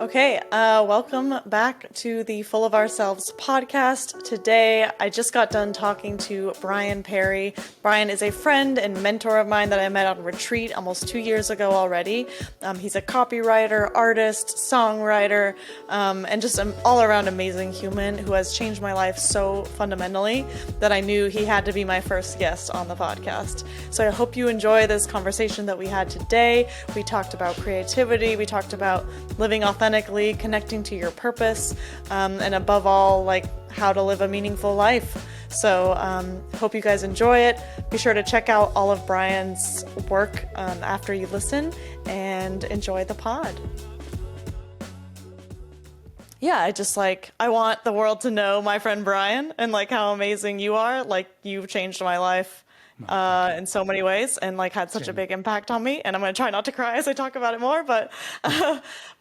Okay, welcome back to the Full of Ourselves podcast. Today, I just got done talking to Brian Perry. Brian is a friend and mentor of mine that I met on retreat almost 2 years ago already. He's a copywriter, artist, songwriter, and just an all-around amazing human who has changed my life so fundamentally that I knew he had to be my first guest on the podcast. So I hope you enjoy this conversation that we had today. We talked about creativity, we talked about living authentically, connecting to your purpose, and above all, like how to live a meaningful life. So hope you guys enjoy it. Be sure to check out all of Brian's work after you listen, and enjoy the pod. Yeah, I want the world to know my friend Brian and like how amazing you are. Like you've changed my life in so many ways, and like had such a big impact on me. And I'm gonna try not to cry as I talk about it more, but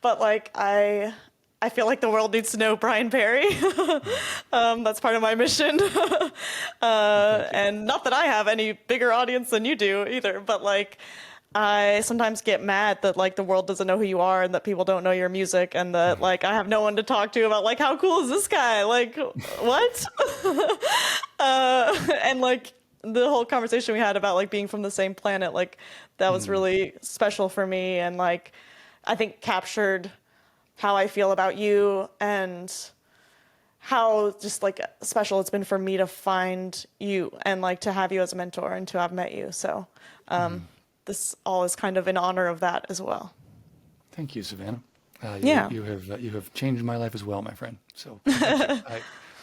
like I feel like the world needs to know Brian Perry. That's part of my mission. And not that I have any bigger audience than you do either, but like I sometimes get mad that like the world doesn't know who you are and that people don't know your music and that like I have no one to talk to about like how cool is this guy? Like what? And like the whole conversation we had about like being from the same planet, like that was really special for me, and like I think captured how I feel about you and how just like special it's been for me to find you and like to have you as a mentor and to have met you. So this all is kind of in honor of that as well. Thank you, Savannah. Yeah. You have changed my life as well, my friend. So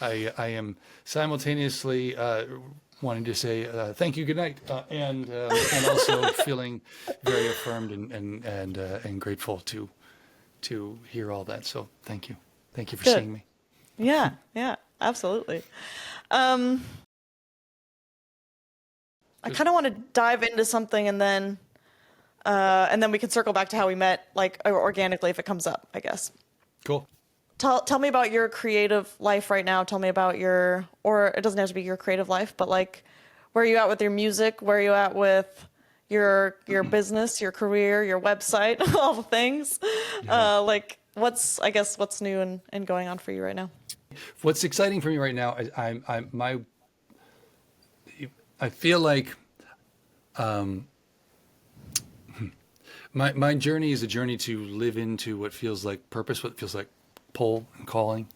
I am simultaneously wanting to say thank you, good night, and also feeling very affirmed and grateful to hear all that. So thank you for Good. seeing me. Yeah, absolutely. I kind of want to dive into something and then we can circle back to how we met, like organically if it comes up, I guess. Cool. Tell me about your creative life right now. Tell me about or it doesn't have to be your creative life, but like, where are you at with your music? Where are you at with your business, your career, your website, all the things? Yeah. Like what's new and going on for you right now? What's exciting for me right now is I feel like my journey is a journey to live into what feels like purpose, what feels like pull and calling.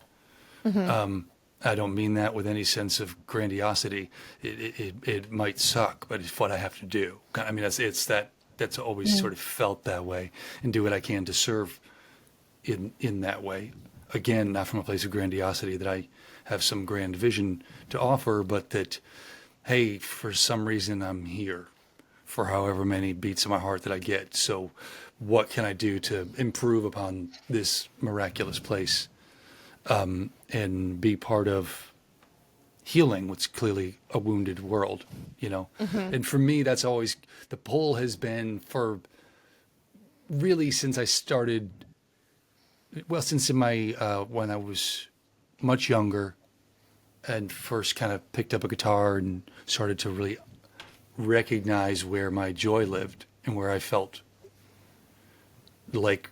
I don't mean that with any sense of grandiosity. It might suck, but it's what I have to do. I mean, that's always sort of felt that way, and do what I can to serve in that way. Again, not from a place of grandiosity that I have some grand vision to offer, but that, hey, for some reason I'm here for however many beats of my heart that I get. So what can I do to improve upon this miraculous place, and be part of healing what's clearly a wounded world, you know? And for me, that's always, the pull has been for really since I started, well, since in my, when I was much younger and first kind of picked up a guitar and started to really recognize where my joy lived and where I felt like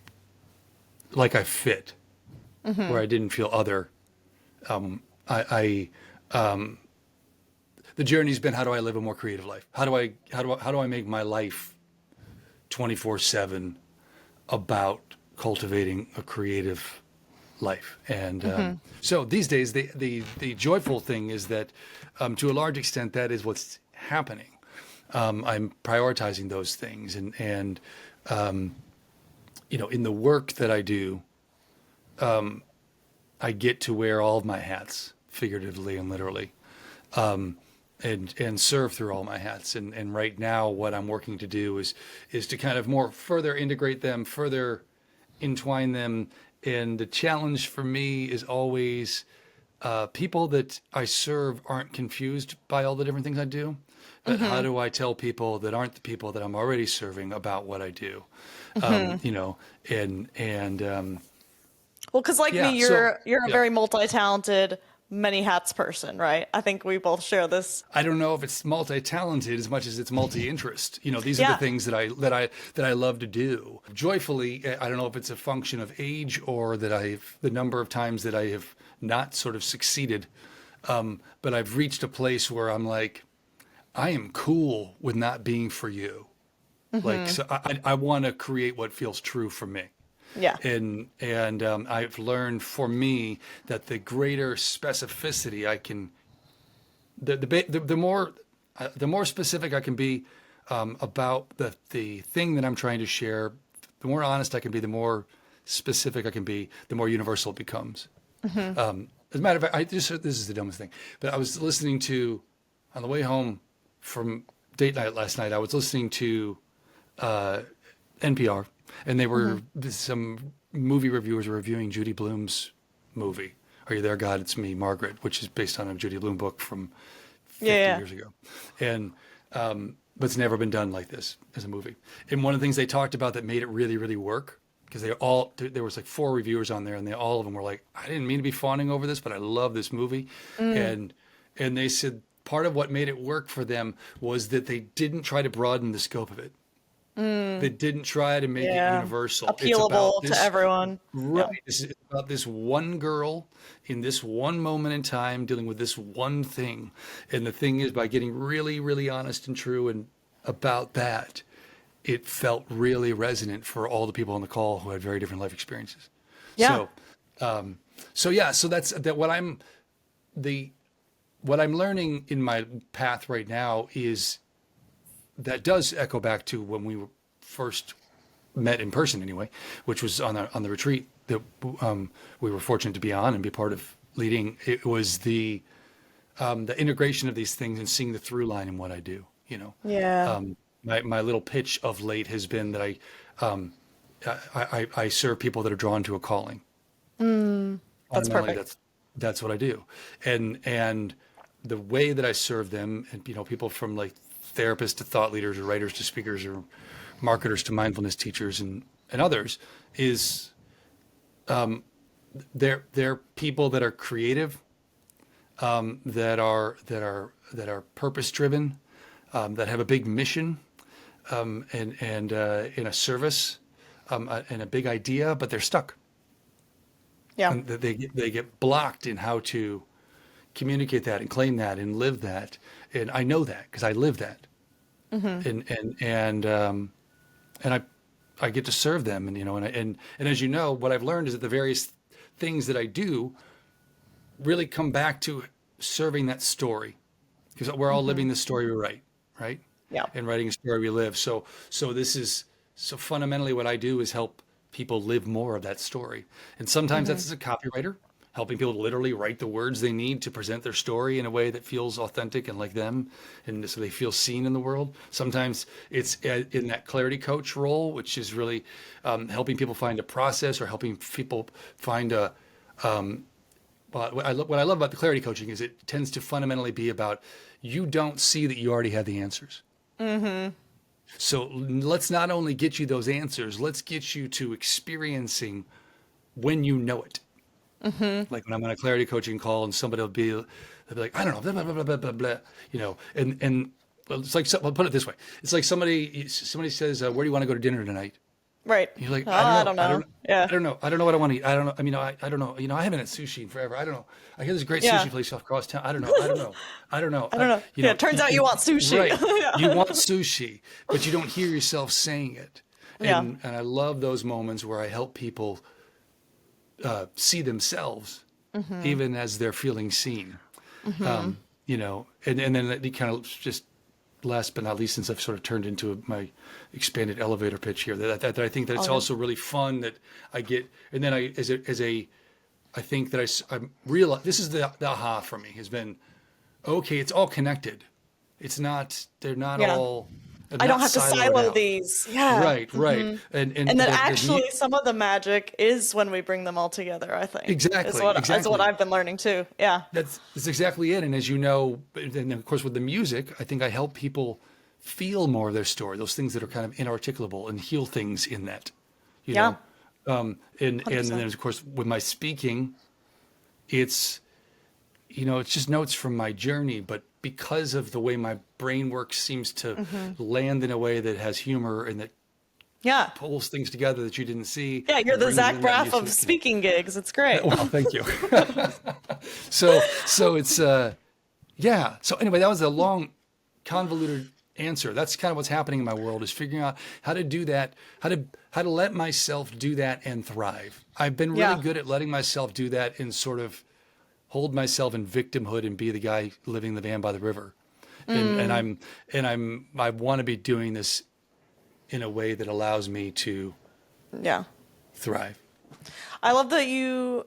I fit, where I didn't feel other. The journey's been, how do I live a more creative life? How do I make my life 24/7 about cultivating a creative life? And so these days, the joyful thing is that, to a large extent, that is what's happening. I'm prioritizing those things, and in the work that I do, I get to wear all of my hats, figuratively and literally, and serve through all my hats. And right now, what I'm working to do is to kind of more further integrate them, further entwine them. And the challenge for me is always people that I serve aren't confused by all the different things I do. But how do I tell people that aren't the people that I'm already serving about what I do? Well, because like me, you're a very multi-talented many hats person, right? I think we both share this. I don't know if it's multi-talented as much as it's multi-interest. These are the Yeah. things that I love to do joyfully. I don't know if it's a function of age or that the number of times that I have not sort of succeeded. But I've reached a place where I'm like, I am cool with not being for you. Like, so I want to create what feels true for me. Yeah. And I've learned for me that the greater specificity I can, the more specific I can be about the thing that I'm trying to share, the more honest I can be, the more specific I can be, the more universal it becomes. As a matter of fact, this is the dumbest thing, but I was listening to, on the way home from date night last night, I was listening to NPR, and they were some movie reviewers were reviewing Judy Blume's movie, Are You There, God? It's Me, Margaret, which is based on a Judy Blume book from 50 years ago. And but it's never been done like this as a movie. And one of the things they talked about that made it really, really work, because there was like 4 reviewers on there, and all of them were like, I didn't mean to be fawning over this, but I love this movie. And they said part of what made it work for them was that they didn't try to broaden the scope of it. They didn't try to make it universal. Appealable to everyone. Right. Yeah. This is about this one girl in this one moment in time dealing with this one thing. And the thing is, by getting really, really honest and true and about that, it felt really resonant for all the people on the call who had very different life experiences. Yeah. So that's what I'm learning in my path right now is that does echo back to when we were first met in person anyway, which was on the retreat that we were fortunate to be on and be part of leading. It was the integration of these things and seeing the through line in what I do, Yeah. My little pitch of late has been that I serve people that are drawn to a calling. That's perfect. That's what I do. And the way that I serve them, and people from like therapists to thought leaders or writers to speakers or marketers to mindfulness teachers and others, is they're people that are creative, that are purpose driven, that have a big mission, and in a service, and a big idea, but they're stuck. Yeah. And they get blocked in how to communicate that and claim that and live that. And I know that because I live that. And I get to serve them, and as you know, what I've learned is that the various things that I do really come back to serving that story, because we're all living the story we write, right? Yeah. And writing a story we live. So fundamentally what I do is help people live more of that story. And sometimes that's as a copywriter, helping people literally write the words they need to present their story in a way that feels authentic and like them, and so they feel seen in the world. Sometimes it's in that clarity coach role, which is really helping people find a process or helping people find a what I love about the clarity coaching is it tends to fundamentally be about, you don't see that you already have the answers. So let's not only get you those answers, let's get you to experiencing when you know it. Like when I'm on a clarity coaching call and somebody will be like, I don't know, blah, blah, blah, blah, blah, blah, and well, it's like, I'll put it this way. It's like somebody says, where do you want to go to dinner tonight? Right. You're like, I don't know. Yeah. I don't know. I don't know what I want to eat. I don't know. I mean, I don't know. I haven't had sushi in forever. I don't know. I hear this great sushi place across town. I don't know. I don't know. Yeah. It turns out you want sushi. Right. Yeah. You want sushi, but you don't hear yourself saying it. And I love those moments where I help people see themselves, even as they're feeling seen. And then it kind of just, last but not least, since I've sort of turned into my expanded elevator pitch here, that I think that it's also really fun that I get, and then I think that I realize, this is the aha for me, has been, okay, it's all connected. It's not, they're not all, I don't have to silo these. Yeah. Right. And that actually some of the magic is when we bring them all together, I think. Exactly. Is what I've been learning too. Yeah. That's exactly it. And as you know, and of course with the music, I think I help people feel more of their story, those things that are kind of inarticulable, and heal things in that. You know? And then of course with my speaking, it's it's just notes from my journey, but because of the way my brain works seems to land in a way that has humor and that Yeah. pulls things together that you didn't see Yeah, you're and the brings Zach in that Braff music. of speaking gigs. It's great. Well, thank you. So it's yeah. So anyway, that was a long, convoluted answer. That's kind of what's happening in my world, is figuring out how to do that, how to let myself do that and thrive. I've been really Yeah. good at letting myself do that and sort of hold myself in victimhood and be the guy living the van by the river. I want to be doing this in a way that allows me to Yeah. thrive. I love that you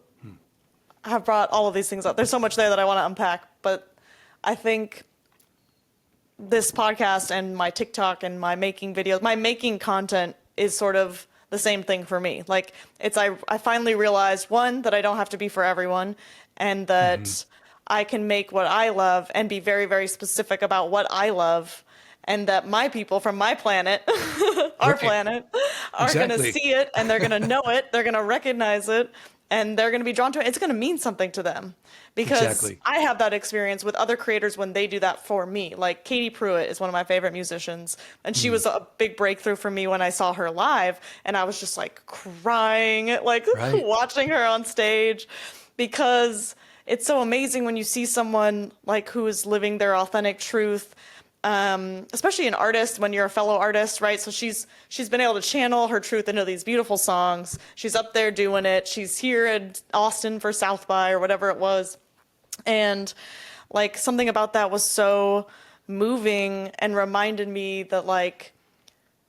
have brought all of these things up. There's so much there that I want to unpack, but I think this podcast and my TikTok and my making videos, my making content is sort of the same thing for me. Like I finally realized, one, that I don't have to be for everyone, and that I can make what I love and be very, very specific about what I love, and that my people from my planet, our Right. planet, are going to Exactly. see it and they're going to know it, they're going to recognize it, and they're going to be drawn to it. It's going to mean something to them, because Exactly. I have that experience with other creators when they do that for me. Like Katie Pruitt is one of my favorite musicians, and she was a big breakthrough for me when I saw her live, and I was just like crying, like Right. watching her on stage, because it's so amazing when you see someone like who is living their authentic truth, especially an artist, when you're a fellow artist, right? So she's been able to channel her truth into these beautiful songs. She's up there doing it. She's here in Austin for South by or whatever it was. And like something about that was so moving and reminded me that like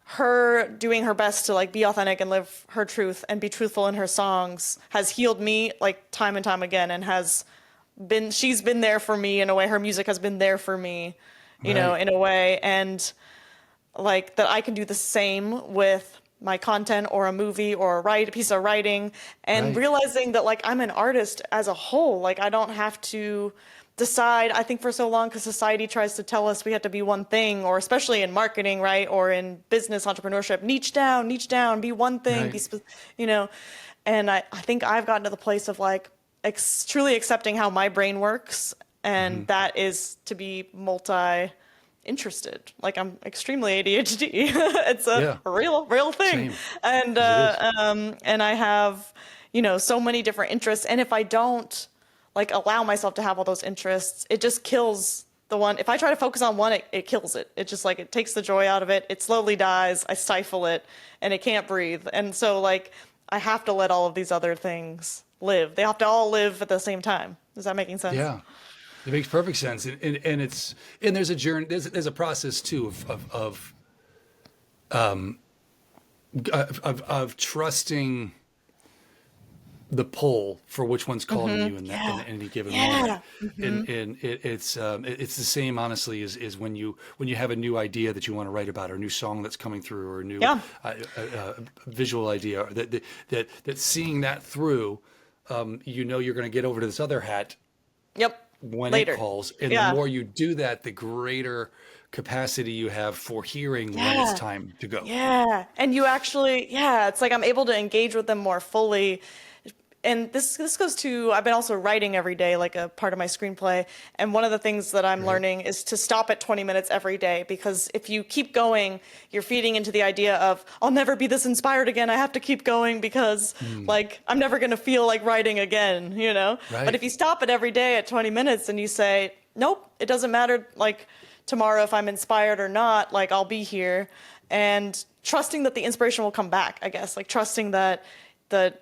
her doing her best to like be authentic and live her truth and be truthful in her songs has healed me like time and time again, and she's been there for me in a way. Her music has been there for me, Right. in a way. And like that I can do the same with my content or a movie or a piece of writing, and Right. realizing that like I'm an artist as a whole. Like I don't have to decide. I think for so long, because society tries to tell us we have to be one thing, or especially in marketing, right? Or in business entrepreneurship, niche down, be one thing, Right. you know. And I think I've gotten to the place of like truly accepting how my brain works, and that is to be interested. Like I'm extremely ADHD. It's a Yeah. real thing. Same. And Yes, it is. and I have, so many different interests. And if I don't like allow myself to have all those interests, it just kills the one. If I try to focus on one, it kills it. It just like it takes the joy out of it. It slowly dies. I stifle it, and it can't breathe. And so like I have to let all of these other things live. They have to all live at the same time. Is that making sense? Yeah. It makes perfect sense, and there's a journey, there's a process too of trusting the pull for which one's calling you in that in Yeah. any given Yeah. moment, and it's the same honestly as when you have a new idea that you want to write about, or a new song that's coming through, or a new Yeah. visual idea, or that seeing that through, you're going to get over to this other hat Yep. when it Later. calls, and the Yeah. more you do that, the greater capacity you have for hearing when it's Yeah. time to go. Yeah. And you actually, yeah, it's like I'm able to engage with them more fully. And this goes to, I've been also writing every day, like a part of my screenplay. And one of the things that I'm Right. learning is to stop at 20 minutes every day, because if you keep going, you're feeding into the idea of, I'll never be this inspired again. I have to keep going because like I'm never going to feel like writing again, But Right. if you stop it every day at 20 minutes and you say, nope, it doesn't matter like tomorrow if I'm inspired or not, like I'll be here, and trusting that the inspiration will come back, I guess, like trusting that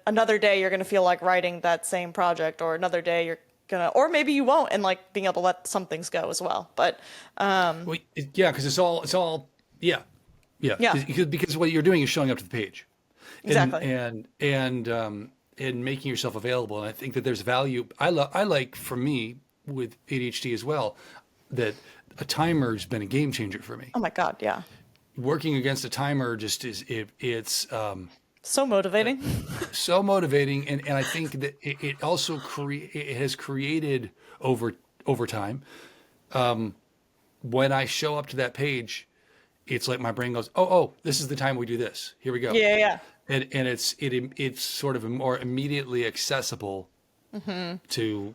another day you're going to feel like writing that same project, or another day you're going to, or maybe you won't, and like being able to let some things go as well. But Well, yeah, because yeah, yeah, yeah, because what you're doing is showing up to the page, exactly. and making yourself available. And I think that there's value. I like, for me with ADHD as well, that a timer's been a game changer for me. Oh my God. Yeah. Working against a timer just it's So motivating. so motivating, and I think that it also it has created over time. When I show up to that page, it's like my brain goes, oh, this is the time we do this. Here we go. Yeah. Yeah. And it's sort of more immediately accessible to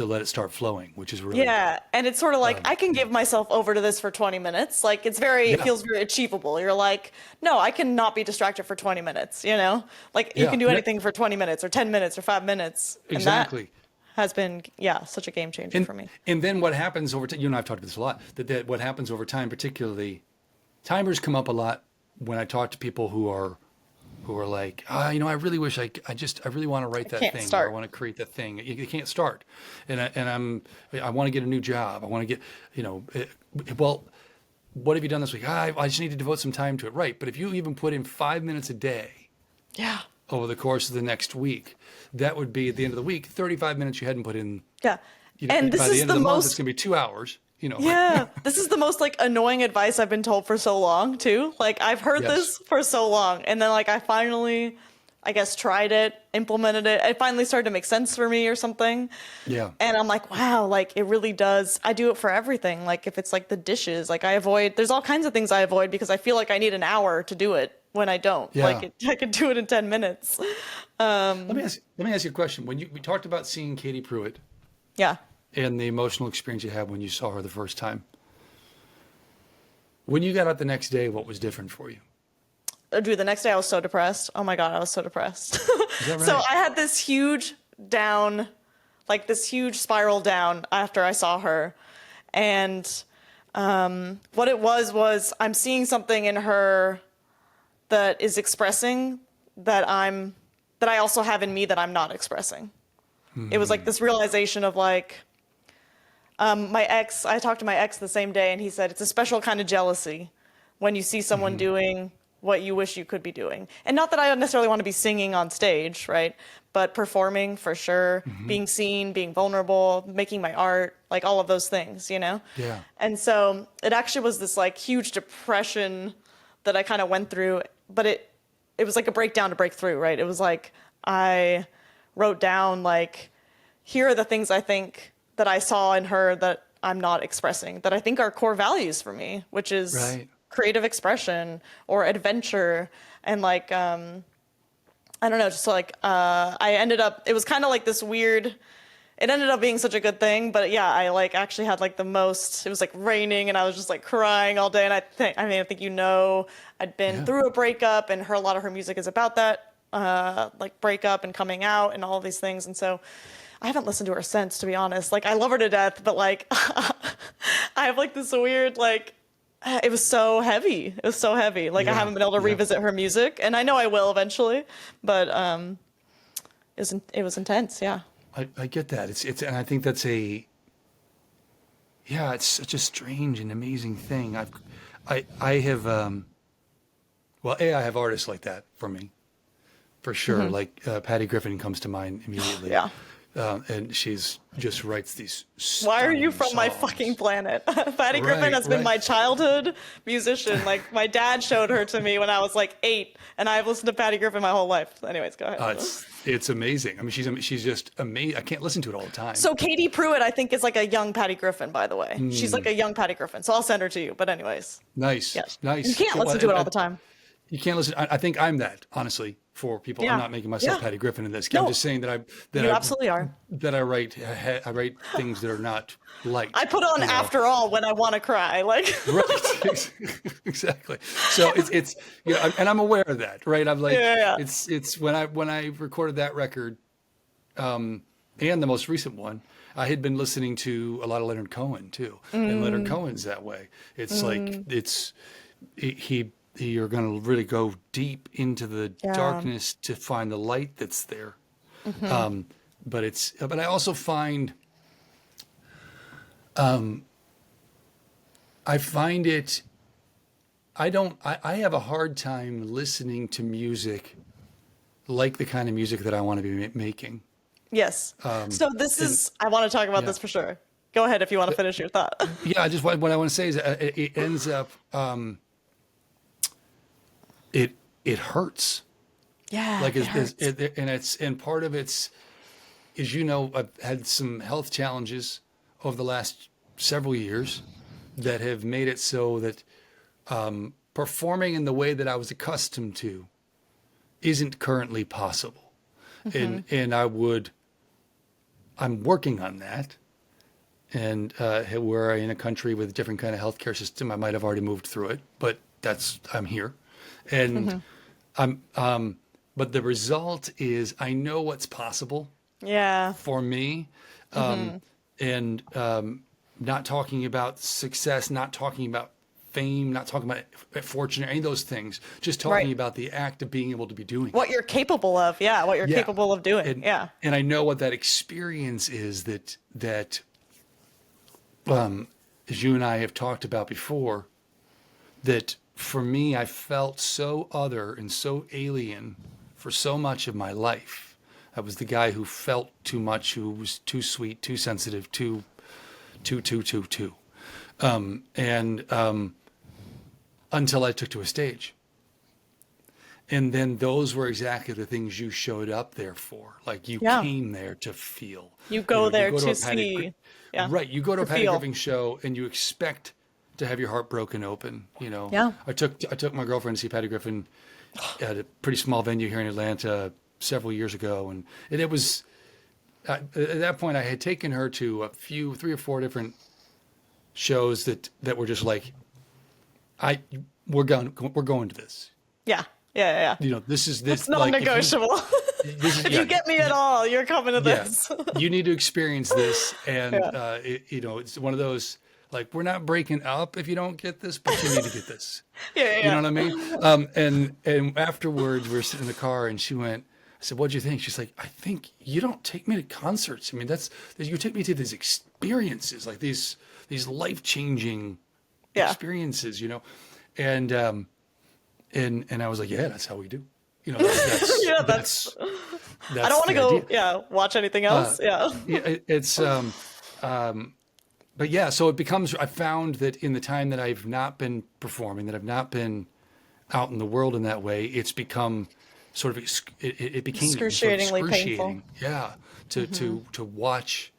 let it start flowing, which is really Yeah, and it's sort of like I can give myself over to this for 20 minutes. Like it yeah, feels very achievable. You're like, no, I can not be distracted for 20 minutes, you know? Like you yeah, can do anything for 20 minutes or 10 minutes or 5 minutes. And that exactly. has been, yeah, such a game changer And for me. and then what happens over time? You and I've talked about this a lot. That what happens over time, particularly timers come up a lot when I talk to people who are like, I really wish I really want to write I that can't thing, or I start. want to create that thing. You can't start, I want to get a new job. I want to get, well, what have you done this week? I just need to devote some time to it, right? But if you even put in 5 minutes a day Yeah. over the course of the next week, that would be at the end of the week 35 minutes you hadn't put in. Yeah. And this By the is end of the the month, it's most going to be 2 hours. Yeah, this is the most like annoying advice I've been told for so long too. Like I've heard Yes. this for so long and then like I finally I guess tried it, implemented it. It finally started to make sense for me or something. Yeah. And I'm like, wow, like it really does. I do it for everything. Like if it's like the dishes, like there's all kinds of things I avoid because I feel like I need an hour to do it when I don't. Yeah. I could do it in 10 minutes. Let me ask you a question. We talked about seeing Katie Pruitt Yeah. and the emotional experience you had when you saw her the first time. When you got out the next day, what was different for you? Dude, the next day I was so depressed. Oh my God, I was so depressed. Is that So right? I had this huge down, like this huge spiral down after I saw her. And what it was I'm seeing something in her that is expressing that I also have in me that I'm not expressing. It was like this realization of like, I talked to my ex the same day and he said, it's a special kind of jealousy when you see someone doing what you wish you could be doing. And not that I necessarily want to be singing on stage, right? But performing for sure, being seen, being vulnerable, making my art, like all of those things, you know? Yeah. And so it actually was this like huge depression that I kind of went through, but it was like a breakdown to break through, right? It was like I wrote down like, here are the things I think that I saw in her that I'm not expressing, that I think are core values for me, which is Right. creative expression or adventure. And like, I don't know, just like, it was kind of like this weird, it ended up being such a good thing, but yeah, I like actually had like it was like raining and I was just like crying all day. And I think, I'd been Yeah. through a breakup and a lot of her music is about that, like breakup and coming out and all of these things. And so I haven't listened to her since, to be honest. Like I love her to death, but like I have like this weird, like, it was so heavy. It was so heavy. Like I Yeah. haven't been able to Yeah. revisit her music and I know I will eventually, but, it was intense. Yeah. I get that. And I think it's such a strange and amazing thing. I have, I have artists like that for me, for sure. Like Patty Griffin comes to mind immediately. Yeah. And she's just writes these Why are you stunning from my songs. fucking planet? Patty Griffin Right, has been right. my childhood musician. Like my dad showed her to me when I was like 8, and I've listened to Patty Griffin my whole life. Anyways, go ahead. It's amazing. I mean, she's just amazing. I can't listen to it all the time. So Katie Pruitt, I think, is like a young Patty Griffin, by the way. She's like a young Patty Griffin. So I'll send her to you. But anyways, Nice, yeah. nice. You can't So, listen to it all the time. You can't listen. I think I'm that, honestly, for people. Yeah. I'm not making myself Yeah. Patty Griffin in this. No. I'm just saying that You absolutely are. I write things that are not light. I put on After All when I want to cry. Like, Right. Exactly. So it's and I'm aware of that, right? I'm like, Yeah. it's when I recorded that record, and the most recent one, I had been listening to a lot of Leonard Cohen too, and Leonard Cohen's that way. It's like you're going to really go deep into the Yeah. darkness to find the light that's there. But I also find, I find it, I have a hard time listening to music like the kind of music that I want to be making. yes. So I want to talk about yeah. this for sure. Go ahead if you want to finish your thought. Yeah, what I want to say is it ends up, it hurts. Yeah. Like it hurts. and part of it's is I've had some health challenges over the last several years that have made it so that performing in the way that I was accustomed to isn't currently possible. And I would I'm working on that. And were I in a country with a different kind of healthcare system, I might have already moved through it. But I'm here, and I'm. But the result is I know what's possible Yeah. for me, and not talking about success, not talking about fame, not talking about fortune, any of those things. Just talking Right. about the act of being able to be doing What it. you're capable of. Yeah. What you're Yeah, capable of doing. and Yeah. and I know what that experience is that as you and I have talked about before, that for me, I felt so other and so alien for so much of my life. I was the guy who felt too much, who was too sweet, too sensitive, too. And until I took to a stage. And then those were exactly the things you showed up there for. Like you Yeah. came there to feel. You You go know, you there go to to a Patty, see. Yeah. right? You go to To a Patty feel. Griffin show and you expect to have your heart broken open. Yeah. I took my girlfriend to see Patty Griffin at a pretty small venue here in Atlanta several years ago, and it was at that point I had taken her to three or four different shows that were just like, we're going to this. Yeah. Yeah. Yeah. This is It's this like non-negotiable. this is If you get me at all, you're coming to yeah, this. you need to experience this, and Yeah. it's one of those like we're not breaking up if you don't get this, but you need to get this. Yeah. You know Yeah. what I mean? And afterwards, we were sitting in the car, and she went. I said, "What'd you think?" She's like, "I think you don't take me to concerts. I mean, you take me to these experiences, like these life-changing Yeah. experiences, And I was like, "Yeah, that's how we do." That's Yeah. that's I don't want to the go. idea. Yeah. Watch anything else. Yeah. Yeah, but yeah, so it becomes, I found that in the time that I've not been performing, that I've not been out in the world in that way, it's become sort of, it became sort of Excruciatingly painful. excruciating. Yeah. To watch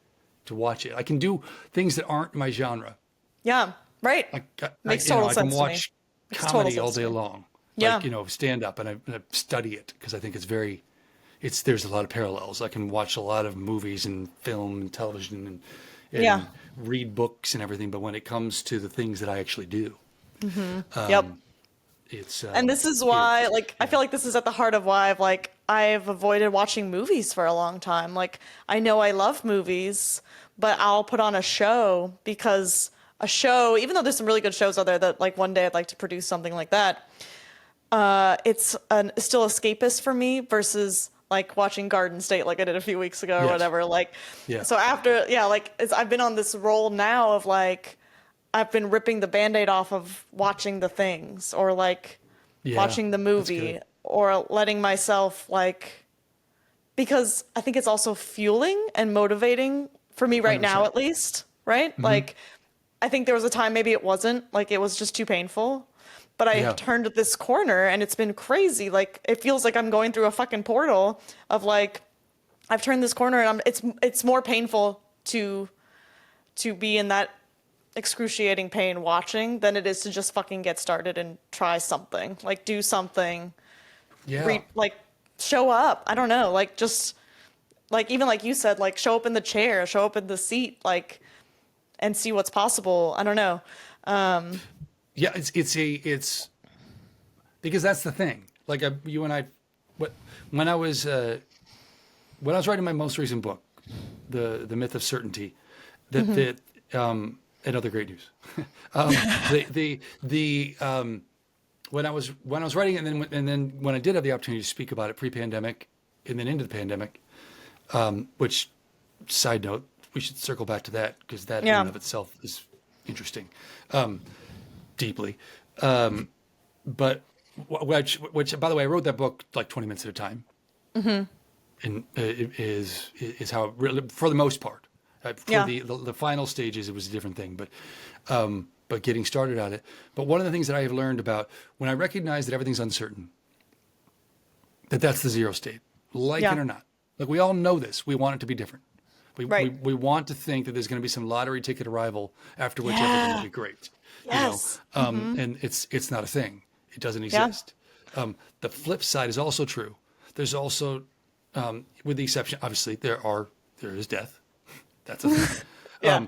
it. I can do things that aren't my genre. Yeah. Right. Makes total I sense can to me. watch Makes total comedy all sense to day me. long. Yeah. Like, stand up and I study it because I think there's a lot of parallels. I can watch a lot of movies and film and television and Yeah. read books and everything. But when it comes to the things that I actually do, Yep. it's, And this is why, like, I feel like this is at the heart of why I've avoided watching movies for a long time. Like, I know I love movies, but I'll put on a show because a show, even though there's some really good shows out there that, like, one day I'd like to produce something like that, it's still escapist for me versus like watching Garden State like I did a few weeks ago or Yes. whatever. Like, Yeah. so after, yeah, like I've been on this role now of like, I've been ripping the Band-Aid off of watching the things or like Yeah, watching the that's movie good. or letting myself like, because I think it's also fueling and motivating for me right now, 100%. at least, right? Like, I think there was a time maybe it wasn't, like it was just too painful. But I Yeah. turned this corner and it's been crazy. Like it feels like I'm going through a fucking portal of like I've turned this corner and it's more painful to be in that excruciating pain watching than it is to just fucking get started and try something. Like do something. Yeah. Like show up. I don't know. Like just like even like you said, like show up in the chair, show up in the seat, like and see what's possible. I don't know. Yeah, it's because that's the thing. Like you and I, when I was writing my most recent book, the Myth of Certainty, and other great news. When I was writing it, and then when I did have the opportunity to speak about it pre-pandemic, and then into the pandemic, which side note, we should circle back to that because that in Yeah. and of itself is interesting. Deeply. But which, by the way, I wrote that book like 20 minutes at a time. And it is how it really, for the most part, for Yeah. the final stages, it was a different thing, but getting started on it. But one of the things that I have learned about when I recognize that everything's uncertain, that's the zero state, like Yeah. it or not. Like we all know this, we want it to be different. Right. We want to think that there's going to be some lottery ticket arrival after which Yeah. everything will be great. Yes. And it's not a thing. It doesn't exist. The flip side is also true. There's also, with the exception, obviously there is death. That's a thing. Yeah.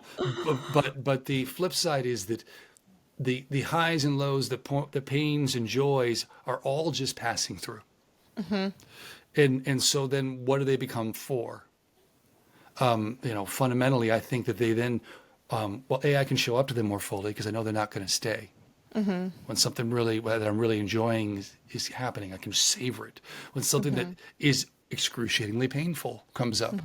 But the flip side is that the highs and lows, the pains and joys are all just passing through. And so then what do they become for? Fundamentally, I think that they then, I can show up to them more fully because I know they're not going to stay. When something really that I'm really enjoying is happening, I can savor it. When something that is excruciatingly painful comes up,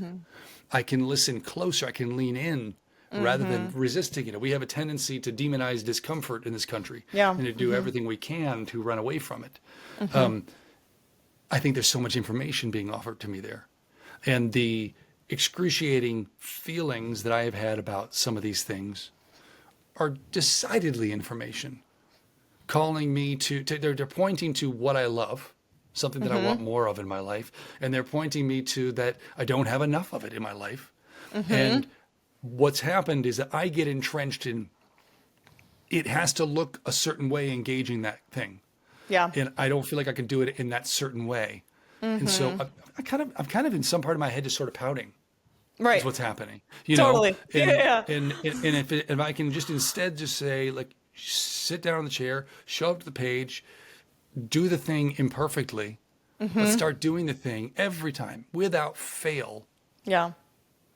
I can listen closer. I can lean in rather than resisting it. We have a tendency to demonize discomfort in this country and to do everything we can to run away from it. I think there's so much information being offered to me there. And the excruciating feelings that I have had about some of these things are decidedly information. Calling me they're pointing to what I love, something that I want more of in my life. And they're pointing me to that I don't have enough of it in my life. And what's happened is that I get entrenched in, it has to look a certain way engaging that thing. Yeah. And I don't feel like I can do it in that certain way. And so I'm kind of in some part of my head just sort of pouting. Right. Is what's happening. Totally. And if I can just instead just say, like, sit down on the chair, show up to the page, do the thing imperfectly, but start doing the thing every time without fail. Yeah.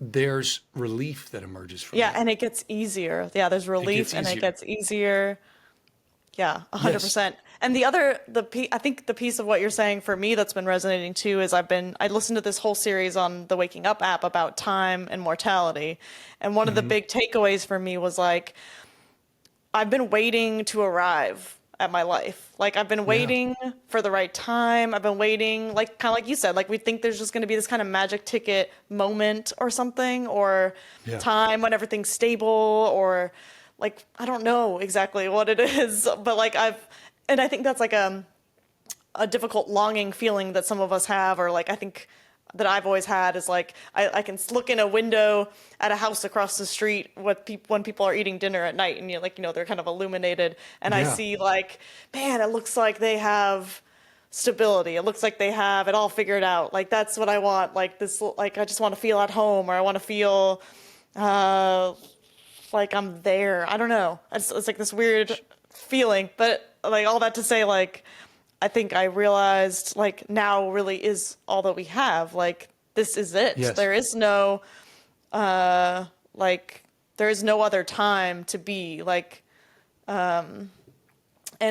There's relief that emerges from Yeah, that. and it gets easier. Yeah, there's relief and it gets easier. Yeah, 100%. And I think the piece of what you're saying for me that's been resonating too is I listened to this whole series on the Waking Up app about time and mortality. And one of the big takeaways for me was like, I've been waiting to arrive at my life. Like I've been waiting for the right time. I've been waiting, like kind of like you said, like we think there's just going to be this kind of magic ticket moment or something, or time when everything's stable, or like, I don't know exactly what it is, but like and I think that's like a difficult longing feeling that some of us have, or like I think that I've always had is like, I can look in a window at a house across the street when people are eating dinner at night and they're kind of illuminated, and I see like, man, it looks like they have stability. It looks like they have it all figured out. Like that's what I want. Like this, like I just want to feel at home, or I want to feel, like I'm there. I don't know. It's like this weird feeling, but like all that to say, like, I think I realized like now really is all that we have. Like this is it. Yes. There is no, there is no other time to be like, and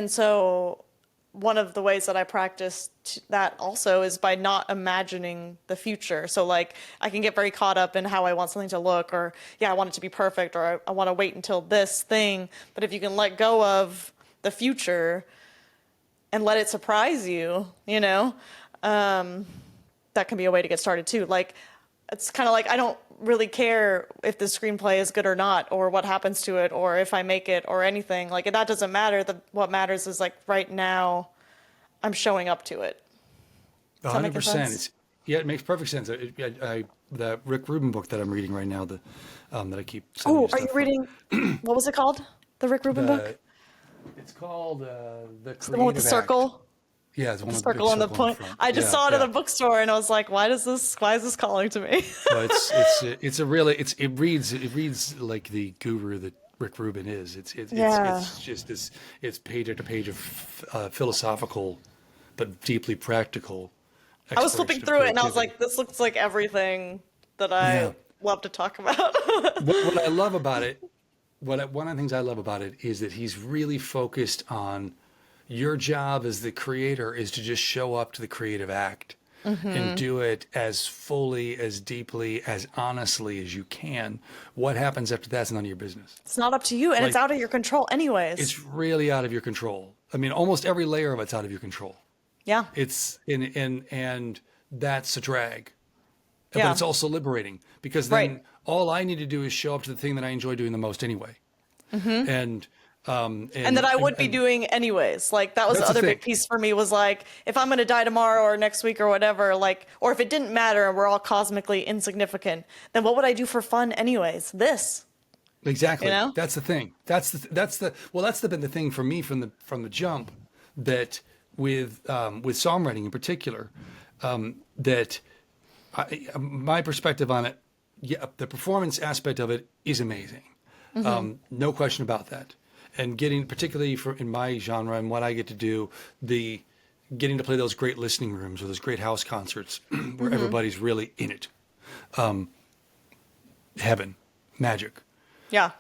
so one of the ways that I practice that also is by not imagining the future. So like I can get very caught up in how I want something to look, or I want it to be perfect, or I want to wait until this thing. But if you can let go of the future and let it surprise you, that can be a way to get started too. Like it's kind of like I don't really care if the screenplay is good or not, or what happens to it, or if I make it, or anything. Like that doesn't matter. What matters is like right now I'm showing up to it. 100%. It makes perfect sense. The Rick Rubin book that I'm reading right now, that I keep sending Are you reading? What was it called? The Rick Rubin book? It's called the The one with the circle. Act. Yeah, it's one The with the circle on the point. I just saw it at the bookstore, and I was like, "Why is this calling to me?" Well, it reads like the guru that Rick Rubin is. It's just this. It's page after page of philosophical, but deeply practical. I was flipping through it, and I was like, "This looks like everything that I love to talk about." What I love about it, one of the things I love about it is that he's really focused on your job as the creator is to just show up to the creative act and do it as fully, as deeply, as honestly as you can. What happens after that's none of your business. It's not up to you, and it's out of your control anyways. It's really out of your control. I mean, almost every layer of it's out of your control. Yeah. It's and that's a drag. But it's also liberating, because then all I need to do is show up to the thing that I enjoy doing the most anyway. And that I would be doing anyways. Like that was the other big piece for me, was like, if I'm going to die tomorrow or next week or whatever, like, or if it didn't matter and we're all cosmically insignificant, then what would I do for fun anyways? This. Exactly. That's the thing. That's been the thing for me from the jump, that with songwriting in particular, that my perspective on it yeah, the performance aspect of it is amazing. No question about that. And getting, particularly for in my genre and what I get to do, the getting to play those great listening rooms or those great house concerts where everybody's really in it. Heaven, magic. Yeah.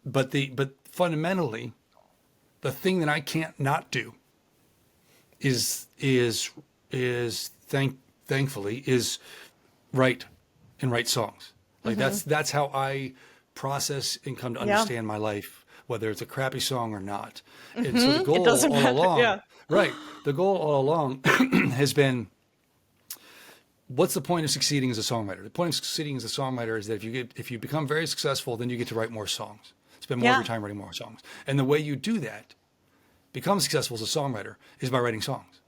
But fundamentally, the thing that I can't not do is thankfully is write and write songs. Like that's how I process and come to Yeah. understand my life, whether it's a crappy song or not. And so the It goal doesn't all matter. along, Yeah. right? The goal all along has been, what's the point of succeeding as a songwriter? The point of succeeding as a songwriter is that if you become very successful, then you get to write more songs, spend more of Yeah. your time writing more songs. And the way you do that, become successful as a songwriter, is by writing songs.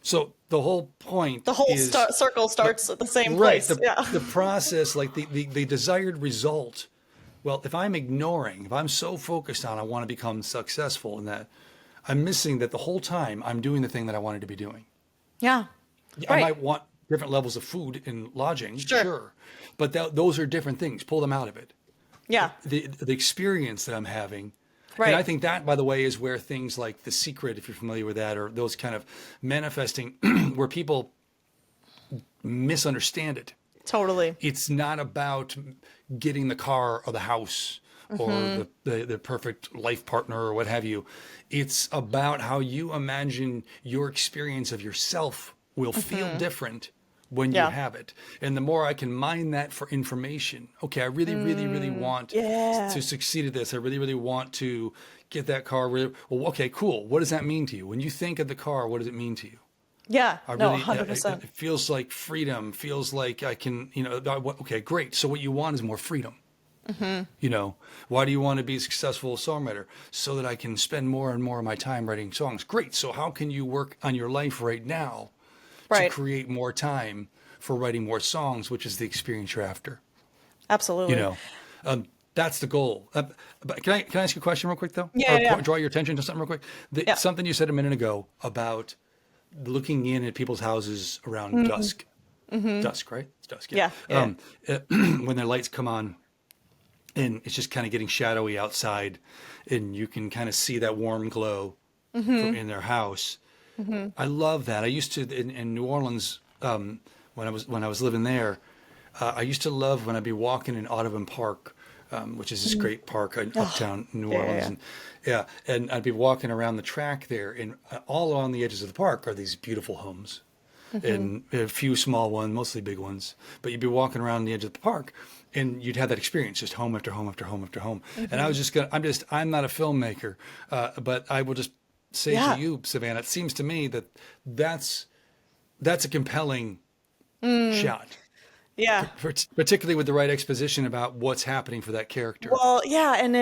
So the whole point The whole is circle starts at the same right. place. Yeah. The process, like the desired result. Well, if I'm so focused on I want to become successful in that, I'm missing that the whole time I'm doing the thing that I wanted to be doing. Yeah. I Right. might want different levels of food and lodging, Sure. sure, but those are different things. Pull them out of it. Yeah. The experience that I'm having. Right. And I think that, by the way, is where things like The Secret, if you're familiar with that, or those kind of manifesting, where people misunderstand it. Totally. It's not about getting the car or the house or the perfect life partner or what have you. It's about how you imagine your experience of yourself will feel different when you Yeah. have it. And the more I can mine that for information, okay, I really, really, really want Yeah. to succeed at this. I really, really want to get that car. Well, okay, cool. What does that mean to you? When you think of the car, what does it mean to you? Yeah. No, It 100%. feels like freedom, feels like I can, okay, great. So what you want is more freedom. Why do you want to be a successful songwriter? So that I can spend more and more of my time writing songs. Great. So how can you work on your life right now Right. to create more time for writing more songs, which is the experience you're after? Absolutely. That's the goal. But can I ask you a question real quick though? Yeah, Or yeah. draw your attention to something real quick. Yeah. Something you said a minute ago about looking in at people's houses around dusk. Dusk, right? It's dusk. Yeah, yeah. When their lights come on, and it's just kind of getting shadowy outside, and you can kind of see that warm glow in their house. I love that. I used to in New Orleans when I was living there. I used to love when I'd be walking in Audubon Park, which is this great park in uptown New Orleans. And I'd be walking around the track there, and all along the edges of the park are these beautiful homes, and a few small ones, mostly big ones. But you'd be walking around the edge of the park, and you'd have that experience, just home after home after home after home. And I was I'm not a filmmaker, but I will just say Yeah. to you, Savannah, it seems to me that that's a compelling shot. Yeah. Particularly with the right exposition about what's happening for that character. Well, yeah, and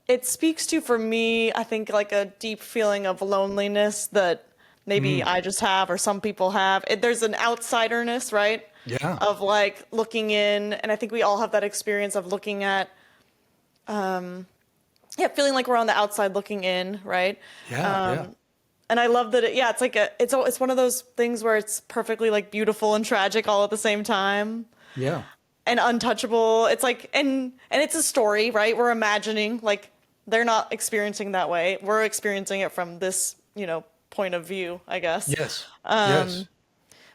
it speaks to, for me, I think, like a deep feeling of loneliness that maybe I just have or some people have. There's an outsiderness, right? Yeah. Of like looking in, and I think we all have that experience of looking at, feeling like we're on the outside looking in, right? Yeah. And I love that it's like it's one of those things where it's perfectly like beautiful and tragic all at the same time. Yeah. And untouchable. It's like, and it's a story, right? We're imagining, like, they're not experiencing that way. We're experiencing it from this, point of view, I guess. Yes. Yes.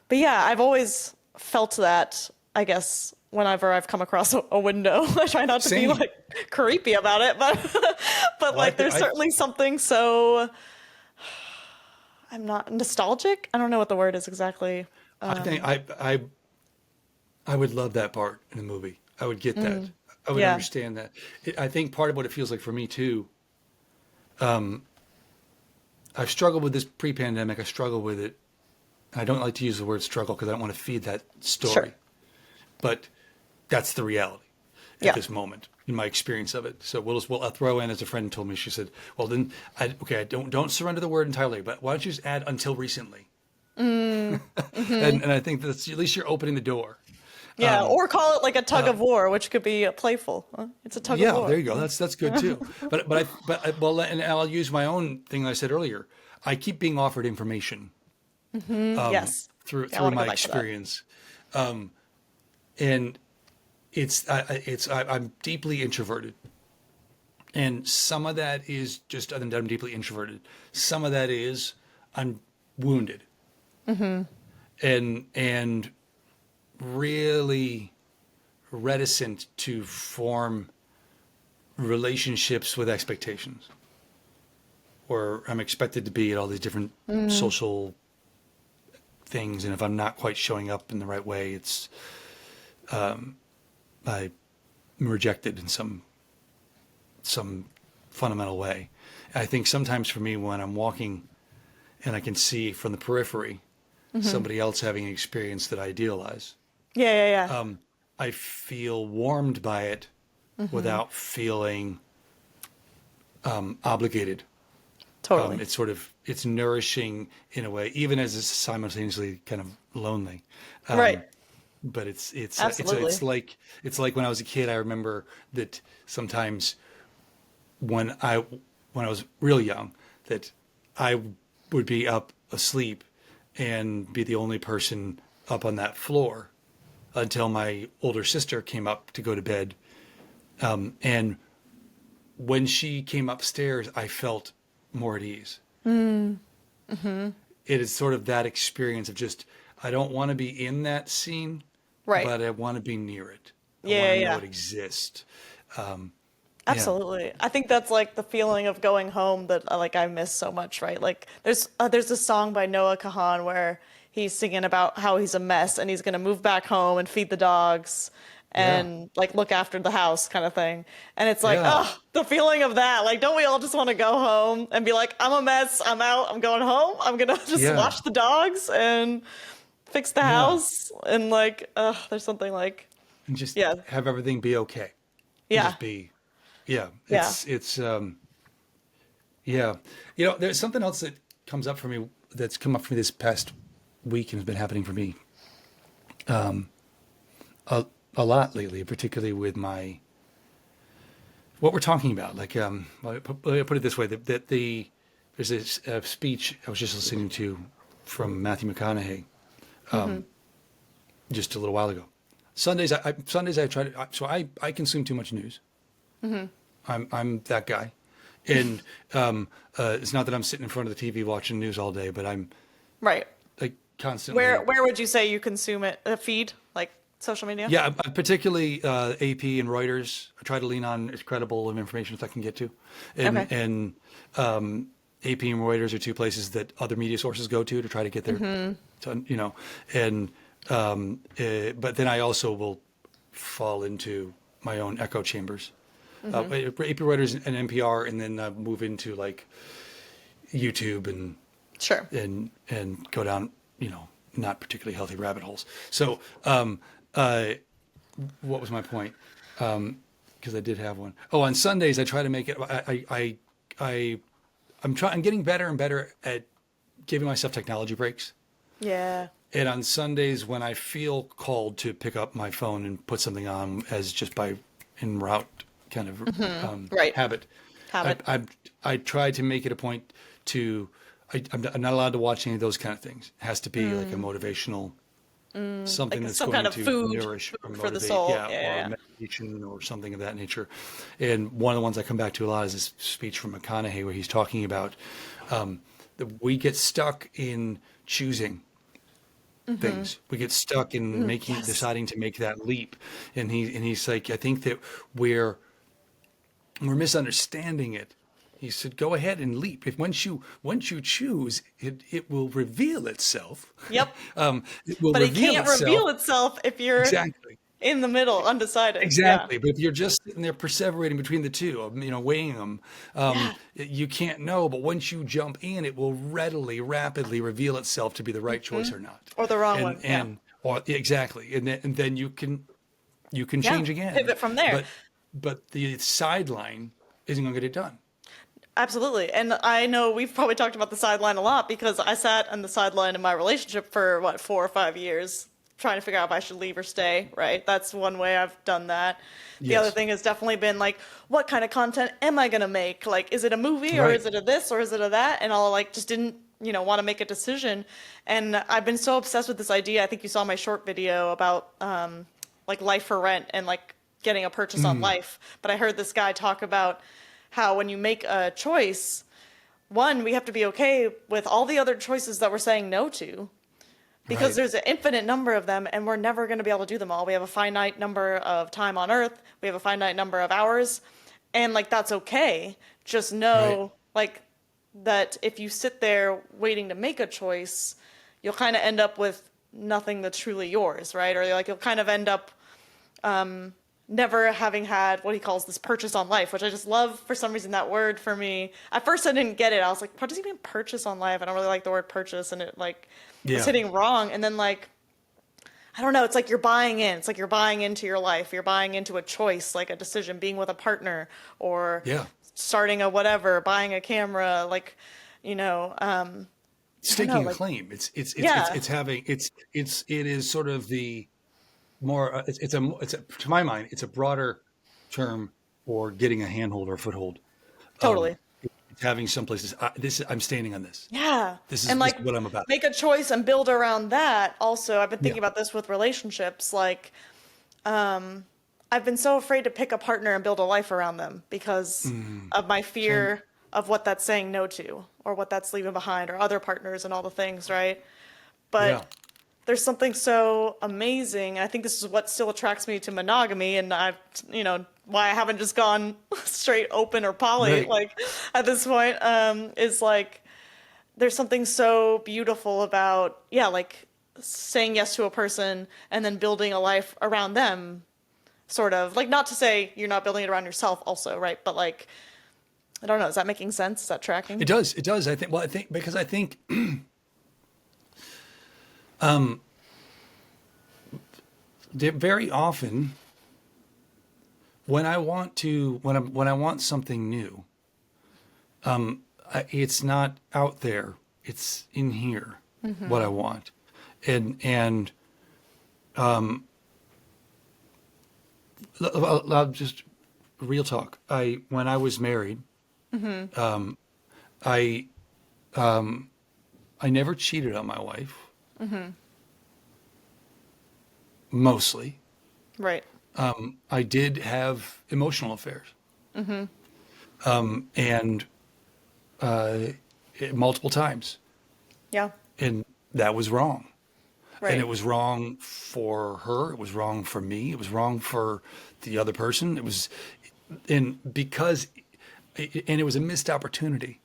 But yeah, I've always felt that, I guess, whenever I've come across a window. I try not to be Same. like creepy about it, but like there's certainly something so, I'm not nostalgic. I don't know what the word is exactly. I think I would love that part in the movie. I would get that. I would Yeah. understand that. I think part of what it feels like for me too. I've struggled with this pre-pandemic. I struggle with it. I don't like to use the word struggle because I don't want to feed that story. Sure. But that's the reality at Yeah. this moment in my experience of it. So I'll throw in, as a friend told me, she said, well, then, don't surrender the word entirely, but why don't you just add until recently? and I think that's, at least you're opening the door. Yeah, or call it like a tug of war, which could be playful. It's a tug of Yeah, war. there you go. That's good too. And I'll use my own thing that I said earlier. I keep being offered information. Yes. Through I wanna go my back to that. experience. And I'm deeply introverted, and some of that is just that I'm deeply introverted. Some of that is I'm wounded, and really reticent to form relationships with expectations, or I'm expected to be at all these different social things, and if I'm not quite showing up in the right way, I'm rejected in some fundamental way. I think sometimes for me, when I'm walking and I can see from the periphery somebody else having an experience that I idealize, Yeah, yeah, yeah. I feel warmed by it without feeling obligated. Totally. It's nourishing in a way, even as it's simultaneously kind of lonely. Right. But Absolutely. it's like when I was a kid. I remember that sometimes when I when I was real young, that I would be up asleep and be the only person up on that floor until my older sister came up to go to bed. And when she came upstairs, I felt more at ease. It is sort of that experience of just, I don't want to be in that scene, Right. but I want to be near it. I want Yeah, to yeah, know yeah. it exists. Yeah. Absolutely. I think that's like the feeling of going home that like I miss so much, right? Like there's a song by Noah Kahan where he's singing about how he's a mess and he's gonna move back home and feed the dogs Yeah. and like look after the house kind of thing. And it's like, Yeah. oh, the feeling of that. Like, don't we all just want to go home and be like, I'm a mess, I'm out, I'm going home, I'm gonna just Yeah. watch the dogs and fix the Yeah. house and like, there's something like, And just yeah, have everything be okay. And yeah, just be, yeah. yeah. Yeah. There's something else that comes up for me that's come up for me this past week and has been happening for me a, a lot lately, particularly with what we're talking about. Like, let me put it this way: there's this speech I was just listening to from Matthew McConaughey just a little while ago. Sundays I try to so I consume too much news. I'm that guy, and it's not that I'm sitting in front of the TV watching news all day, but I'm Right. like Where constantly. where would you say you consume it? A feed, like social media? Yeah, particularly AP and Reuters. I try to lean on as credible of information as I can get to, and Okay. and AP and Reuters are two places that other media sources go to try to get their, and but then I also will fall into my own echo chambers. AP, Reuters, and NPR, and then move into like YouTube Sure. and go down, not particularly healthy rabbit holes. So, what was my point? Because I did have one. Oh, on Sundays I try to make it. I'm getting better and better at giving myself technology breaks. Yeah. And on Sundays, when I feel called to pick up my phone and put something on as just by en route kind of Right. habit, I, Habit. I I try to make it a point to. I'm not allowed to watch any of those kind of things. It has to be like a motivational something Like that's some kind going of to food, nourish or food for the motivate, soul. yeah, Yeah, or a yeah, meditation or something of that nature. And one of the ones I come back to a lot is this speech from McConaughey where he's talking about that we get stuck in choosing things. We get stuck in yeah. Yes. deciding to make that leap. And he's like, I think that we're misunderstanding it. He said, "Go ahead and leap. If once you choose, it will reveal itself. Yep. It will But it reveal can't itself reveal itself if you're exactly, in the middle, undecided. Yeah. exactly. But if you're just sitting there perseverating between the two, weighing them, Yeah. you can't know. But once you jump in, it will rapidly reveal itself to be the right choice or not. Or the wrong And one. Yeah. and or exactly, and then you can Yeah. change again. Pivot from there. But the sideline isn't going to get it done. Absolutely. And I know we've probably talked about the sideline a lot because I sat on the sideline in my relationship for what, 4 or 5 years, trying to figure out if I should leave or stay, right? That's one way I've done that. The other Yes. thing has definitely been like, what kind of content am I gonna make? Like, is it a movie or Right. is it a this or is it a that? And I'll like just didn't, want to make a decision. And I've been so obsessed with this idea. I think you saw my short video about like life for rent and like getting a purchase on life. But I heard this guy talk about how when you make a choice, one, we have to be okay with all the other choices that we're saying no to because Right. there's an infinite number of them and we're never going to be able to do them all. We have a finite number of time on earth, we have a finite number of hours, and like that's okay. Just Right. know like that if you sit there waiting to make a choice, you'll kind of end up with nothing that's truly yours, right? Or like you'll kind of end up never having had what he calls this purchase on life, which I just love for some reason that word for me. At first I didn't get it. I was like, what does he mean purchase on life? I don't really like the word purchase and it like was Yeah. hitting wrong. And then like I don't know, it's like you're buying in. It's like you're buying into your life. You're buying into a choice, like a decision, being with a partner or Yeah. starting a whatever, buying a camera, like, you know, I don't know, Staking a like claim. yeah, It's having it is sort of the more it's a to my mind it's a broader term for getting a handhold or a foothold. totally. It's having some places. I'm standing on this. Yeah. And This like is what I'm about. make a choice and build around that. Also, I've been Yeah. thinking about this with relationships. Like, I've been so afraid to pick a partner and build a life around them because of my Same. fear of what that's saying no to or what that's leaving behind or other partners and all the things, right? Yeah. But there's something so amazing. I think this is what still attracts me to monogamy, and I've, why I haven't just gone straight open or poly, Right. like at this point, is like there's something so beautiful about, yeah, like saying yes to a person and then building a life around them, sort of. Like, not to say you're not building it around yourself, also, right? But like, I don't know. Is that making sense? Is that tracking? It does. It does. I think. Well, I think because I think very often when I want to when I want something new, it's not out there. It's in here. What I want, and I'll just real talk. I when I was married, I I never cheated on my wife. Mostly, Right. I did have emotional affairs, and multiple times, Yeah. and that was wrong. And Right. it was wrong for her. It was wrong for me. It was wrong for the other person. It was, and because, and it was a missed opportunity.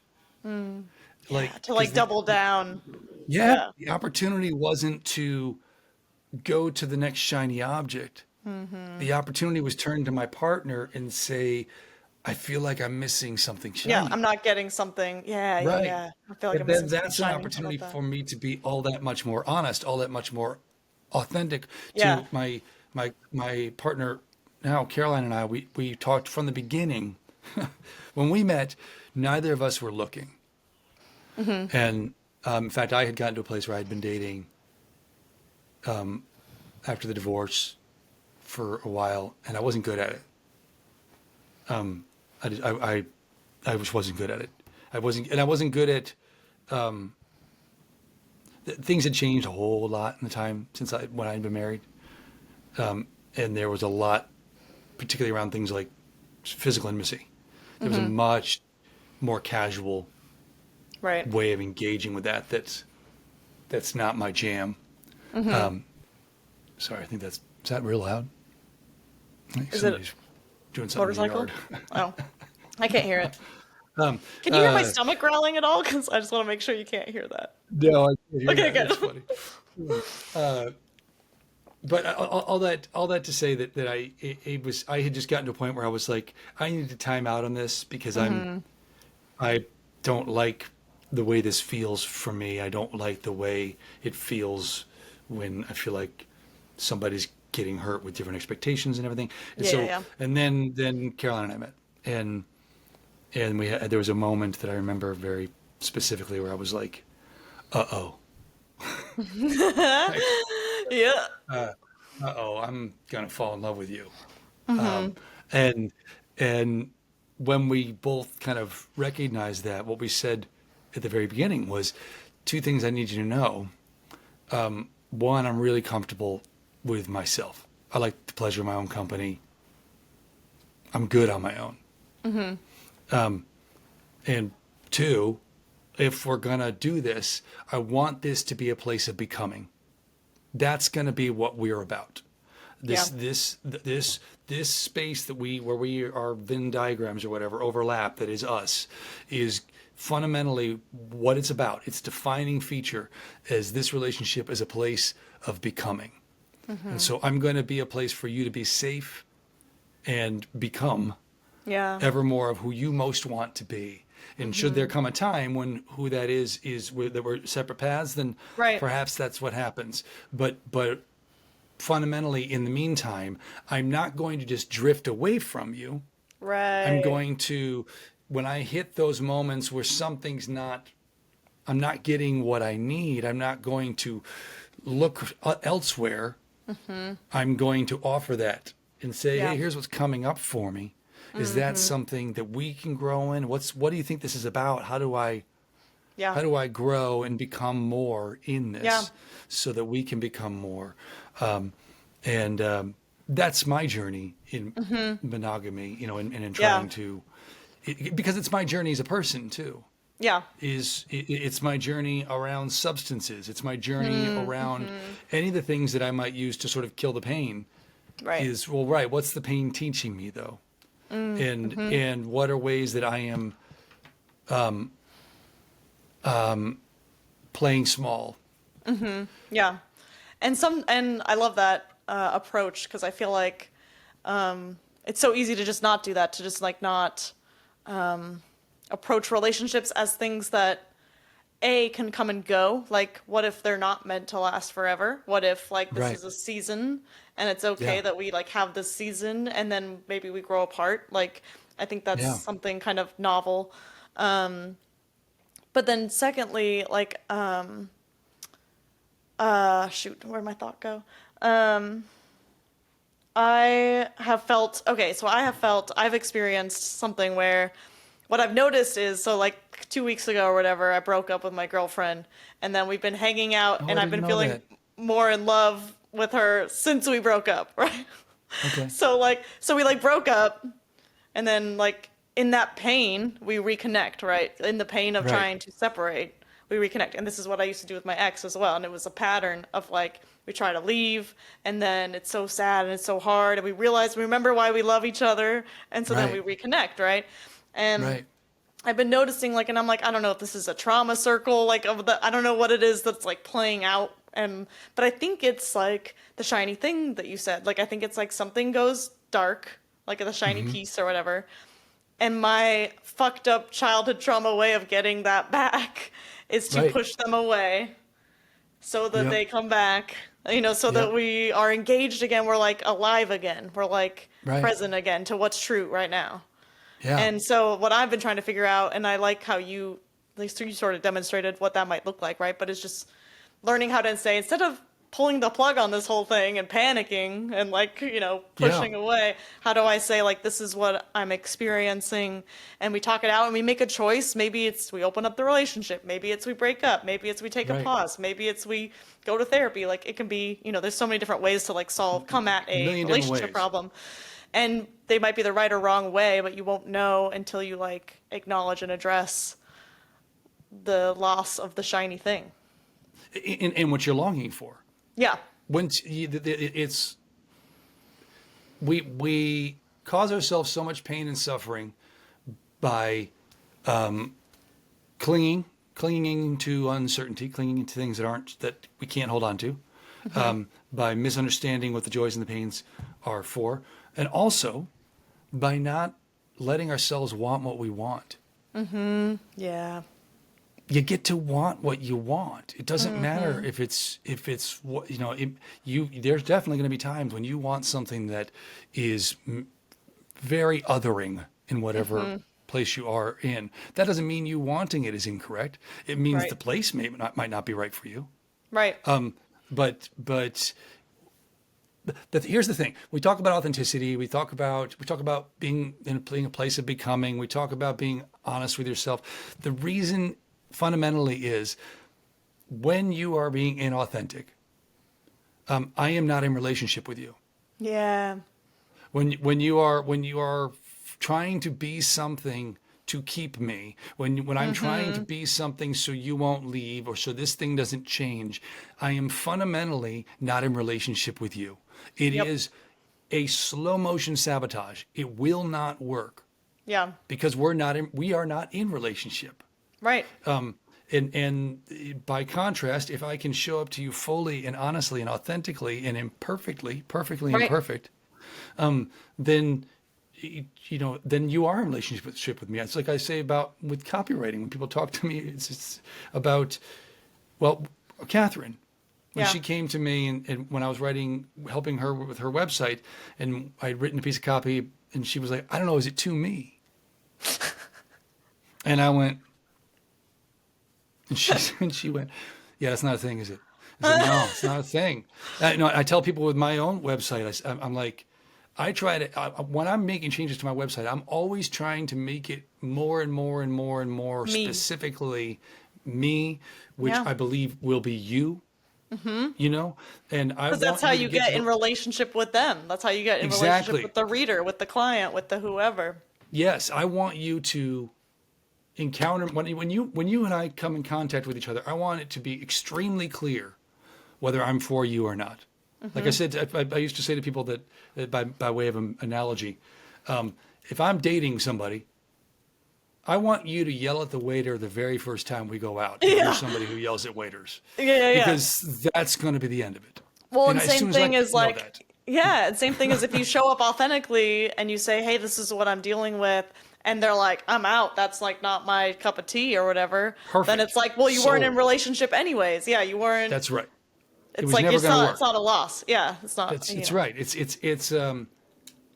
Yeah. Like, To like double down. yeah, Yeah. the opportunity wasn't to go to the next shiny object. The opportunity was turn to my partner and say, I feel like I'm missing something Yeah. I'm shiny. not getting something. Yeah. Yeah. Right. Yeah. I feel like And I'm then missing something that's an shiny. How opportunity about that? for me to be all that much more honest, all that much more authentic Yeah. to my partner now, Caroline and I, we talked from the beginning. When we met, neither of us were looking. And in fact, I had gotten to a place where I had been dating after the divorce for a while, and I wasn't good at it. I, did- I just wasn't good at it. I wasn't good at. Things had changed a whole lot in the time since when I'd been married, and there was a lot, particularly around things like physical intimacy. There was a much more casual Right. way of engaging with that. That's not my jam. Sorry, I think is that real loud? I think Is it a somebody's doing something in the motorcycle? yard. Oh, I can't hear it. Um, Can you hear my stomach growling at all? Because I just want to make sure you can't hear that. no, I can't hear Okay, that. That's good. funny. But all that to say that I had just gotten to a point where I was like, I need to time out on this because I don't like the way this feels for me. I don't like the way it feels when I feel like somebody's getting hurt with different expectations and everything. And Yeah, so, yeah, and then Caroline and I met, and there was a moment that I remember very specifically where I was like, uh-oh, yeah. Yeah. uh-oh, I'm gonna fall in love with you. And and when we both kind of recognized that, what we said at the very beginning was two things I need you to know. One, I'm really comfortable with myself. I like the pleasure of my own company. I'm good on my own. And two, if we're going to do this, I want this to be a place of becoming. That's going to be what we're about. Yeah. This space that where our Venn diagrams or whatever overlap, that is us, is fundamentally what it's about. Its defining feature is this relationship is a place of becoming. And so I'm going to be a place for you to be safe and become Yeah. ever more of who you most want to be. And should there come a time when who that is that we're separate paths, then Right. perhaps that's what happens. But fundamentally, in the meantime, I'm not going to just drift away from you. I'm Right. going to, when I hit those moments where I'm not getting what I need, I'm not going to look elsewhere. I'm going to offer that and say, Yeah. hey, here's what's coming up for me. Is that something that we can grow in? What do you think this is about? How do I Yeah. grow and become more in this Yeah. so that we can become more? And that's my journey in monogamy, and in Yeah. trying to, because it's my journey as a person too. Yeah. It's my journey around substances. It's my journey around any of the things that I might use to sort of kill the pain. Right. Right. What's the pain teaching me though? And what are ways that I am playing small? Yeah. And I love that approach, because I feel like it's so easy to just not do that, to just like not approach relationships as things that can come and go. Like, what if they're not meant to last forever? What if like this Right. is a season and it's okay Yeah. that we like have this season and then maybe we grow apart? Like, I think that's Yeah. something kind of novel. But then secondly, like shoot, where'd my thought go? I've experienced something where what I've noticed is, so like 2 weeks ago or whatever, I broke up with my girlfriend, and then we've been hanging out, Oh, and I I've didn't been know feeling that. more in love with her since we broke up, right? Okay. So we like broke up, and then like in that pain, we reconnect, right? In the pain of Right. trying to separate, we reconnect. And this is what I used to do with my ex as well. And it was a pattern of like, we try to leave, and then it's so sad and it's so hard, and we remember why we love each other, and so then we Right. reconnect, right? And Right. I've been noticing, like, and I'm like, I don't know if this is a trauma circle, like, I don't know what it is that's like playing out, but I think it's like the shiny thing that you said. Like, I think it's like something goes dark, like the shiny piece or whatever, and my fucked up childhood trauma way of getting that back is to Right. push them away so that Yep. they come back, so that Yep. we are engaged again. We're like alive again. We're like Right. present again to what's true right now. Yeah. And so what I've been trying to figure out, and I like how at least you sort of demonstrated what that might look like, right? But it's just learning how to say, instead of pulling the plug on this whole thing and panicking and like, pushing Yeah. away, how do I say, like, this is what I'm experiencing, and we talk it out and we make a choice. Maybe it's we open up the relationship. Maybe it's we break up. Maybe it's we take a Right. pause. Maybe it's we go to therapy. Like, it can be, there's so many different ways to like come at A a million different relationship ways. problem. And they might be the right or wrong way, but you won't know until you like acknowledge and address the loss of the shiny thing. And what you're longing for. Yeah. We cause ourselves so much pain and suffering by clinging to uncertainty, clinging to things that we can't hold on to, by misunderstanding what the joys and the pains are for, and also by not letting ourselves want what we want. Yeah. You get to want what you want. It doesn't matter if it's what there's definitely going to be times when you want something that is very othering in whatever place you are in. That doesn't mean you wanting it is incorrect. It means Right. the place might not be right for you. Right. But here's the thing: we talk about authenticity. We talk about being in a place of becoming. We talk about being honest with yourself. The reason fundamentally is when you are being inauthentic. I am not in relationship with you. Yeah. When you are trying to be something to keep me, when I'm trying to Mm-hmm. be something so you won't leave or so this thing doesn't change, I am fundamentally not in relationship with you. It Yep. is a slow motion sabotage. It will not work Yeah. because we are not in relationship. Right. And by contrast, if I can show up to you fully and honestly and authentically and imperfectly, perfectly Right. imperfect, then then you are in relationship with me. It's like I say about with copywriting. When people talk to me, it's about, well, Catherine, when Yeah. she came to me and when I was helping her with her website, and I'd written a piece of copy, and she was like, I don't know, is it too me? And I went, and she went, yeah, that's not a thing, is it? I said, no, it's not a thing. No, I tell people with my own website, I'm like, I try to, when I'm making changes to my website, I'm always trying to make it more and more and more and more Me. specifically me, which Yeah. I believe will be you, Mm-hmm. you know? And I Because that's want how you to you get to get in the, relationship with them. That's how you get in relationship exactly. with the reader, with the client, with the whoever. Yes, I want you to encounter, when you and I come in contact with each other, I want it to be extremely clear whether I'm for you or not. Like I Mm-hmm. said, I used to say to people that by way of an analogy, if I'm dating somebody, I want you to yell at the waiter the very first time we go out, if you're Yeah. somebody who yells at waiters, Yeah. Yeah. Yeah. because that's going to be the end of it. Well, And and as same soon as I thing is know that, like, yeah, and same thing as if you show up authentically and you say, hey, this is what I'm dealing with, and they're like, I'm out, that's like not my cup of tea or whatever, then it's perfect, like, well, you weren't in sold. relationship anyways. Yeah, you weren't. That's right. It It's was like never going to it's work. not a loss. Yeah, it's not, It's right. It's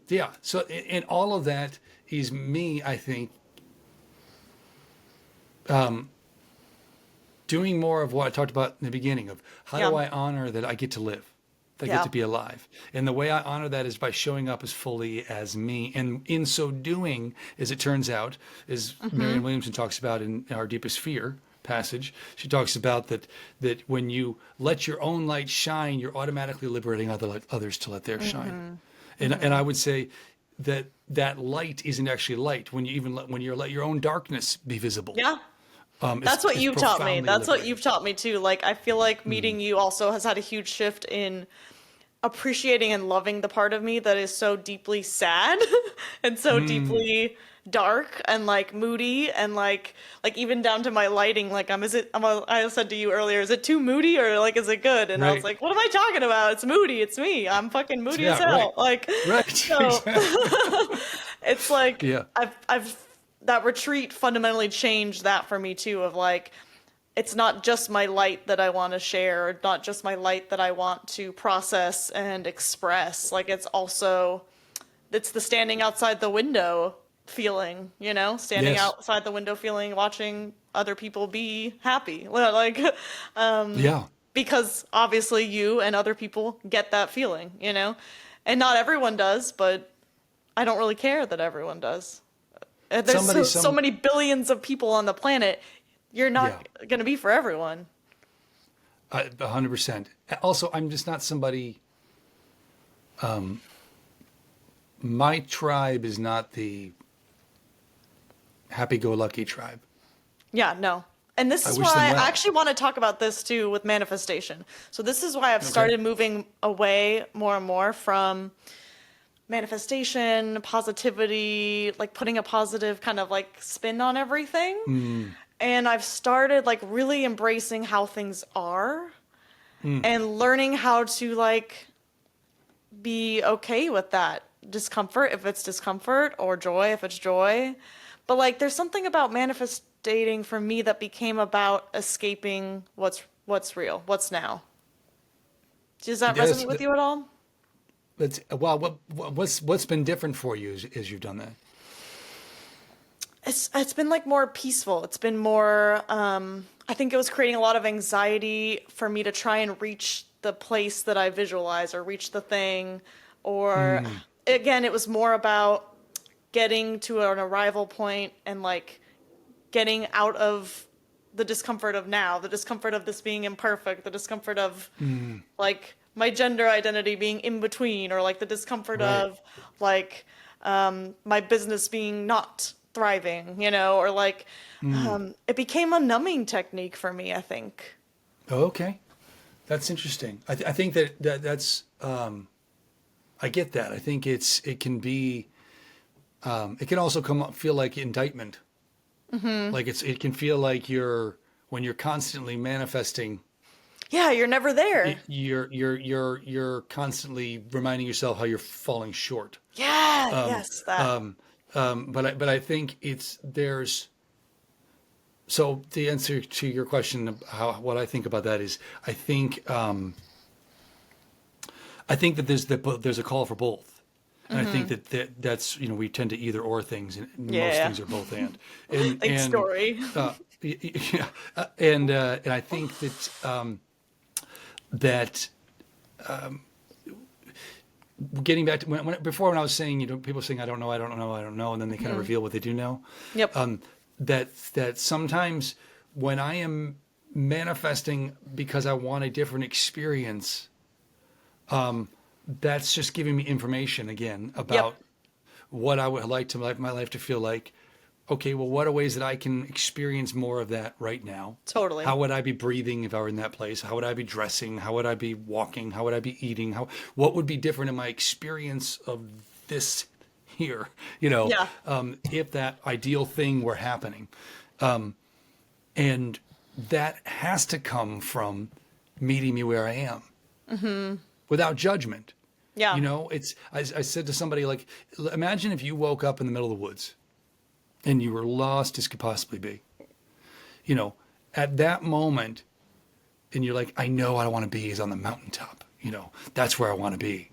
yeah. So and all of that is me, I think, doing more of what I talked about in the beginning of how Yeah. do I honor that I get to live, that I get Yeah. to be alive. And the way I honor that is by showing up as fully as me. And in so doing, as it turns out, as Mm-hmm. Marianne Williamson talks about in Our Deepest Fear passage, she talks about that when you let your own light shine, you're automatically liberating others to let theirs shine. Mm-hmm. And Mm-hmm. I would say that light isn't actually light when you let your own darkness be visible. Yeah. It's, That's what it's you've taught me. profoundly That's what liberating. you've taught me too. Like, I feel like meeting you also has had a huge shift in appreciating and loving the part of me that is so deeply sad and so deeply dark and like moody and like even down to my lighting. Like, I said to you earlier, is it too moody or like is it good? And I was Right. like, what am I talking about? It's moody. It's me. I'm fucking moody as Yeah, right. hell. Like, Right. so Exactly. it's like Yeah. I've that retreat fundamentally changed that for me too, of like, it's not just my light that I want to share, or not just my light that I want to process and express. Like, it's the standing outside the window feeling, standing Yes. outside the window feeling, watching other people be happy. Like, Yeah. because obviously you and other people get that feeling. And not everyone does, but I don't really care that everyone does. There's Somebody, so some, many billions of people on the planet. You're yeah, not going to be for everyone. 100%. Also, I'm just not somebody, my tribe is not the happy-go-lucky tribe. Yeah, no. And this I is wish them why I well. actually want to talk about this too with manifestation. So this is why I've Okay. started moving away more and more from manifestation, positivity, like putting a positive kind of like spin on everything. Mm, And I've started like really embracing how things are mm. and learning how to like be okay with that discomfort if it's discomfort, or joy if it's joy. But like there's something about manifesting for me that became about escaping what's real, what's now. Does that Yes. resonate with you at all? Well, what's been different for you as you've done that? It's been like more peaceful. It's been more I think it was creating a lot of anxiety for me to try and reach the place that I visualize, or reach the thing, or Mm, again, it was more about getting to an arrival point and like getting out of the discomfort of now, the discomfort of this being imperfect, the discomfort of mm. like my gender identity being in between, or like the discomfort Right. of like my business being not thriving, or like it became a numbing technique for me, I think. Oh, okay. That's interesting. I think that's I get that. I think it can be it can also feel like indictment. Like it can feel like when you're constantly manifesting, Yeah, you're never there. you're constantly reminding yourself how you're falling short. Yeah, yes, that. But I think so the answer to your question of what I think about that is I think that there's a call for both. And I think that's we tend to either or things, and most Yeah. things are both and Thanks, story. yeah, and I think that getting back to when I was saying, people saying I don't know, I don't know, I don't know, and then they kind of reveal what they do know. Yep. That sometimes when I am manifesting because I want a different experience, that's just giving me information again Yep. about what I would like my life to feel like. Okay, well, what are ways that I can experience more of that right now? Totally. How would I be breathing if I were in that place? How would I be dressing? How would I be walking? How would I be eating? What would be different in my experience of this here? Yeah. If that ideal thing were happening, and that has to come from meeting me where I am, without judgment. Yeah. I said to somebody, like, imagine if you woke up in the middle of the woods and you were lost as could possibly be. At that moment, and you're like, I know what I want to be is on the mountaintop. That's where I want to be.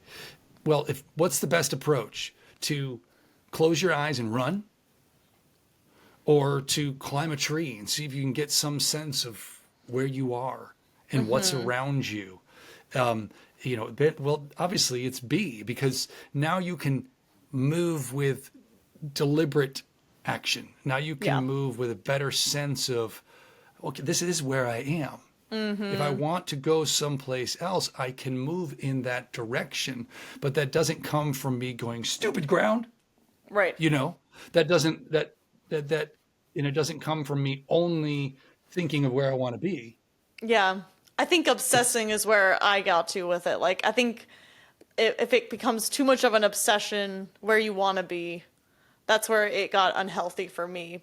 Well, what's the best approach? To close your eyes and run, or to climb a tree and see if you can get some sense of where you are and what's around you? Well, obviously it's B, because now you can move with deliberate action. Now you can Yeah. move with a better sense of, okay, this is where I am. If I want to go someplace else, I can move in that direction, but that doesn't come from me going stupid ground. Right. That doesn't that it doesn't come from me only thinking of where I want to be. Yeah. I think It's obsessing is where I got to with it. Like, I think if it becomes too much of an obsession where you want to be, that's where it got unhealthy for me.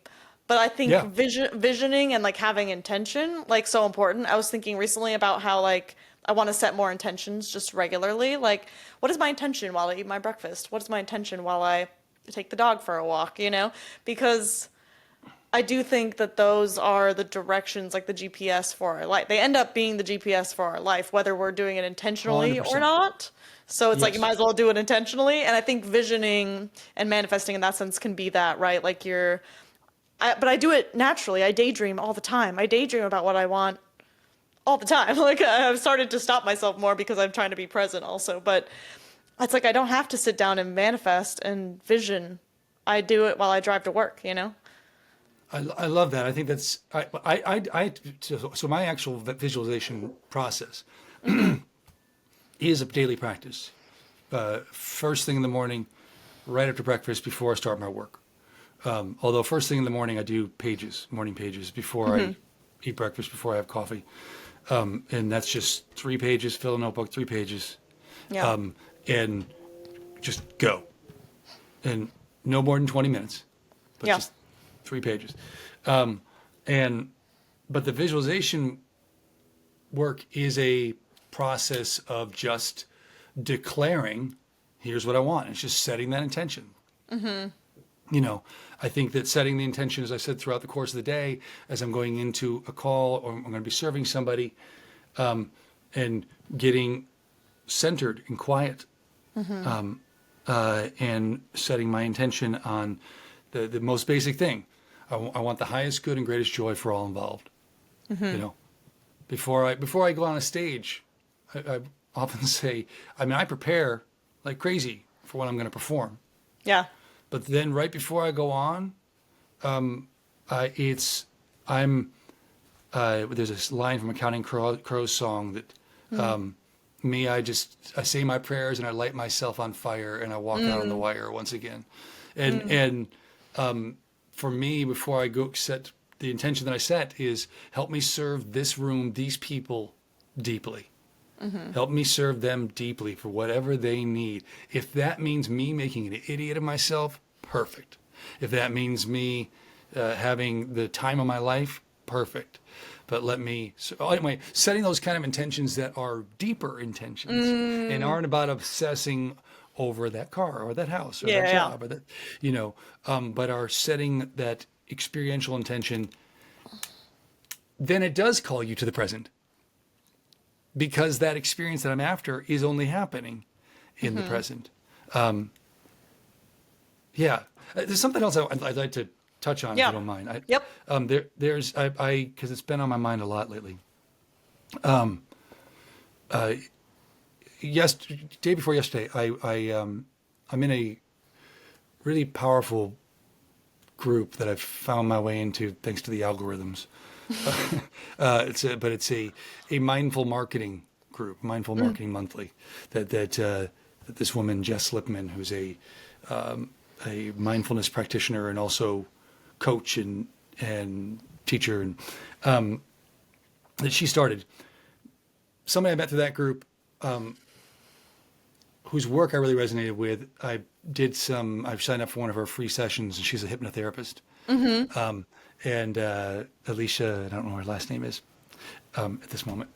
But I think yeah, visioning and like having intention, like, so important. I was thinking recently about how like I want to set more intentions just regularly. Like, what is my intention while I eat my breakfast? What is my intention while I take the dog for a walk, Because I do think that those are the directions, like the GPS for our life. They end up being the GPS for our life, whether we're doing it intentionally or 100%. not. So it's like you Yes. might as well do it intentionally. And I think visioning and manifesting in that sense can be that, right? Like but I do it naturally. I daydream all the time. I daydream about what I want all the time. Like, I've started to stop myself more because I'm trying to be present also. But it's like I don't have to sit down and manifest and vision. I do it while I drive to work. I love that. I think that's so my actual visualization process is a daily practice. First thing in the morning, right after breakfast, before I start my work. Although first thing in the morning, I do morning pages before I eat breakfast, before I have coffee, and that's just 3 pages. Fill a notebook, 3 pages, Yeah. and just go, and no more than 20 minutes, but Yeah. just 3 pages. And but the visualization work is a process of just declaring, here's what I want. It's just setting that intention. I think that setting the intention, as I said, throughout the course of the day, as I'm going into a call or I'm going to be serving somebody, and getting centered and quiet, and setting my intention on the most basic thing. I want the highest good and greatest joy for all involved. You know, before I go on a stage, I often say, I prepare like crazy for what I'm going to perform. Yeah. But then right before I go on, I'm there's this line from a Counting Crows song that me, I say my prayers and I light myself on fire and I walk out on the wire once again. And for me, before I go set the intention that I set is help me serve this room, these people deeply. Help me serve them deeply for whatever they need. If that means me making an idiot of myself, perfect. If that means me having the time of my life, perfect. But anyway, setting those kind of intentions that are deeper intentions and aren't about obsessing over that car or that house or that job or that, but are setting that experiential intention, then it does call you to the present. Because that experience that I'm after is only happening in the present. There's something else I'd like to touch on, if you don't mind. Because it's been on my mind a lot lately. Day before yesterday, I'm in a really powerful group that I've found my way into thanks to the algorithms. It's a mindful marketing group, Mindful Marketing Monthly, that this woman Jess Lipman, who's a mindfulness practitioner and also coach and teacher, and that she started. Somebody I met through that group, whose work I really resonated with. I've signed up for one of her free sessions, and she's a hypnotherapist. And Alicia, I don't know what her last name is at this moment,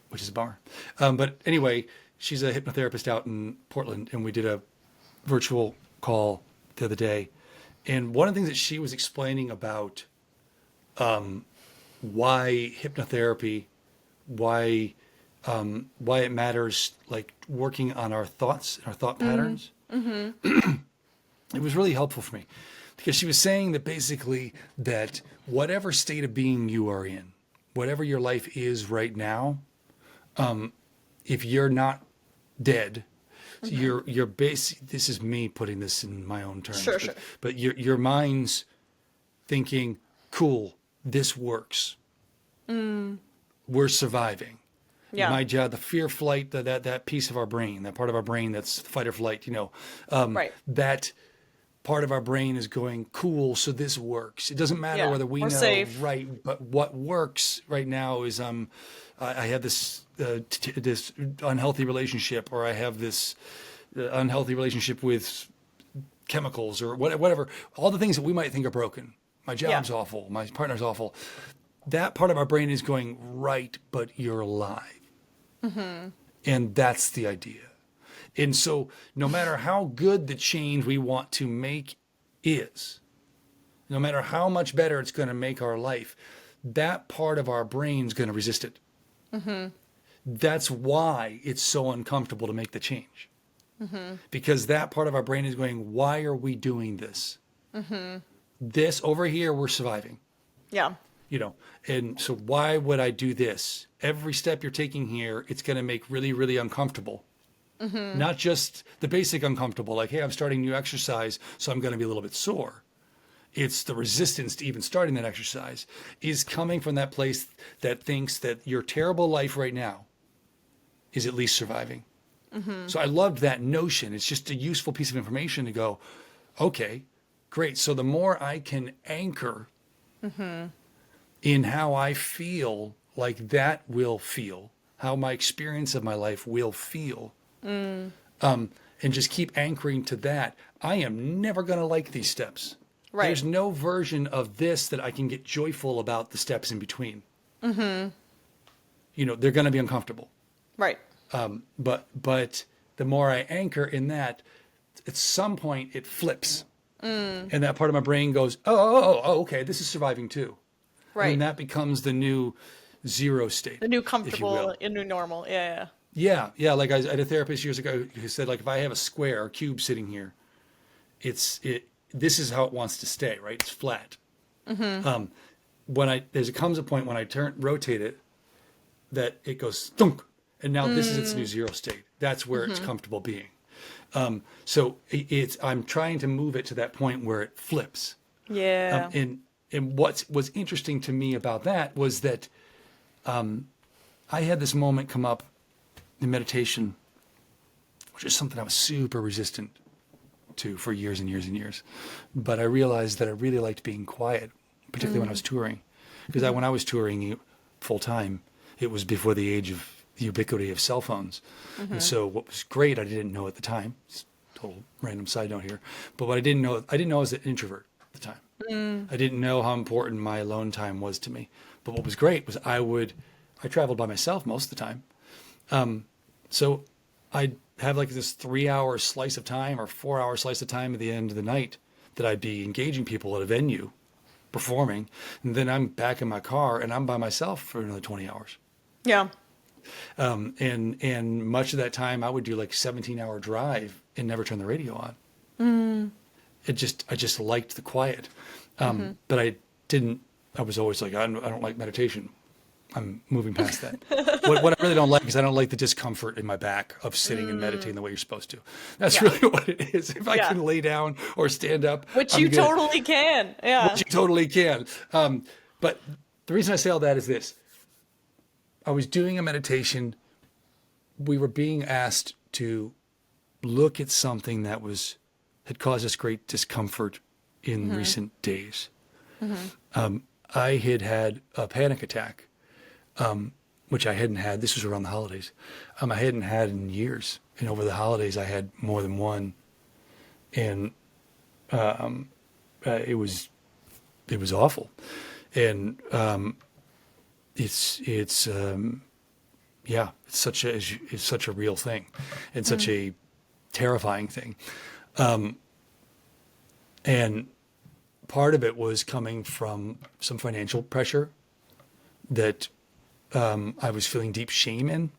which is a bummer. But anyway, she's a hypnotherapist out in Portland, and we did a virtual call the other day. And one of the things that she was explaining about why hypnotherapy, why it matters, like working on our thoughts and our thought patterns, it was really helpful for me. Because she was saying that basically that whatever state of being you are in, whatever your life is right now, if you're not dead, you're this is me putting this in my own terms, but your mind's thinking, cool, this works. We're surviving. Yeah. My job, the fear flight, that piece of our brain, that part of our brain that's fight or flight, that part of our brain is going, cool, so this works. It doesn't matter whether we know, safe. Right, but what works right now is I have this this unhealthy relationship, or I have this unhealthy relationship with chemicals, or whatever, all the things that we might think are broken. My job's awful, my partner's awful. That part of our brain is going, right, but you're alive. And that's the idea. And so no matter how good the change we want to make is, no matter how much better it's going to make our life, that part of our brain is going to resist it. That's why it's so uncomfortable to make the change. Because that part of our brain is going, why are we doing this? This over here, we're surviving. Yeah. And so why would I do this? Every step you're taking here, it's going to make really, really uncomfortable. Not just the basic uncomfortable, like, hey, I'm starting new exercise, so I'm going to be a little bit sore. It's the resistance to even starting that exercise is coming from that place that thinks that your terrible life right now is at least surviving. So I loved that notion. It's just a useful piece of information to go, okay, great. So the more I can anchor in how I feel like that will feel, how my experience of my life will feel, and just keep anchoring to that, I am never going to like these steps. Right. There's no version of this that I can get joyful about the steps in between. They're going to be uncomfortable. Right. But the more I anchor in that, at some point it flips. And that part of my brain goes, oh, okay, this is surviving too. Right. And that becomes the new zero state. The new comfortable, a new normal. Yeah. Yeah. Like I had a therapist years ago who said, like, if I have a square or cube sitting here, this is how it wants to stay, right? It's flat. There comes a point when I rotate it, that it goes thunk, and now this is its new zero state. That's where it's comfortable being. So I'm trying to move it to that point where it flips. Yeah. And what was interesting to me about that was that I had this moment come up in meditation, which is something I was super resistant to for years and years and years. But I realized that I really liked being quiet, particularly when I was touring. Because when I was touring full time, it was before the age of the ubiquity of cell phones. And so what was great, I didn't know at the time, it's a total random side note here, but what I didn't know I was an introvert at the time. I didn't know how important my alone time was to me. But what was great was I traveled by myself most of the time. So I'd have like this 3-hour slice of time or 4-hour slice of time at the end of the night that I'd be engaging people at a venue, performing, and then I'm back in my car and I'm by myself for another 20 hours. Yeah. And much of that time I would do like 17-hour drive and never turn the radio on. I just liked the quiet. But I was always like, I don't like meditation. I'm moving past that. What I really don't like is I don't like the discomfort in my back of sitting and meditating the way you're supposed to. That's really what it is. If I can lay down or stand up, Which I'm you good. totally can. Yeah. Which you totally can. But the reason I say all that is this. I was doing a meditation. We were being asked to look at something that had caused us great discomfort in recent days. I had a panic attack, which I hadn't had. This was around the holidays. I hadn't had in years. And over the holidays, I had more than one. And it was awful. And it's such a real thing and such a terrifying thing. And part of it was coming from some financial pressure that I was feeling deep shame in,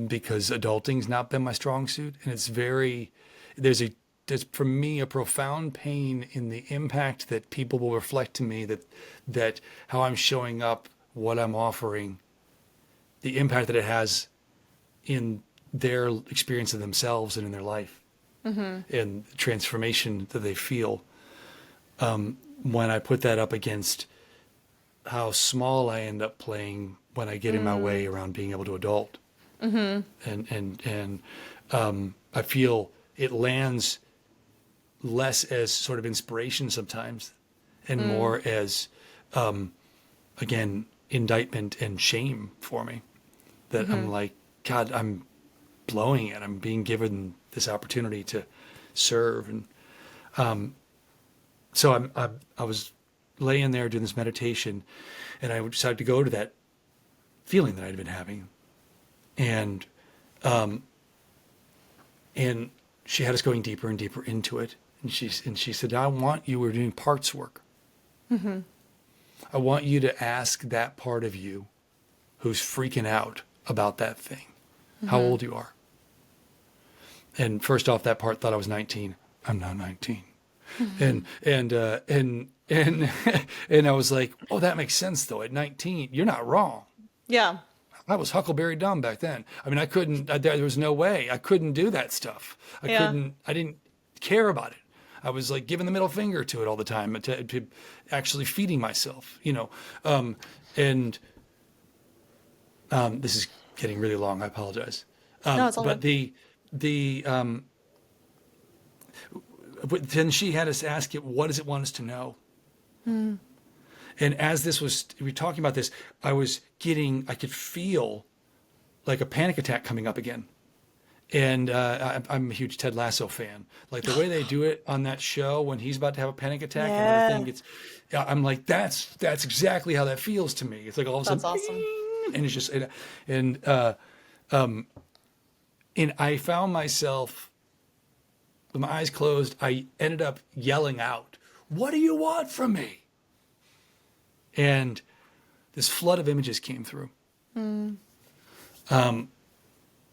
because adulting's not been my strong suit, and there's for me a profound pain in the impact that people will reflect to me that how I'm showing up, what I'm offering, the impact that it has in their experience of themselves and in their life. And the transformation that they feel, when I put that up against how small I end up playing when I get in my way around being able to adult. And I feel it lands less as sort of inspiration sometimes and more as, again, indictment and shame for me. That I'm like, God, I'm blowing it. I'm being given this opportunity to serve. And so I was laying there doing this meditation, and I decided to go to that feeling that I'd been having. And she had us going deeper and deeper into it. And she said, we're doing parts work. I want you to ask that part of you who's freaking out about that thing, how old you are. And first off, that part thought I was 19. I'm not 19. And I was like, oh, that makes sense though. At 19, you're not wrong. Yeah. I was Huckleberry dumb back then. I mean, there was no way I couldn't do that stuff. I didn't care about it. I was like giving the middle finger to it all the time, to actually feeding myself, and this is getting really long. I apologize. No, it's all but right. But then she had us ask it, what does it want us to know? And as we were talking about this, I could feel like a panic attack coming up again. And I'm a huge Ted Lasso fan. Like the way they do it on that show when he's about to have a panic attack and everything, I'm like, that's exactly how that feels to me. It's like all of a sudden, That's awesome. bing, and it's just, and I found myself with my eyes closed. I ended up yelling out, "What do you want from me?" And this flood of images came through.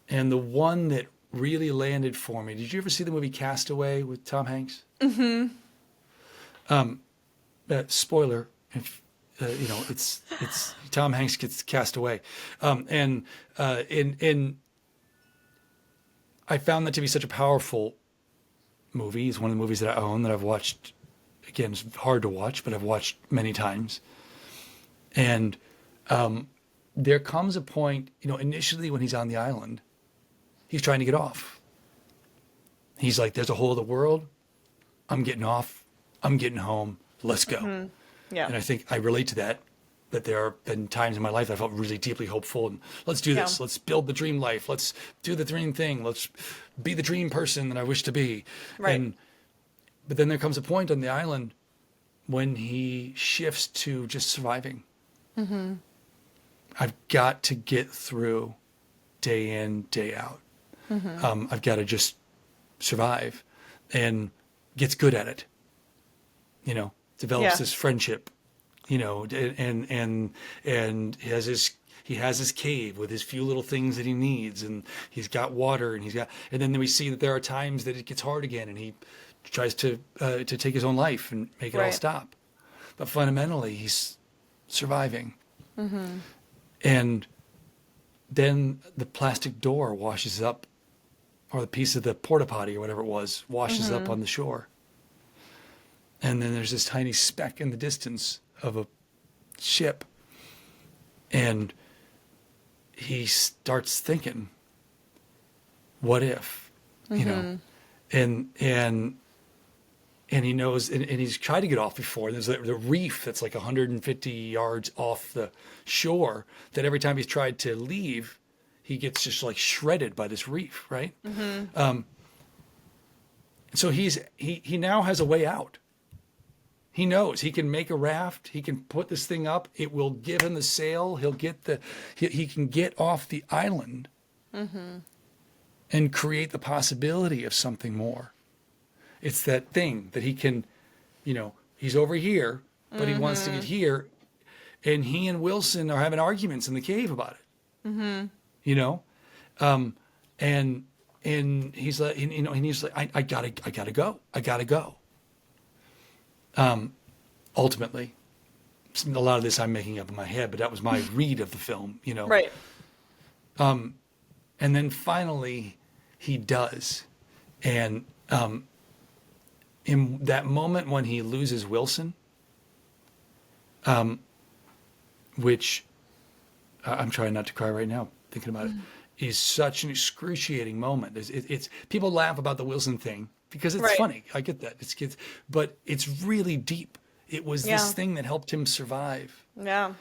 And the one that really landed for me, did you ever see the movie Castaway with Tom Hanks? Spoiler, if it's Tom Hanks gets cast away. And I found that to be such a powerful movie. It's one of the movies that I own that I've watched. Again, it's hard to watch, but I've watched many times. And there comes a point, initially when he's on the island, he's trying to get off. He's like, there's a whole other world. I'm getting off. I'm getting home. Let's go. Yeah. And I think I relate to that there have been times in my life I felt really deeply hopeful and let's do this. Let's build the dream life. Let's do the dream thing. Let's be the dream person that I wish to be. Right. But then there comes a point on the island when he shifts to just surviving. I've got to get through day in, day out. I've got to just survive, and gets good at it. Develops this friendship, and he has his cave with his few little things that he needs, and he's got water, and then we see that there are times that it gets hard again, and he tries to take his own life and make it all stop. But fundamentally, he's surviving. And then the plastic door washes up, or the piece of the porta potty or whatever it was, washes up on the shore. And then there's this tiny speck in the distance of a ship. And he starts thinking, what if, and he knows, and he's tried to get off before. There's the reef that's like 150 yards off the shore that every time he's tried to leave, he gets just like shredded by this reef, right? So he now has a way out. He knows he can make a raft. He can put this thing up. It will give him the sail. He can get off the island and create the possibility of something more. It's that thing that he can, he's over here, but he wants to get here. And he and Wilson are having arguments in the cave about it. And he's like, I gotta go. Ultimately, a lot of this I'm making up in my head, but that was my read of the film, Right. And then finally he does. And, in that moment when he loses Wilson, which I'm trying not to cry right now thinking about it, is such an excruciating moment. It's people laugh about the Wilson thing because it's funny. I get that. But it's really deep. It was this thing that helped him survive. Yeah.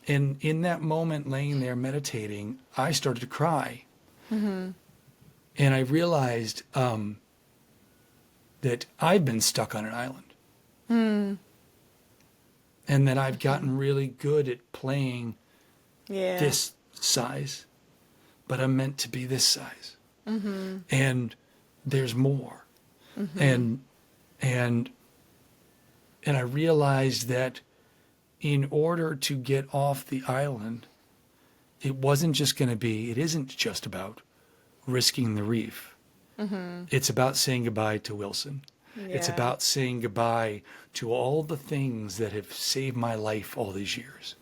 And in that moment, laying there meditating, I started to cry. And I realized that I've been stuck on an island. And that I've gotten really good at playing this size, but I'm meant to be this size. And there's more. And I realized that in order to get off the island, it isn't just about risking the reef. It's about saying goodbye to Wilson. It's about saying goodbye to all the things that have saved my life all these years,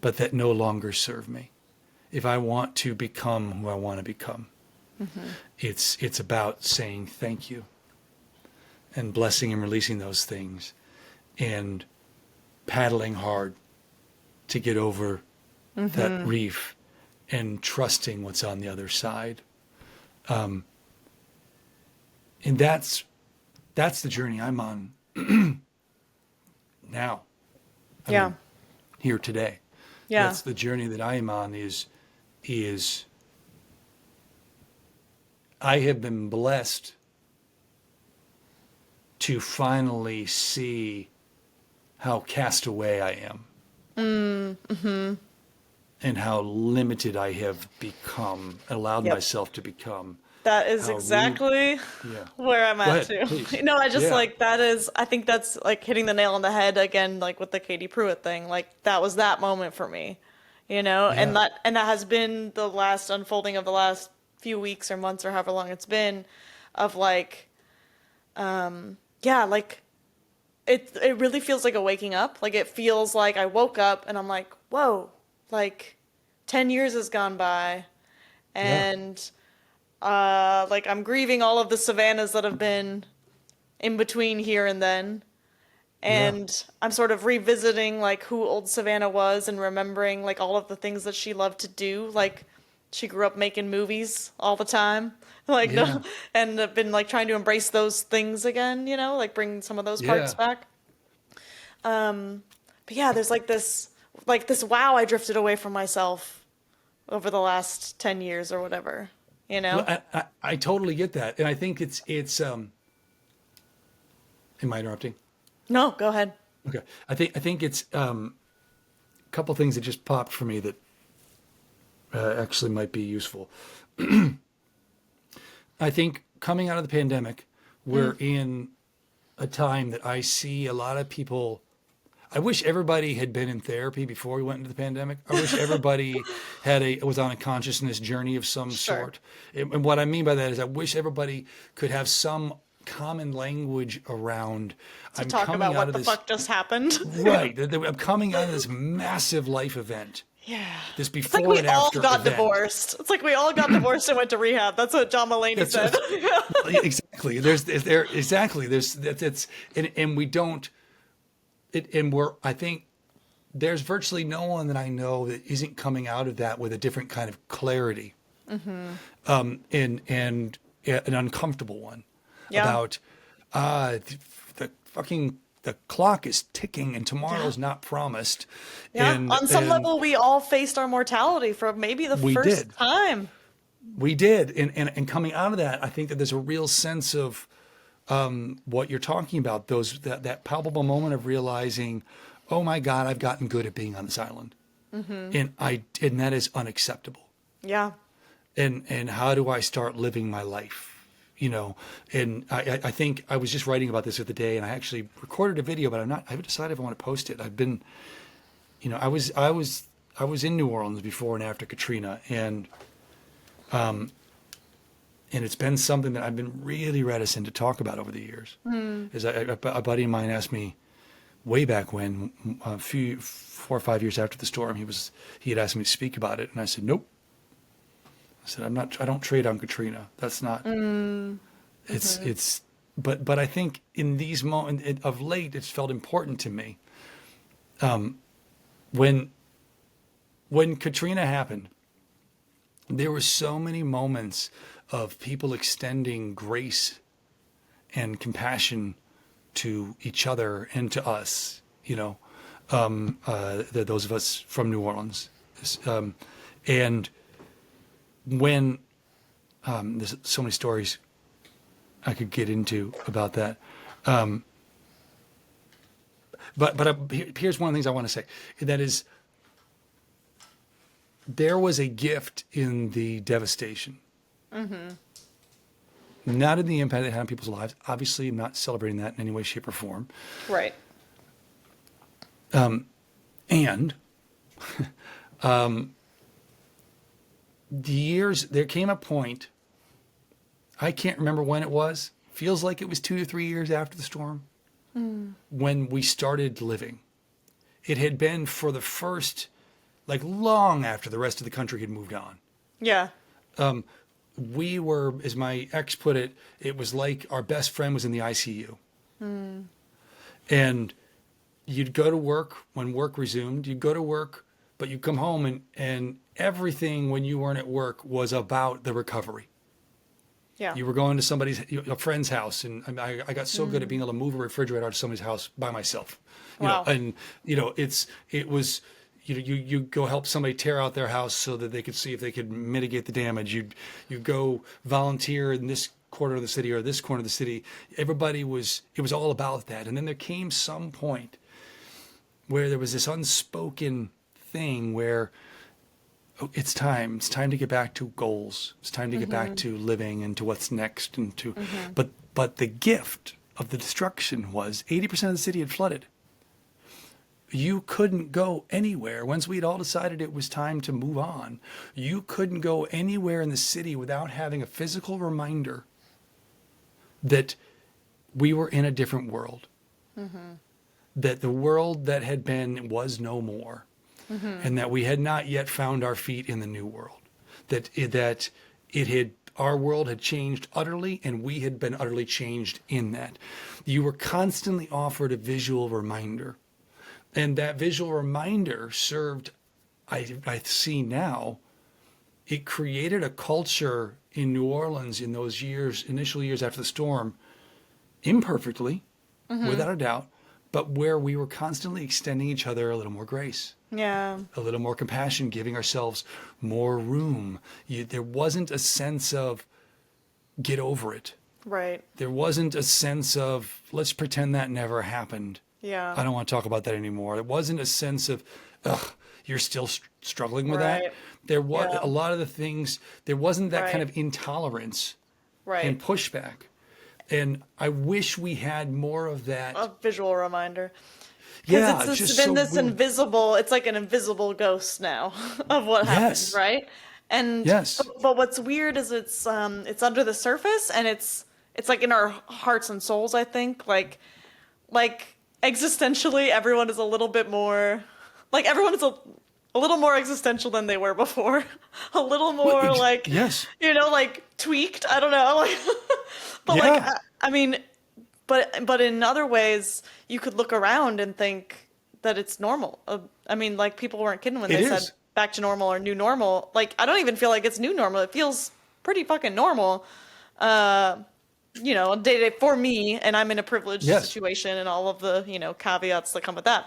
but that no longer serve me. If I want to become who I want to become, it's about saying thank you and blessing and releasing those things and paddling hard to get over that reef and trusting what's on the other side. And that's the journey I'm on now. I mean, here today. That's the journey that I am on is I have been blessed to finally see how cast away I am. And how limited I have become, allowed myself to become. That is exactly where I'm at too. Please. No, I just I think that's like hitting the nail on the head again, like with the Katie Pruitt thing. Like that was that moment for me, and that has been the last unfolding of the last few weeks or months or however long it's been, of like, like it really feels like a waking up. Like it feels like I woke up and I'm like, whoa, like 10 years has gone by, and like I'm grieving all of the savannas that have been in between here and then, Yeah. And I'm sort of revisiting like who old Savannah was and remembering like all of the things that she loved to do. Like she grew up making movies all the time. Like Yeah. no, and I've been like trying to embrace those things again, like bring some of those parts Yeah. back. But yeah, there's like this wow, I drifted away from myself over the last 10 years or whatever, you Well, know? I totally get that. And I think it's am I interrupting? No, go ahead. Okay. I think it's a couple things that just popped for me that actually might be useful. I think coming out of the pandemic, we're in a time that I see a lot of people. I wish everybody had been in therapy before we went into the pandemic. I wish everybody was on a consciousness journey of some Sure. sort. And what I mean by that is I wish everybody could have some common language around To I'm talk coming about out what of the this. fuck just happened. Right. I'm coming out of this massive life event, Yeah. this It's like before we and all after got event. divorced. It's like we all got divorced and went to rehab. That's what John Mulaney That's said. well, yeah, exactly. There exactly. That's and we don't and we're I think there's virtually no one that I know that isn't coming out of that with a different kind of clarity, and an uncomfortable one Yeah. about the fucking the clock is ticking and Yeah. tomorrow's not promised, Yeah. On some and level, we all faced our mortality for maybe the we first did. time. We did, and coming out of that, I think that there's a real sense of what you're talking about. That palpable moment of realizing, oh my God, I've gotten good at being on this island, and that is unacceptable. Yeah. And how do I start living my life? And I think I was just writing about this the other day, and I actually recorded a video, but I haven't decided if I want to post it. I've been, I was in New Orleans before and after Katrina, and it's been something that I've been really reticent to talk about over the years. Is a buddy of mine asked me way back when, a few 4 or 5 years after the storm, he had asked me to speak about it, and I said nope. I said I don't trade on Katrina. That's not. It's. But I think in these moments of late, it's felt important to me. When Katrina happened, there were so many moments of people extending grace and compassion to each other and to us, those of us from New Orleans. And when there's so many stories I could get into about that. Here's one of the things I want to say. That is, there was a gift in the devastation. Not in the impact it had on people's lives. Obviously, I'm not celebrating that in any way, shape, or form. Right. And there came a point, I can't remember when it was, feels like it was 2 to 3 years after the storm, when we started living. It had been for the first, like long after the rest of the country had moved on. Yeah. We were, as my ex put it, it was like our best friend was in the ICU. And you'd go to work when work resumed. You'd go to work, but you'd come home and everything when you weren't at work was about the recovery. Yeah. You were going to a friend's house, and I got so good at being able to move a refrigerator out of somebody's house by myself. Wow. It was. You go help somebody tear out their house so that they could see if they could mitigate the damage. You go volunteer in this corner of the city or this corner of the city. It was all about that. And then there came some point where there was this unspoken thing where it's time to get back to goals. It's time to get back to living and to what's next but the gift of the destruction was 80% of the city had flooded. You couldn't go anywhere. Once we'd all decided it was time to move on, you couldn't go anywhere in the city without having a physical reminder that we were in a different world. That the world that had been was no more. And that we had not yet found our feet in the new world. That it had our world had changed utterly, and we had been utterly changed in that. You were constantly offered a visual reminder. And that visual reminder served, I see now, it created a culture in New Orleans in those years, initial years after the storm, imperfectly, without a doubt, but where we were constantly extending each other a little more grace, Yeah. a little more compassion, giving ourselves more room. There wasn't a sense of get over it. Right. There wasn't a sense of let's pretend that never happened. Yeah. I don't want to talk about that anymore. There wasn't a sense of, ugh, you're still struggling with that. Right. There was Yeah. a lot of the things, there wasn't that kind Right. of intolerance Right. and pushback. And I wish we had more of that. A visual reminder. Yeah, Because it's just been so this we- invisible, it's like an invisible ghost now of what happened, Yes. right? And Yes. but what's weird is it's under the surface, and it's like in our hearts and souls, I think. Like existentially, everyone is a little bit more like everyone is a little more existential than they were before. A little more like yes. like tweaked. I don't know. Like but like Yeah. I mean, but in other ways, you could look around and think that it's normal. I mean, like people weren't kidding when It they is. said back to normal or new normal. Like I don't even feel like it's new normal. It feels pretty fucking normal. Day to day for me, and I'm in a privileged Yes. situation and all of the, caveats that come with that.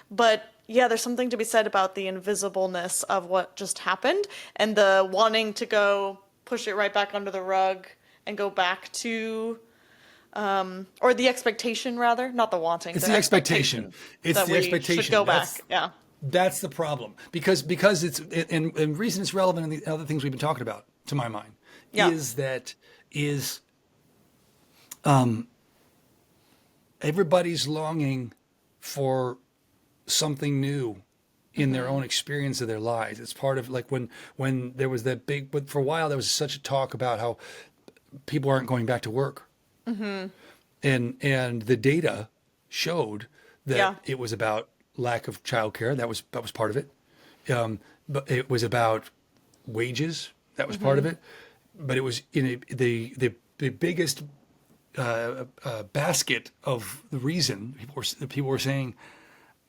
But yeah, there's something to be said about the invisibleness of what just happened and the wanting to go push it right back under the rug and go back to or the expectation rather, not the wanting. It's the expectation. It's that the we expectation. should go back. That's- Yeah. That's the problem. Because it's, and the reason it's relevant in the other things we've been talking about, to my mind, Yeah. is everybody's longing for something new in their own experience of their lives. It's part of like when there was that big, but for a while there was such a talk about how people aren't going back to work. And the data showed that Yeah. it was about lack of childcare. That was part of it. But it was about wages. That was part of it. But it was the biggest basket of the reason people were saying,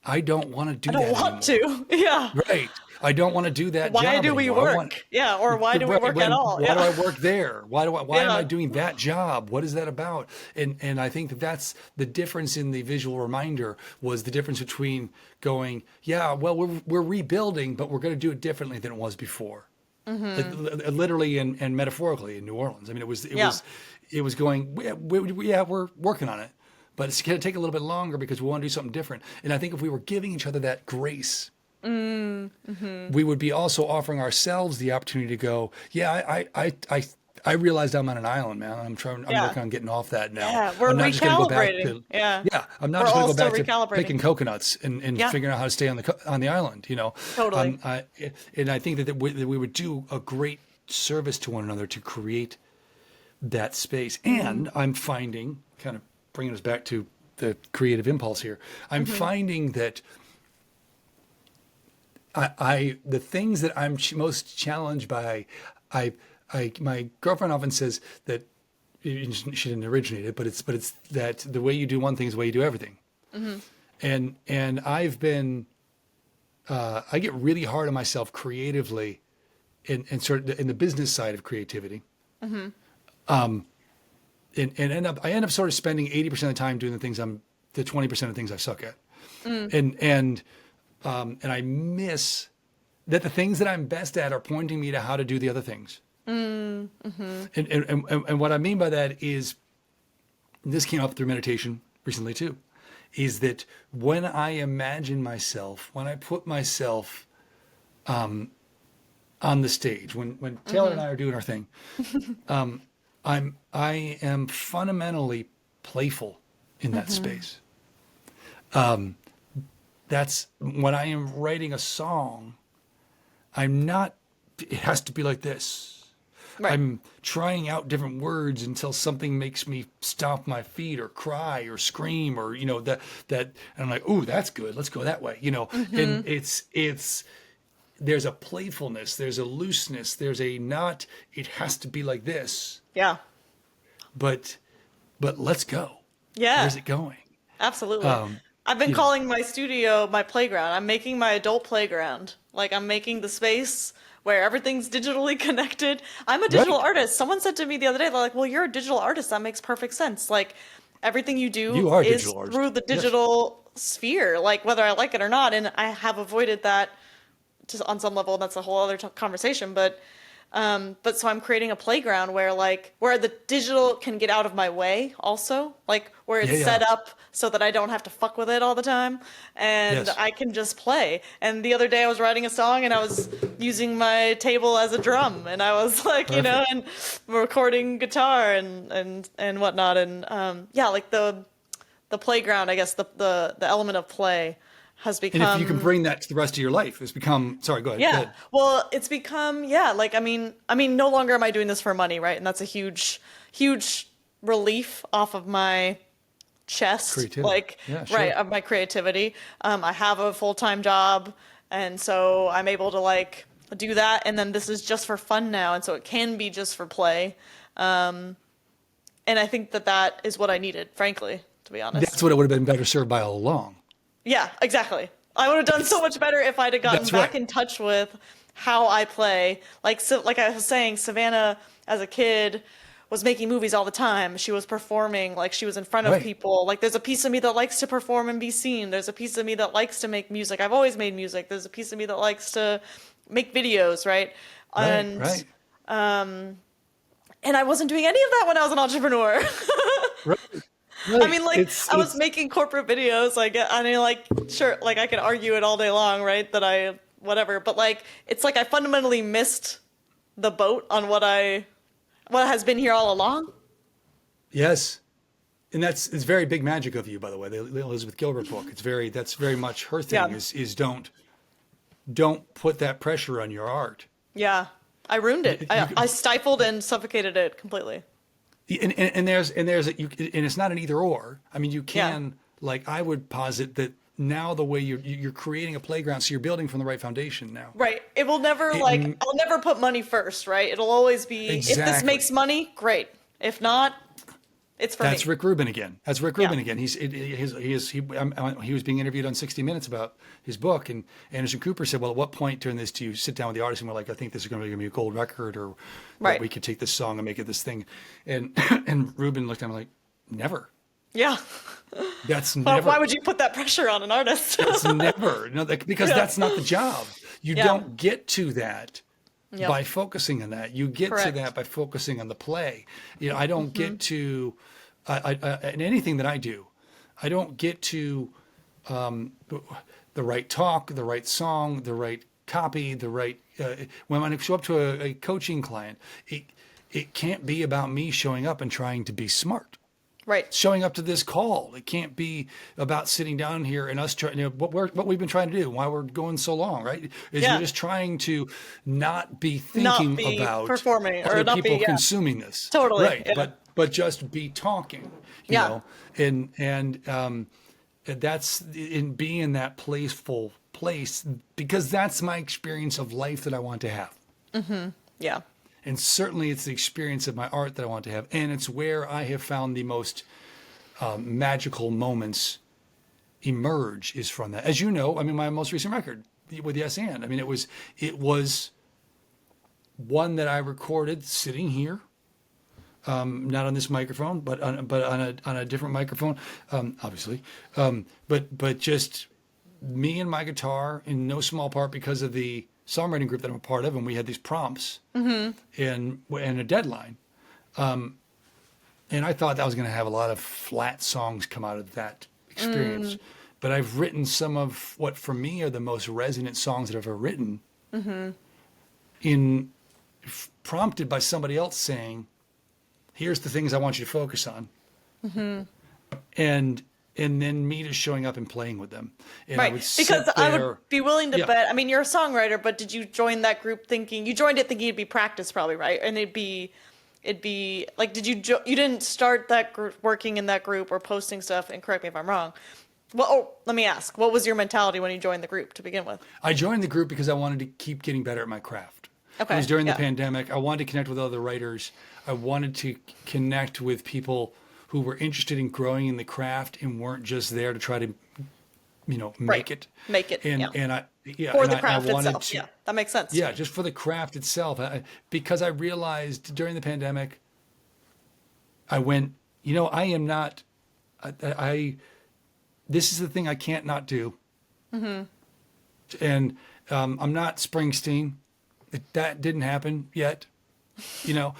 I don't want to do that I don't want anymore. to. Yeah. Right. I don't want to do that job Why do we anymore. I work? want- Yeah, or why do we work at all? Why Yeah. do I work there? Why am Yeah. I doing that job? What is that about? And I think that's the difference in the visual reminder was the difference between going, yeah, well, we're rebuilding, but we're going to do it differently than it was before. Like, literally and metaphorically in New Orleans. I mean, it was going, we're working on it, but it's going to take a little bit longer because we want to do something different. And I think if we were giving each other that grace, we would be also offering ourselves the opportunity to go, yeah, I realized I'm on an island, man. I'm Yeah. working on getting off that now. Yeah, we're I'm not just gonna go back recalibrating. to, Yeah. I'm not We're just all going to go back still to recalibrating. picking coconuts and Yeah. figuring out how to stay on the island, Totally. And I think that we would do a great service to one another to create that space. And I'm finding, kind of bringing us back to the creative impulse here, I'm finding that the things that I'm most challenged by, my girlfriend often says that she didn't originate it, but it's that the way you do one thing is the way you do everything. And I've been, I get really hard on myself creatively and sort of in the business side of creativity. And I end up sort of spending 80% of the time doing the 20% of things I suck at. And I miss that the things that I'm best at are pointing me to how to do the other things. And what I mean by that is, and this came up through meditation recently too, is that when I imagine myself, when I put myself on the stage, when Taylor and I are doing our thing, I am fundamentally playful in that space. That's when I am writing a song, I'm not, it has to be like this. Right. I'm trying out different words until something makes me stomp my feet or cry or scream or, that, and I'm like, ooh, that's good. Let's go that way, and there's a playfulness, there's a looseness, there's a not, it has to be like this, Yeah. but let's go. Yeah. Where's it going? Absolutely. I've been You know, calling my studio my playground. I'm making my adult playground. Like, I'm making the space where everything's digitally connected. I'm a digital right? artist. Someone said to me the other day, they're like, well, you're a digital artist. That makes perfect sense. Like, everything you do You are a is digital artist. through the Yes. digital sphere, like, whether I like it or not. And I have avoided that just on some level. That's a whole other conversation. But so I'm creating a playground where where the digital can get out of my way also, like where Yeah, it's yeah. set up so that I don't have to fuck with it all the time and Yes. I can just play. And the other day I was writing a song and I was using my table as a drum and I was like, Perfect. and recording guitar and whatnot. And yeah, like the playground, I guess the element of play has And if you can become. bring that to the rest of your life, it's become, sorry, go ahead. Go Yeah. ahead. Well, it's become, yeah, like I mean no longer am I doing this for money, right? And that's a huge relief off of my chest, Creativity. like Yeah, right, sure. of my creativity. I have a full-time job and so I'm able to like do that and then this is just for fun now and so it can be just for play. And I think that that is what I needed, frankly, to be That's honest. what it would have been better served by all along. Yeah, exactly. I would have done so much better if I'd have gotten That's right. back in touch with how I play. Like so, like I was saying, Savannah as a kid was making movies all the time. She was performing, like she was in front of Right. people. Like there's a piece of me that likes to perform and be seen. There's a piece of me that likes to make music. I've always made music. There's a piece of me that likes to make videos, right? Right. And Right. and I wasn't doing any of that when I was an entrepreneur. Right. I Right. mean, like, I was making corporate videos, like, I mean, like, sure, like, I could argue it all day long, right? That I, whatever, but, like, it's like I fundamentally missed the boat on what has been here all along. Yes. And it's very big magic of you, by the way. The Elizabeth Gilbert book. That's very much her thing Yeah. is don't put that pressure on your art. Yeah. I ruined it. You, I stifled and suffocated it completely. and it's not an either or. I mean, you Yeah. can, like, I would posit that now the way you're creating a playground, so you're building from the right foundation now. Right. It will never, It, like, I'll never put money first, right? It'll always be, if this makes exactly. money, great. If not, it's for That's me. Rick Rubin again. That's Rick Yeah. Rubin again. He was being interviewed on 60 Minutes about his book, and Anderson Cooper said, "Well, at what point during this do you sit down with the artist and we're like, I think this is going to be a gold record, or that Right. we could take this song and make it this thing?" And and Rubin looked at him like, "Never. Yeah. That's Why never. would you put that pressure on an artist? That's never. No, because Yeah. that's not the job. You Yeah. don't get to that Yep. by focusing on that. You get to Correct. that by focusing on the play. I don't get to in anything that I do. I don't get to the right talk, the right song, the right copy, the right. When I show up to a coaching client, it can't be about me showing up and trying to be smart. Right. Showing up to this call, it can't be about sitting down here and us trying. What we've been trying to do, why we're going so long, right? Is Yeah. we're just trying to not be Not thinking be about performing or other not be, people yeah. consuming this, Totally. right? Yeah. But just be talking, Yeah. and that's in being in that playful place, because that's my experience of life that I want to have. Yeah. And certainly it's the experience of my art that I want to have. And it's where I have found the most magical moments emerge, is from that. As you know, I mean, my most recent record with Yes And. I mean, it was one that I recorded sitting here, not on this microphone, but on a different microphone, obviously. But just me and my guitar, in no small part because of the songwriting group that I'm a part of, and we had these prompts and a deadline. And I thought that was going to have a lot of flat songs come out of that experience. But I've written some of what for me are the most resonant songs that I've ever written, prompted by somebody else saying, "Here's the things I want you to focus on," and then me just showing up and playing with them. And I Right. would Because sit I there. would be willing to Yeah. bet. I mean, you're a songwriter, but did you join that group thinking you joined it thinking it'd be practice, probably, right? And it'd be like, did you you didn't start that group working in that group or posting stuff? And correct me if I'm wrong. Well, oh, let me ask, what was your mentality when you joined the group to begin with? I joined the group because I wanted to keep getting better at my craft. It Okay, was during the yeah. pandemic. I wanted to connect with other writers. I wanted to connect with people who were interested in growing in the craft and weren't just there to try to, Right. make it. Make it, And yeah. and I yeah, For and the I craft wanted itself. to Yeah, that makes sense to yeah, me. just for the craft itself. Because I realized during the pandemic, I went, I am not I this is the thing I can't not do. And I'm not Springsteen. That didn't happen yet, you know.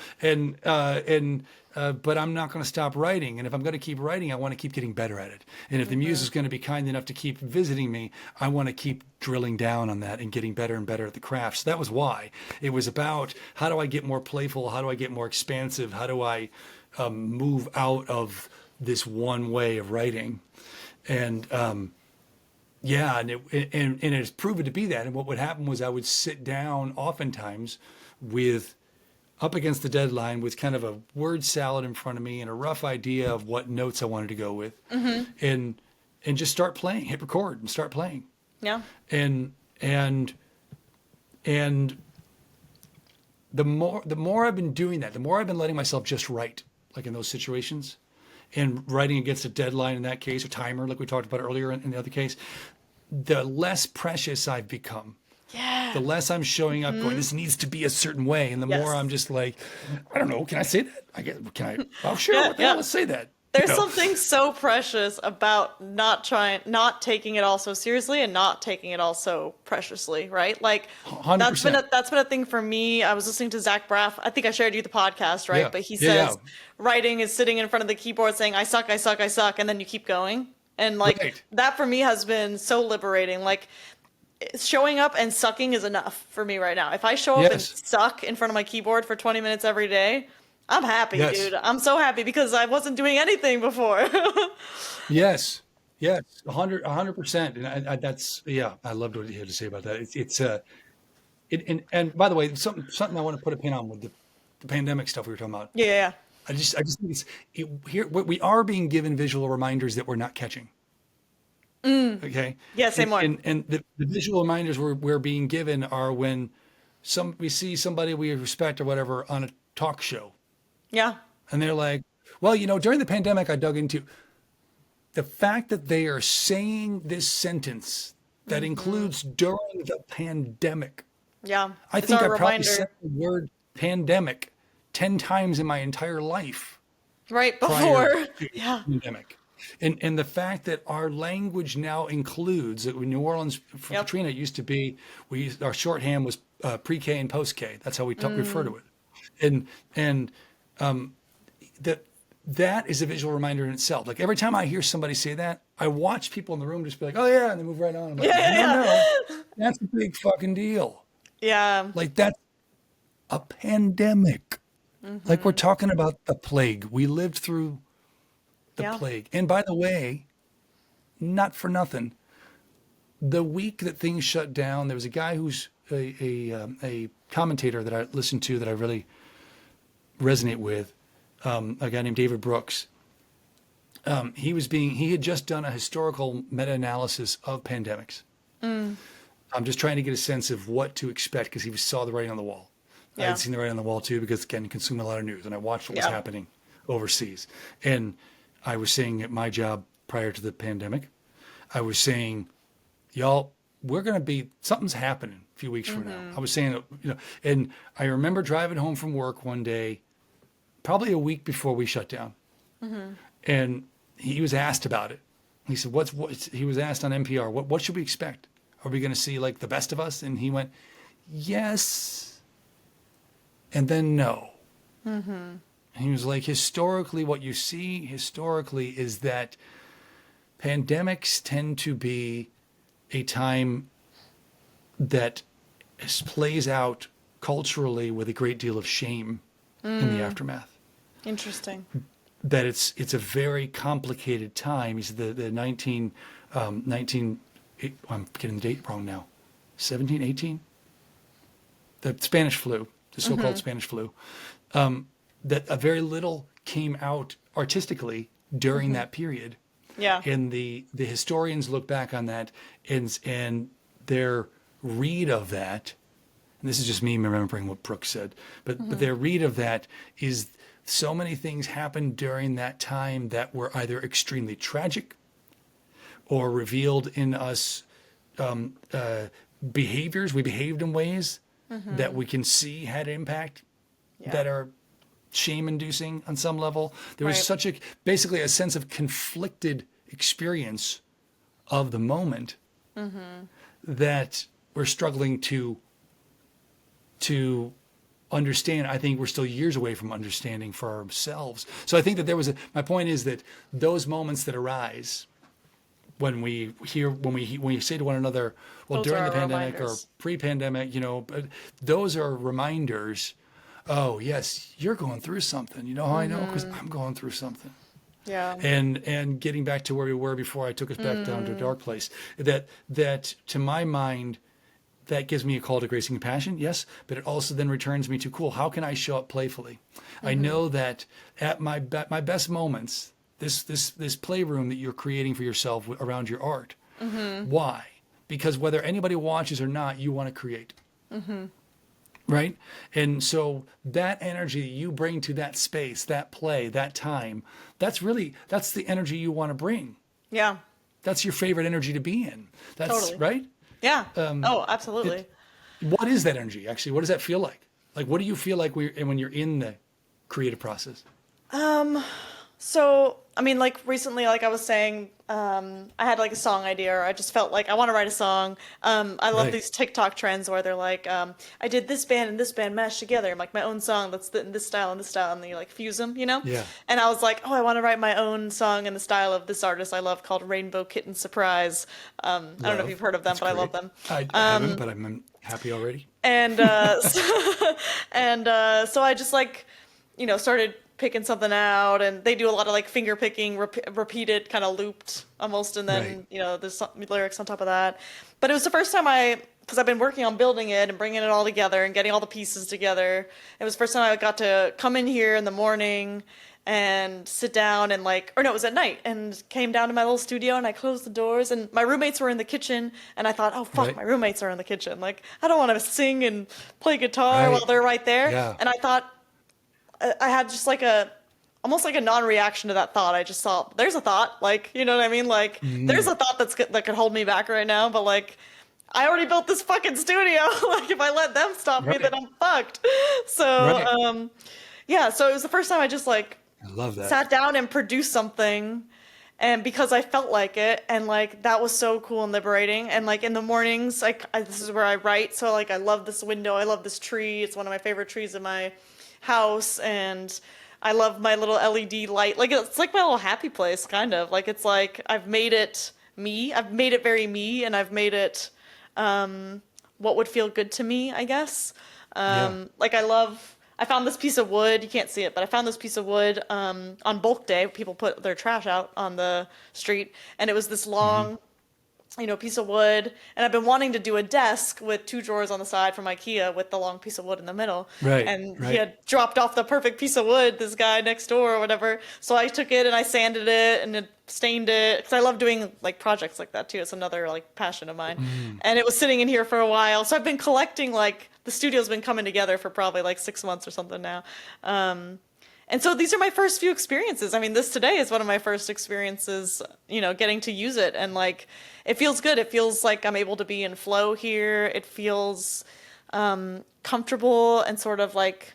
But I'm not going to stop writing. And if I'm going to keep writing, I want to keep getting better at it. And if the muse is going to be kind enough to keep visiting me, I want to keep drilling down on that and getting better and better at the craft. So that was why it was about how do I get more playful? How do I get more expansive? How do I move out of this one way of writing? And yeah, and it's proven to be that. And what would happen was I would sit down oftentimes with up against the deadline with kind of a word salad in front of me and a rough idea of what notes I wanted to go with, and just start playing, hit record and start playing. Yeah. And and and the more I've been doing that, the more I've been letting myself just write, like in those situations, and writing against a deadline in that case, a timer, like we talked about earlier in the other case, the less precious I've become. Yeah. The less I'm showing up going, this needs to be a certain way. And the Yes. more I'm just like, I don't know, can I say that? Can I? Oh, sure. Yeah, What the yeah. hell? Let's say that. There's something so precious about not taking it all so seriously and not taking it all so preciously, right? Like 100%. that's been a thing for me. I was listening to Zach Braff. I think I shared you the podcast, right? Yeah. But he Yeah, says writing is sitting in front of the keyboard saying, I suck, I suck, I suck, and then you keep going. And like Right. that for me has been so liberating. Like showing up and sucking is enough for me right now. If I show up and Yes. suck in front of my keyboard for 20 minutes every day, I'm happy, Yes. dude. I'm so happy because I wasn't doing anything before. Yes. Yes. 100%. And that's, yeah, I loved what you had to say about that. And by the way, something I want to put a pin on with the pandemic stuff we were talking about. Yeah, yeah, I just think here, we are being given visual reminders that we're not catching. Okay. yeah. Say more. And the visual reminders we're being given are when we see somebody we respect or whatever on a talk show, Yeah, and they're like, well, during the pandemic, I dug into the fact that they are saying this sentence that includes during the pandemic. yeah. I It's think I our probably reminder, said the word pandemic 10 times in my entire life right prior before. to the Yeah, pandemic. And the fact that our language now includes that in New Orleans for Yep. Katrina, it used to be our shorthand was pre-K and post-K. That's how we refer to it. And that is a visual reminder in itself. Like every time I hear somebody say that, I watch people in the room just be like, oh yeah, and they move right on. I'm like, no, that's a big fucking deal. yeah, Like that's a pandemic. Like we're talking about a plague. We lived through the yeah. plague. And by the way, not for nothing, the week that things shut down, there was a guy who's a commentator that I listened to that I really resonate with, a guy named David Brooks. He had just done a historical meta-analysis of pandemics. I'm just trying to get a sense of what to expect because he saw the writing on the wall. I Yeah. had seen the writing on the wall too because again, consume a lot of news and I watched what was Yeah. happening overseas. And I was saying at my job prior to the pandemic, I was saying, y'all, something's happening a few weeks from now. I was saying, and I remember driving home from work one day, probably a week before we shut down. And he was asked about it. He said, he was asked on NPR, what should we expect? Are we going to see like the best of us? And he went, yes. And then no. And he was like, historically, what you see historically is that pandemics tend to be a time that plays out culturally with a great deal of shame in the aftermath. Interesting. That it's a very complicated time. He said the 19, I'm getting the date wrong now, 17, 18? The Spanish flu, the so-called Spanish flu, that a very little came out artistically during that period. Yeah. And the historians look back on that, and their read of that, and this is just me remembering what Brooks said, but their read of that is so many things happened during that time that were either extremely tragic or revealed in us behaviors. We behaved in ways that we can see had impact that are shame inducing on some level. There was such basically a sense of conflicted experience of the moment that we're struggling to understand. I think we're still years away from understanding for ourselves. So I think that my point is that those moments that arise when we say to one another, well, Those during are the pandemic reminders. or pre-pandemic, those are reminders. Oh, yes, you're going through something. You know how I know? Because I'm going through something. Yeah. And getting back to where we were before I took us back down to a dark place, that to my mind, that gives me a call to grace and compassion, yes, but it also then returns me to, cool, how can I show up playfully? I know that at my best moments, this playroom that you're creating for yourself around your art, why? Because whether anybody watches or not, you want to create. Right? And so that energy that you bring to that space, that play, that time, that's the energy you want to bring. Yeah. That's your favorite energy to be in. That's Totally. right. Yeah. Oh, absolutely. What is that energy actually? What does that feel like? Like, what do you feel like when you're in the creative process? So, I mean, like recently, like I was saying, I had like a song idea, or I just felt like I want to write a song. I love Right. these TikTok trends where they're like, I did this band and this band mashed together, and like my own song that's in this style and this style, and then you like fuse them, you know? Yeah. And I was like, oh, I want to write my own song in the style of this artist I love called Rainbow Kitten Surprise. I don't know if you've heard of them, That's but I love great. them. I haven't, but I'm happy already. And so I just like, started picking something out, and they do a lot of like finger picking, repeated, kind of looped almost, and then Right. there's some lyrics on top of that. But it was the first time because I've been working on building it and bringing it all together and getting all the pieces together. It was the first time I got to come in here in the morning and sit down and it was at night, and came down to my little studio, and I closed the doors, and my roommates were in the kitchen, and I thought, oh fuck, Right. my roommates are in the kitchen. Like, I don't want to sing and play guitar Right. while they're right there. Yeah. And I thought, I had just like almost like a non-reaction to that thought. I just thought, there's a thought, like, you know what I mean? Like, there's a thought that could hold me back right now, but like, I already built this fucking studio. Like, if I let them stop me, Right. then I'm fucked. So, Right. yeah, so it was the first time I just like I love that. sat down and produced something, and because I felt like it, and like that was so cool and liberating. And like in the mornings, this is where I write, so like I love this window, I love this tree, it's one of my favorite trees in my house, and I love my little LED light. Like, it's like my little happy place, kind of. Like, it's like I've made it me, I've made it very me, and I've made it what would feel good to me, I guess. Yeah. Like, I found this piece of wood. You can't see it, but I found this piece of wood on bulk day. People put their trash out on the street, and it was this long, piece of wood. And I've been wanting to do a desk with 2 drawers on the side from IKEA with the long piece of wood in the middle. Right, And right. he had dropped off the perfect piece of wood, this guy next door or whatever. So I took it and I sanded it and it stained it, because I love doing like projects like that too. It's another like passion of mine. And it was sitting in here for a while. So I've been collecting, like, the studio's been coming together for probably like 6 months or something now. And so these are my first few experiences. I mean, this today is one of my first experiences, getting to use it. And like, it feels good. It feels like I'm able to be in flow here. It feels comfortable and sort of like,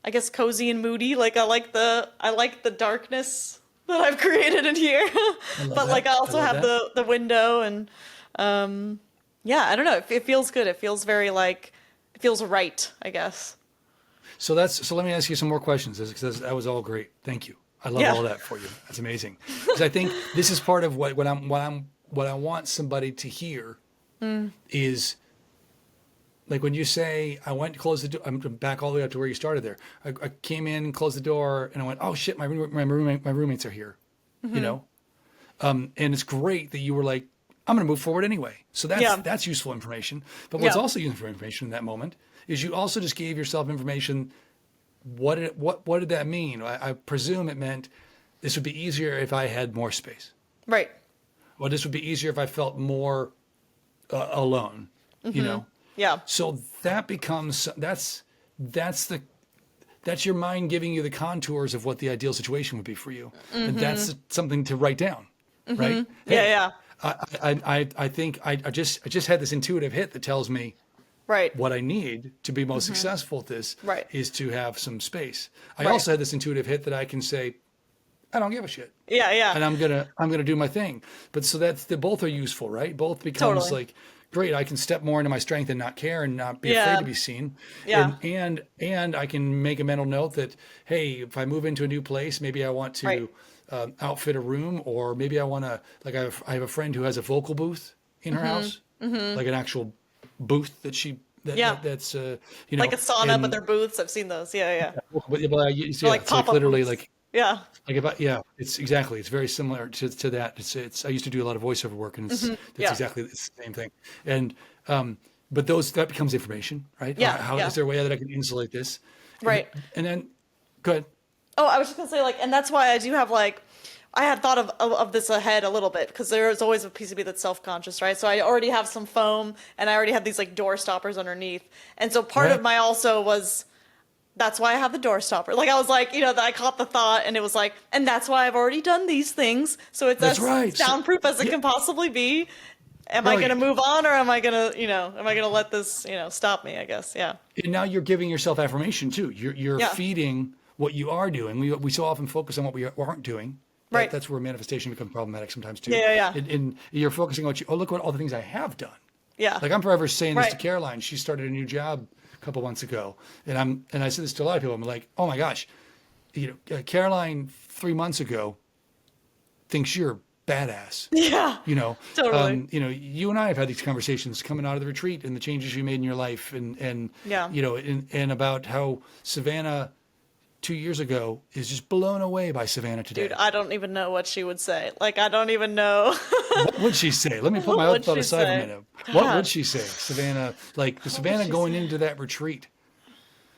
I guess, cozy and moody. Like, I like the darkness that I've created in here. But like, I also have the window, and yeah, I don't know. It feels good. It feels very like, it feels right, I guess. So let me ask you some more questions, because that was all great. Thank you. I love all that for you. That's amazing. Because I think this is part of what I want somebody to hear is, like, when you say, I went to close the door, I'm back all the way up to where you started there. I came in, closed the door, and I went, oh shit, my roommates are here, and it's great that you were like, I'm going to move forward anyway. So that's useful information. But what's also useful information in that moment is you also just gave yourself information. What did that mean? I presume it meant this would be easier if I had more space. Right. Well, this would be easier if I felt more alone, you know? Yeah. So that becomes, that's your mind giving you the contours of what the ideal situation would be for you. And that's something to write down, right? Yeah. Hey, Yeah. I think I just had this intuitive hit that tells me Right. what I need to be most successful at this Right. is to have some space. I Right. also had this intuitive hit that I can say, I don't give a shit. Yeah. Yeah. And I'm gonna do my thing. But so that's the both are useful, right? Both becomes Totally. like, great, I can step more into my strength and not care and not be afraid Yeah. to be seen. Yeah. And I can make a mental note that, hey, if I move into a new place, maybe I want Right. to outfit a room, or maybe I want to, like, I have a friend who has a vocal booth in her house, like an actual booth that she Yeah. that's Like a sauna, but and they're booths. I've seen those. Yeah. Yeah. but I use, Or yeah, like it's like pop-up literally booths. like Yeah. yeah, it's exactly. It's very similar to that. It's I used to do a lot of voiceover work, and Yeah. it's the same thing. And but that becomes information, right? Yeah. How Yeah. is there a way that I can insulate this? Right. And then go ahead. Oh, I was just gonna say, like, and that's why I do have, like, I had thought of this ahead a little bit, because there's always a piece of me that's self-conscious, right? So I already have some foam, and I already have these like door stoppers underneath, and so part of Right. my also was, that's why I have the door stopper. Like, I was like, I caught the thought, and it was like, and that's why I've already done these things, so it's That's as right. So, soundproof as it yeah, can possibly be. Am I gonna brilliant. move on, or am I gonna let this, stop me? I guess, yeah, And now you're giving yourself affirmation too. You're yeah, feeding what you are doing. We so often focus on what we aren't doing. right, That's where manifestation becomes problematic sometimes yeah, too. yeah, yeah, And you're focusing on what you, oh, look what all the things I have done. yeah, Like I'm forever saying this to right, Caroline. She started a new job a couple months ago, and I said this to a lot of people. I'm like, oh my gosh, Caroline 3 months ago thinks you're badass. yeah, totally, You and I have had these conversations coming out of the retreat and the changes you made in your life, and yeah. and about how Savannah 2 years ago is just blown away by Savannah Dude, today. I don't even know what she would say. Like, I don't even know. What would she say? Let me put my What other would thought she aside for a say? minute. What would God, she say, Savannah? Like what would Savannah she going say? into that retreat.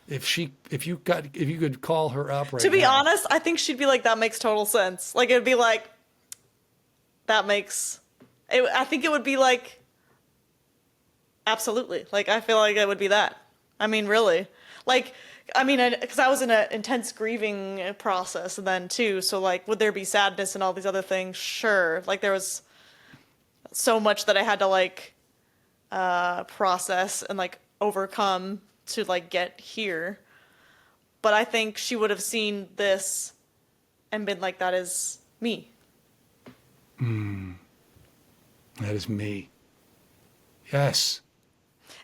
If you could call her up To right be now. honest, I think she'd be like, that makes total sense. Like, it'd be like, that makes. I think it would be like, absolutely. Like, I feel like it would be that. I mean, really. Like, I mean, because I was in an intense grieving process then too. So, like, would there be sadness and all these other things? Sure. Like, there was so much that I had to, like, process and, like, overcome to, like, get here. But I think she would have seen this and been like, that is me. That is me. Yes.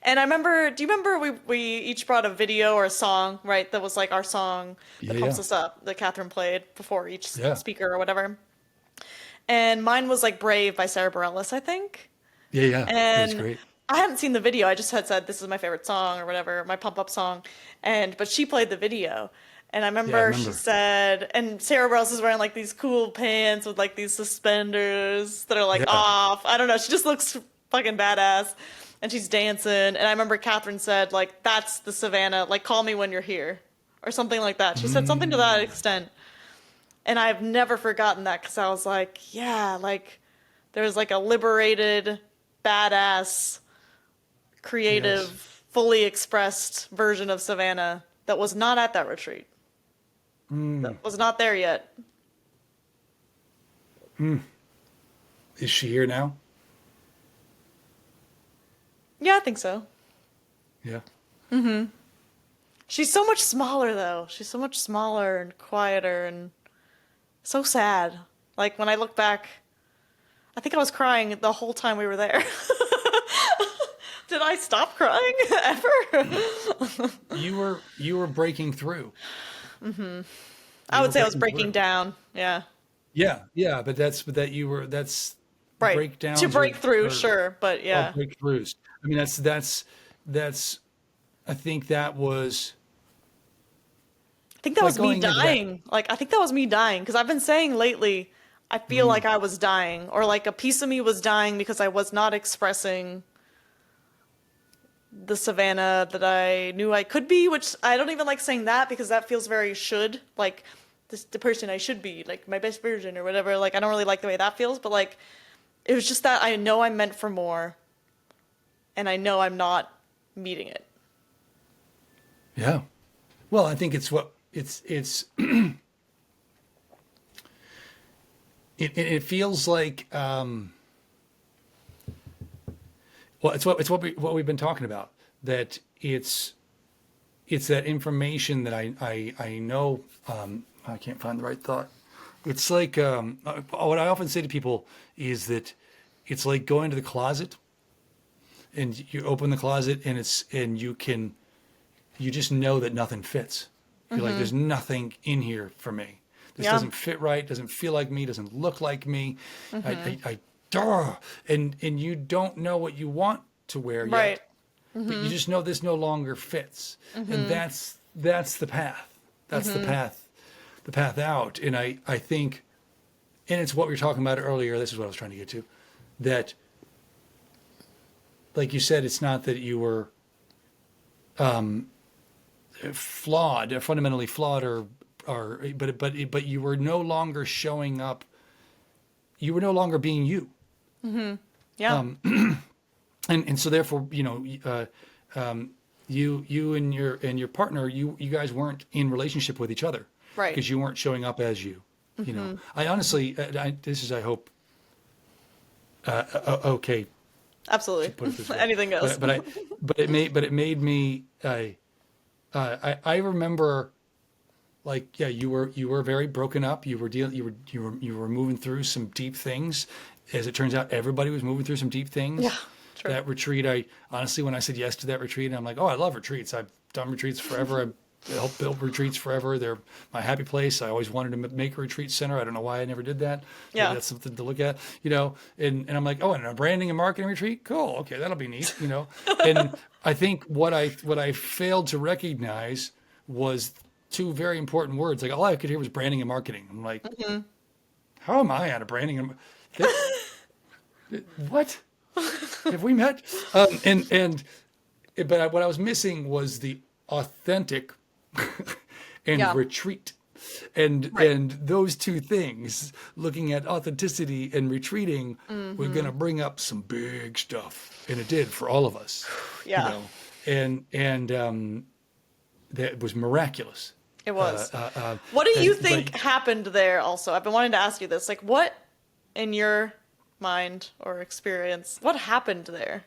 And I remember, do you remember we each brought a video or a song, right? That was like our song Yeah. that Yeah. pumps us up, that Catherine played before each Yeah. speaker or whatever. And mine was like Brave by Sarah Bareilles, I think. Yeah. Yeah. It was And great. I hadn't seen the video. I just had said, this is my favorite song or whatever, my pump up song. But she played the video. And I Yeah. I remember she remember. said, and Sarah Bareilles is wearing like these cool pants with like these suspenders that are like Yeah. off. I don't know. She just looks fucking badass. And she's dancing. And I remember Catherine said, like, that's the Savannah, like, call me when you're here. Or something like that. She said something to that extent. And I've never forgotten that because I was like, yeah, like, there's like a liberated, badass, creative, Yes. fully expressed version of Savannah that was not at that retreat. That was not there yet. Is she here now? Yeah, I think so. Yeah. She's so much smaller, though. She's so much smaller and quieter and so sad. Like, when I look back, I think I was crying the whole time we were there. Did I stop crying ever? You were breaking through. I You would were say I was breaking breaking through. down. Yeah. Yeah. Yeah. That's Right. To breakdowns break through, are sure. But yeah. breakthroughs. I mean, that's. I think that was I think that like was me going into that. dying. Like, I think that was me dying. Because I've been saying lately, I feel like I was dying. Or like a piece of me was dying because I was not expressing the Savannah that I knew I could be, which I don't even like saying that because that feels very should. Like, the person I should be, like my best version or whatever. Like I don't really like the way that feels, but like it was just that I know I'm meant for more, and I know I'm not meeting it. Yeah. Well, I think it feels like well, it's what we've been talking about, that it's that information that I know. I can't find the right thought. It's like what I often say to people is that it's like going to the closet, and you open the closet, and you just know that nothing fits. You're like, there's nothing in here for me. This Yeah. doesn't fit right. Doesn't feel like me. Doesn't look like me. Duh. And you don't know what you want to wear Right. yet, but you just know this no longer fits, and that's the path. That's the path out. And I think, and it's what we were talking about earlier. This is what I was trying to get to, that, like you said, it's not that you were flawed, fundamentally flawed, but you were no longer showing up. You were no longer being you. Yeah. And so therefore, you and your partner, you guys weren't in relationship with each other, Right. because you weren't showing up as you. You know, I honestly, this is, I hope, okay, Absolutely. put it this way. Anything goes. But it made me. I remember, like, yeah, you were very broken up. You were moving through some deep things. As it turns out, everybody was moving through some deep things. Yeah, true. That retreat, I honestly, when I said yes to that retreat, I'm like, oh, I love retreats. I've done retreats forever. I've helped build retreats forever. They're my happy place. I always wanted to make a retreat center. I don't know why I never did that. Yeah. Maybe that's something to look at, and I'm like, oh, and a branding and marketing retreat? Cool. Okay. That'll be neat, And I think what I failed to recognize was two very important words. Like, all I could hear was branding and marketing. I'm like, how am I on a branding and what? Have we met? But what I was missing was the authentic and Yeah. retreat. And those two things, looking at authenticity and retreating, were going to bring up some big stuff, and it did for all of us. Yeah. And that was miraculous. It was. Uh, What do you and- think but- happened there also? I've been wanting to ask you this. Like, what, in your mind or experience, what happened there?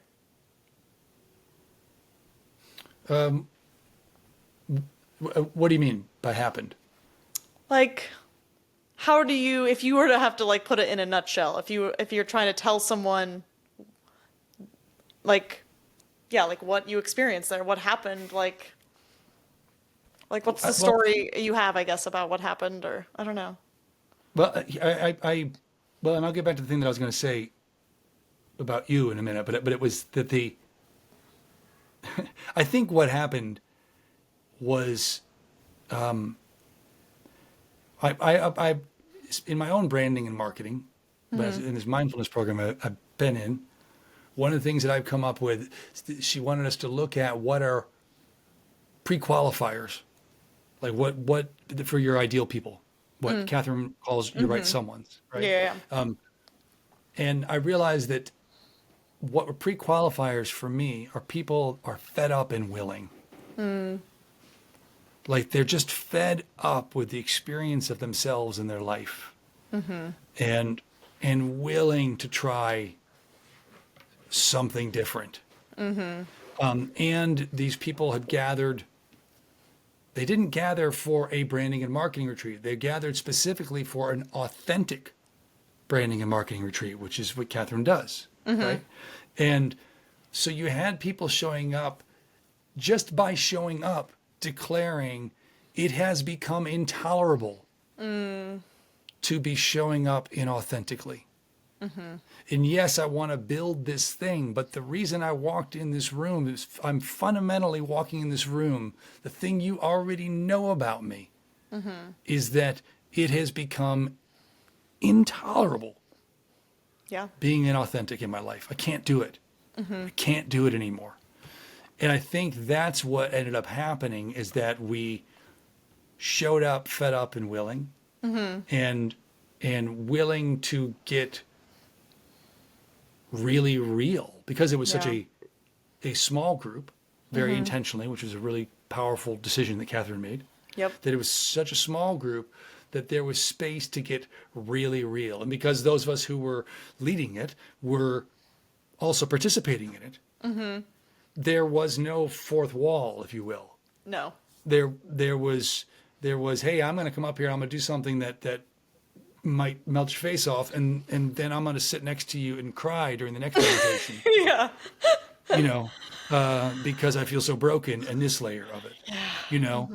What do you mean by happened? Like, how do you, if you were to have to like put it in a nutshell, if you're trying to tell someone, like, yeah, like what you experienced there, what happened, like what's the story you have, I guess, about what happened, or I don't know. Well, well, and I'll get back to the thing that I was going to say about you in a minute, but it was that I think what happened was, I in my own branding and marketing, but in this mindfulness program I've been in, one of the things that I've come up with, she wanted us to look at what are pre-qualifiers, like what for your ideal people, what Catherine calls your right someones, right? Yeah. And I realized that what were pre-qualifiers for me are people are fed up and willing. Like they're just fed up with the experience of themselves in their life, and willing to try something different. And these people had gathered. They didn't gather for a branding and marketing retreat. They gathered specifically for an authentic branding and marketing retreat, which is what Catherine does, right? And so you had people showing up just by showing up, declaring it has become intolerable to be showing up inauthentically. And yes, I want to build this thing, but the reason I walked in this room is I'm fundamentally walking in this room. The thing you already know about me is that it has become intolerable Yeah. being inauthentic in my life. I can't do it. I can't do it anymore. And I think that's what ended up happening, is that we showed up fed up and willing. and willing to get really real, because it was such Yeah. a small group, very intentionally, which was a really powerful decision that Catherine made. Yep. That it was such a small group that there was space to get really real. And because those of us who were leading it were also participating in it, there was no fourth wall, if you will. No. There was, hey, I'm going to come up here, I'm going to do something that might melt your face off, and then I'm going to sit next to you and cry during the next meditation. Yeah. You know, because I feel so broken in this layer of it, you know?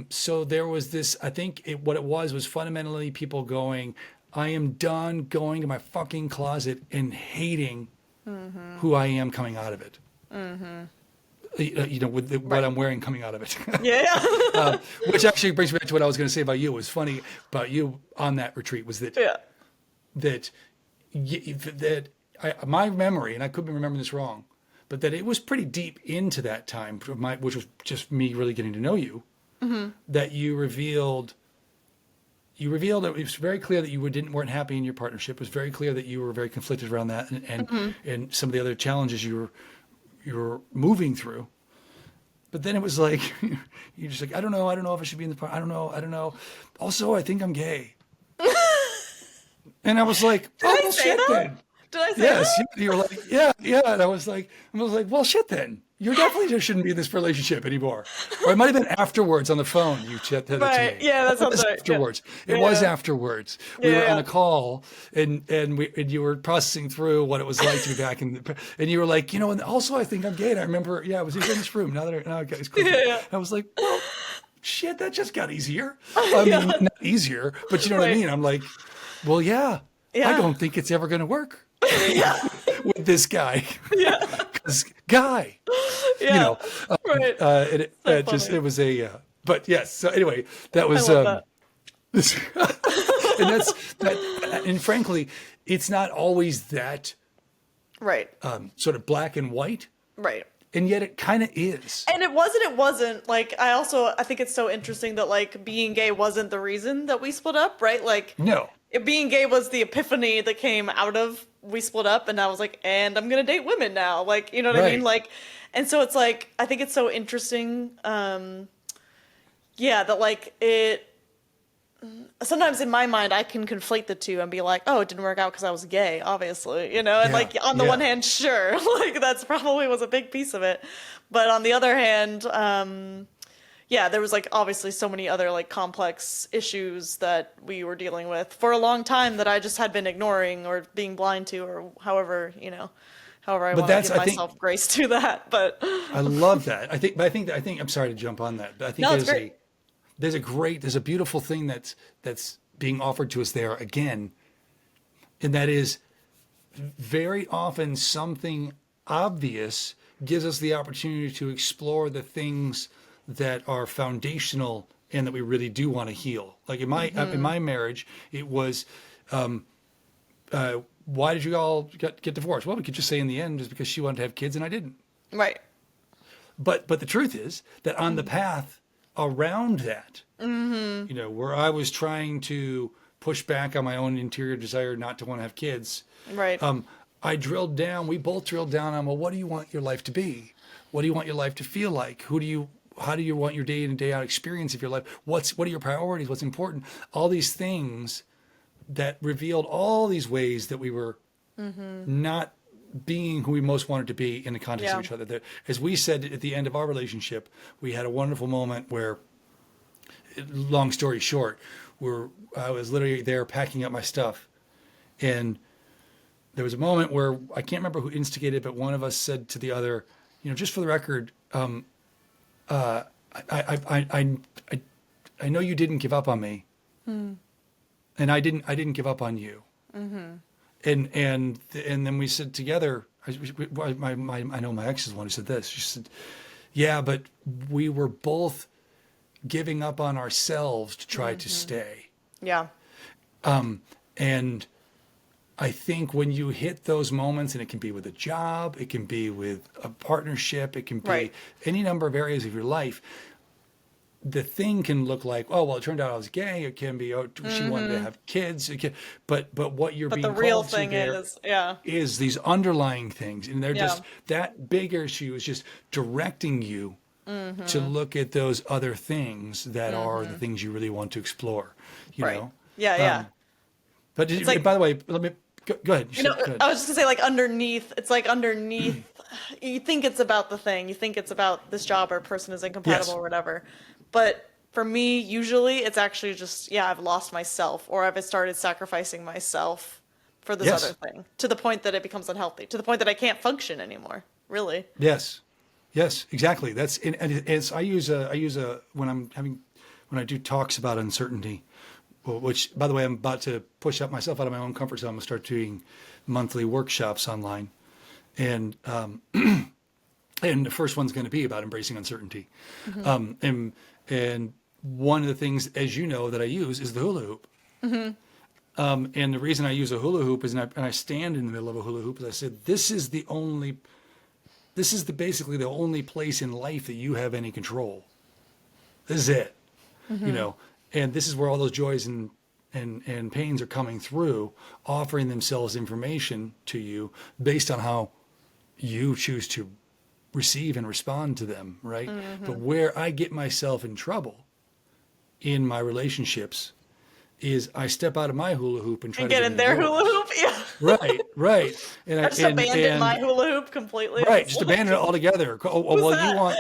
So there was this, I think what it was fundamentally people going, I am done going to my fucking closet and hating who I am coming out of it. You know, with what I'm wearing coming out of it. Yeah. Which actually brings me back to what I was going to say about you. It was funny about you on that retreat was that, Yeah. my memory, and I could be remembering this wrong, but that it was pretty deep into that time, which was just me really getting to know you, that you revealed that it was very clear that you weren't happy in your partnership. It was very clear that you were very conflicted around that, and some of the other challenges you were moving through. But then it was like, you're just like, I don't know if I should be in the part. I don't know. Also, I think I'm gay. And I was like, Did I well, say shit that? then. Did I say Yes, that? you were like, yeah. And I was like, well, shit then. You definitely just shouldn't be in this relationship anymore. Or it might have been afterwards on the phone you said that Right. to me. Yeah, that It sounds was right. afterwards. Yeah. It was afterwards. We were Yeah. on a call, and you were processing through what it was like to be back and you were like, and also I think I'm gay. And I remember, I was in this room. Now it's cool. Yeah. I was like, well, shit, that just got easier. I mean, not easier, but you know what I Right. mean? I'm like, well, yeah. Yeah. I don't think it's ever going to work with this guy. Yeah. 'Cause guy, Yeah. Right. it was but yes. So anyway, that was, I love and that's that. And frankly, it's not always that Right. sort of black and white, Right. and yet it kind of is. And it wasn't like, I think it's so interesting that like being gay wasn't the reason that we split up, right? Like No. being gay was the epiphany that came out of we split up, and I was like, and I'm gonna date women now, like, you know what I mean? Right. Like, and so it's like, I think it's so interesting, that like sometimes in my mind I can conflate the two and be like, oh, it didn't work out because I was gay, obviously, and Yeah, like on the one hand, sure, like that's probably was a big piece of it, but on the other hand, there was like obviously so many other like complex issues that we were dealing with for a long time that I just had been ignoring or being blind to, or however I want to give myself grace to that. But I love that. I think I'm sorry to jump on that, but I think no, it's great. there's a beautiful thing that's being offered to us there again, and that is very often something obvious gives us the opportunity to explore the things that are foundational and that we really do want to heal. Like in my marriage, it was, why did you all get divorced? Well, we could just say in the end is because she wanted to have kids and I didn't. Right. But the truth is that on the path around that, where I was trying to push back on my own interior desire not to want to have kids, Right. we both drilled down on, well, what do you want your life to be? What do you want your life to feel like? How do you want your day in and day out experience of your life? What are your priorities? What's important? All these things that revealed all these ways that we were not being who we most wanted to be in the context of each other. That, as we said at the end of our relationship, we had a wonderful moment where, long story short, where I was literally there packing up my stuff, and there was a moment where I can't remember who instigated it, but one of us said to the other, just for the record, I know you didn't give up on me, and I didn't give up on you. And then we said together, I know my ex is the one who said this. She said, yeah, but we were both giving up on ourselves to try to stay. Yeah. And I think when you hit those moments, and it can be with a job, it can be with a partnership, it can be any number of areas of your life, the thing can look like, oh, well, it turned out I was gay. It can be, oh, she wanted to have kids. But what you're But the being real called to thing there is, yeah, is these underlying things. And they're yeah, just, that bigger issue is just directing you to look at those other things that are the things you really want to explore, you right. know? Yeah, yeah. But It's like, by the way, let me go ahead. You go ahead. I was just gonna say, like, underneath, it's like underneath, you think it's about the thing, you think it's about this job or person is incompatible Yes. or whatever. But for me, usually it's actually just, yeah, I've lost myself or I've started sacrificing myself for this other Yes. thing to the point that it becomes unhealthy, to the point that I can't function anymore, really. Yes. Yes, exactly. That's and it's I use a when I do talks about uncertainty, which by the way I'm about to push up myself out of my own comfort zone. I'm gonna start doing monthly workshops online, and and the first one's going to be about embracing uncertainty, and one of the things, as you know, that I use is the hula hoop. And the reason I use a hula hoop is, and I stand in the middle of a hula hoop, is I said this is basically the only place in life that you have any control. This is it, you know, and this is where all those joys and pains are coming through, offering themselves information to you based on how you choose to receive and respond to them, right? But where I get myself in trouble in my relationships is I step out of my hula hoop and try And to get get in into their hula yours. hoop, yeah. Right, right. And I just abandoned my hula hoop completely. I'm right, just just like, abandon it altogether. who's Well, you that? want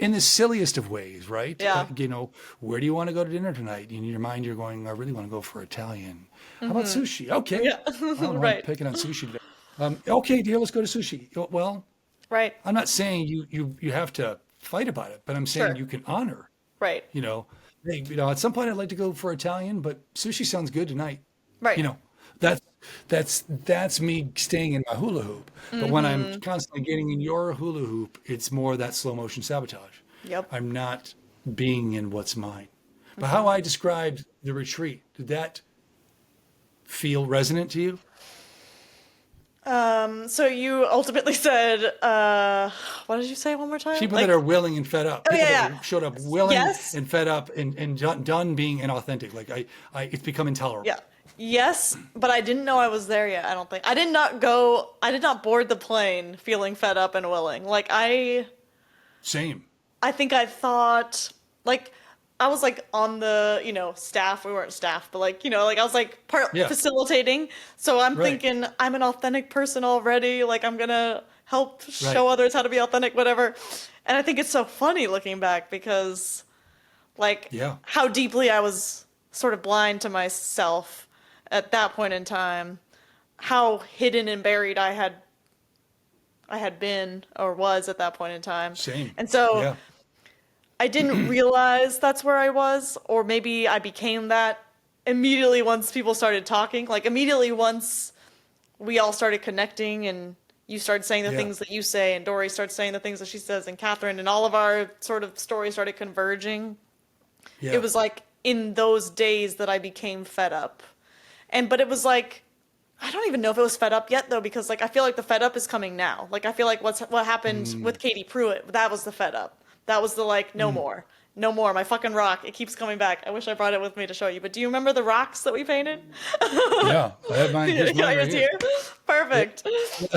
in the silliest of ways, right? Yeah. You know, where do you want to go to dinner tonight? In your mind, you're going, I really want to go for Italian. How about sushi? Okay. Yeah. I don't know. I'm Right. picking on sushi today. Okay, dear, let's go to sushi. Well, Right. I'm not saying you have to fight about it, but I'm saying Sure. you can honor, Right. you know, hey, at some point I'd like to go for Italian, but sushi sounds good tonight. Right. You know, that's that's me staying in my hula hoop. But when I'm constantly getting in your hula hoop, it's more that slow motion sabotage. Yep. I'm not being in what's mine. But how I described the retreat, did that feel resonant to you? So you ultimately said, what did you say one more time? People Like, that are willing and fed up, oh people yeah, that showed up willing yes, and fed up and done being inauthentic. Like it's become intolerable. yeah, yes, but I didn't know I was there yet. I don't think I did not go. I did not board the plane feeling fed up and willing. Like Same. I think I thought like I was like on the, staff. We weren't staff, but like, like I was like part Yeah. facilitating. So I'm Right. thinking I'm an authentic person already. Like I'm gonna help Right. show others how to be authentic, whatever. And I think it's so funny looking back because like Yeah. how deeply I was sort of blind to myself at that point in time, how hidden and buried I had been or was at that point in time. Same. And so Yeah. I didn't realize that's where I was, or maybe I became that immediately once people started talking. Like immediately once we all started connecting and you started saying the Yeah. things that you say and Dory started saying the things that she says and Catherine and all of our sort of stories started converging. Yeah. It was like in those days that I became fed up. But it was like I don't even know if it was fed up yet though, because like I feel like the fed up is coming now. Like I feel like what happened with Katie Pruitt, that was the fed up. That was the like no more. No more. My fucking rock. It keeps coming back. I wish I brought it with me to show you. But do you remember the rocks that we painted? Yeah. I have mine. Here's Yeah, mine right it's here. here. Perfect.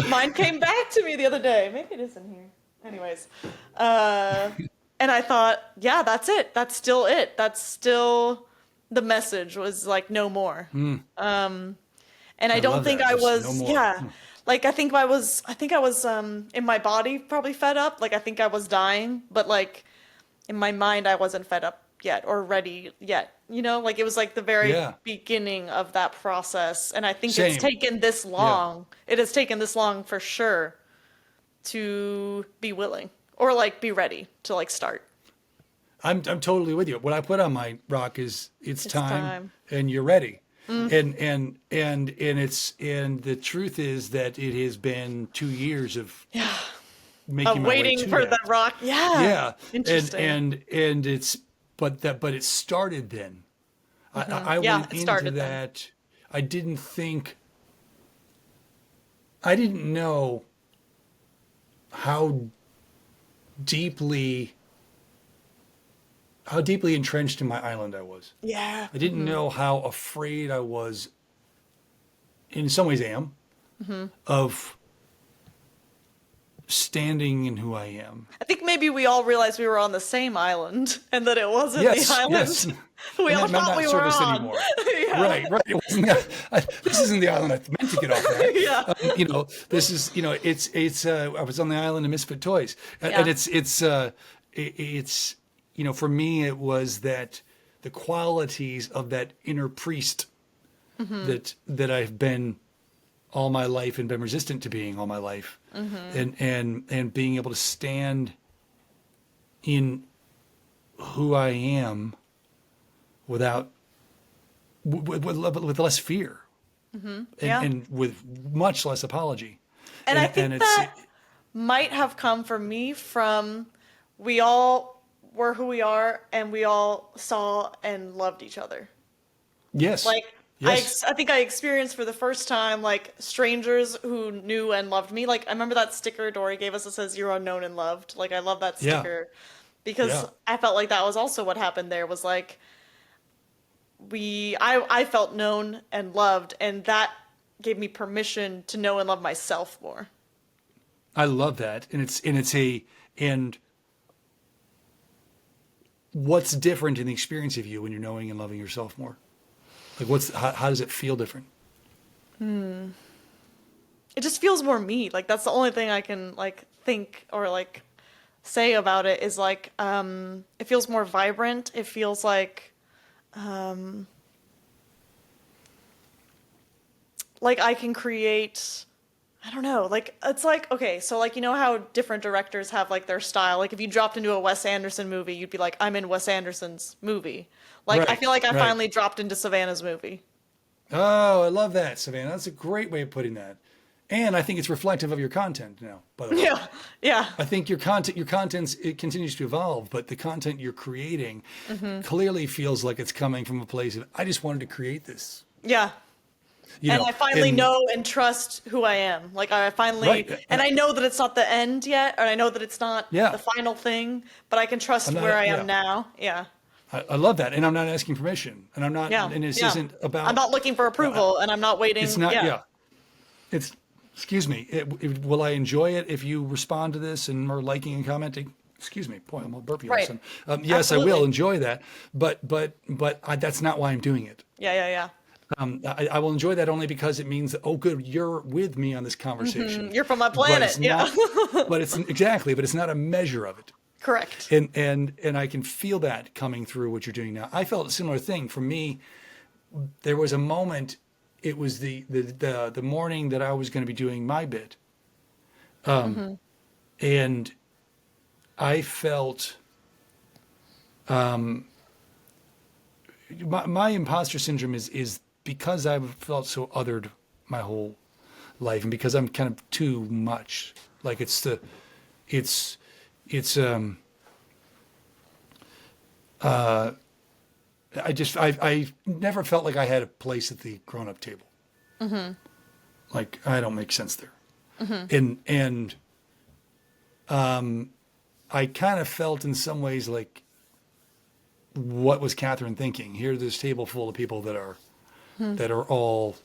Mine came back to me the other day. Maybe it is in here. Anyways, and I thought, yeah, that's it. That's still it. That's still the message was like no more. And I I don't love think that. I Just no was, more. yeah. Like I think I was in my body probably fed up. Like I think I was dying, but like in my mind I wasn't fed up yet or ready yet. Like it was like the very Yeah. beginning of that process. And I think it's Same. taken this Yeah. long. It has taken this long for sure to be willing or like be ready to like start. I'm totally with you. What I put on my rock is it's It's time time. and you're ready. And the truth is that it has been 2 years of making Of my way waiting to for that. the rock. Yeah. Yeah. Interesting. And it's but it started then. I Yeah, went it into started then. that. I didn't know how deeply how deeply entrenched in my island I was. Yeah. I didn't know how afraid I was, in some ways am, of standing in who I am. I think maybe we all realized we were on the same island and that it wasn't the Yes, yes. island we And all that might thought not we serve were us on. anymore. Yeah. Right, right. It wasn't this isn't the island I meant to get off at. Yeah. This is, it's, I was on the island of misfit toys. Yeah. And it's, for me, it was that the qualities of that inner priest that I've been all my life and been resistant to being all my life, and being able to stand in who I am without with less fear, Yeah. and with much less apology. And I think that might have come for me from we all were who we are and we all saw and loved each other. Yes, Like yes, I think I experienced for the first time like strangers who knew and loved me. Like I remember that sticker Dory gave us that says "You're unknown and loved." Like I love that yeah, sticker because yeah. I felt like that was also what happened there was like I felt known and loved and that gave me permission to know and love myself more. I love that, and what's different in the experience of you when you're knowing and loving yourself more? Like, how does it feel different? It just feels more me. Like that's the only thing I can like think or like say about it is like it feels more vibrant. It feels like I can create I don't know, like it's like okay, so like you know how different directors have like their style. Like if you dropped into a Wes Anderson movie, you'd be like I'm in Wes Anderson's movie. Like I Right, feel like I right. finally dropped into Savannah's movie. Oh, I love that, Savannah. That's a great way of putting that. And I think it's reflective of your content now, by the way. Yeah. Yeah. I think your content's it continues to evolve, but the content you're creating clearly feels like it's coming from a place of I just wanted to create this. Yeah. You And know, I finally know and trust who I am. Like I finally, right. and I know that it's not the end yet, or I know that it's not Yeah. the final thing, but I can trust I'm not, where I yeah. am now. Yeah, I love that, and I'm not asking permission, and I'm not, yeah, and this yeah. isn't about. I'm not looking for approval, and I'm not waiting. It's not. Yeah, Yeah. It's. Excuse me. Will I enjoy it if you respond to this and are liking and commenting? Excuse me. Boy, I'm a burpy. Right. Listen. Yes, I will Absolutely. enjoy that, but that's not why I'm doing it. yeah, yeah, yeah. I will enjoy that only because it means that, oh, good, you're with me on this conversation. You're from my But planet. it's Yeah, not, but it's not a measure of it. correct. And I can feel that coming through what you're doing now. I felt a similar thing. For me, there was a moment. It was the morning that I was going to be doing my bit, and I felt my imposter syndrome is because I've felt so othered my whole life, and because I'm kind of too much. Like it's I never felt like I had a place at the grown up table. Like I don't make sense there, and I kind of felt in some ways like what was Catherine thinking? Here's this table full of people that are all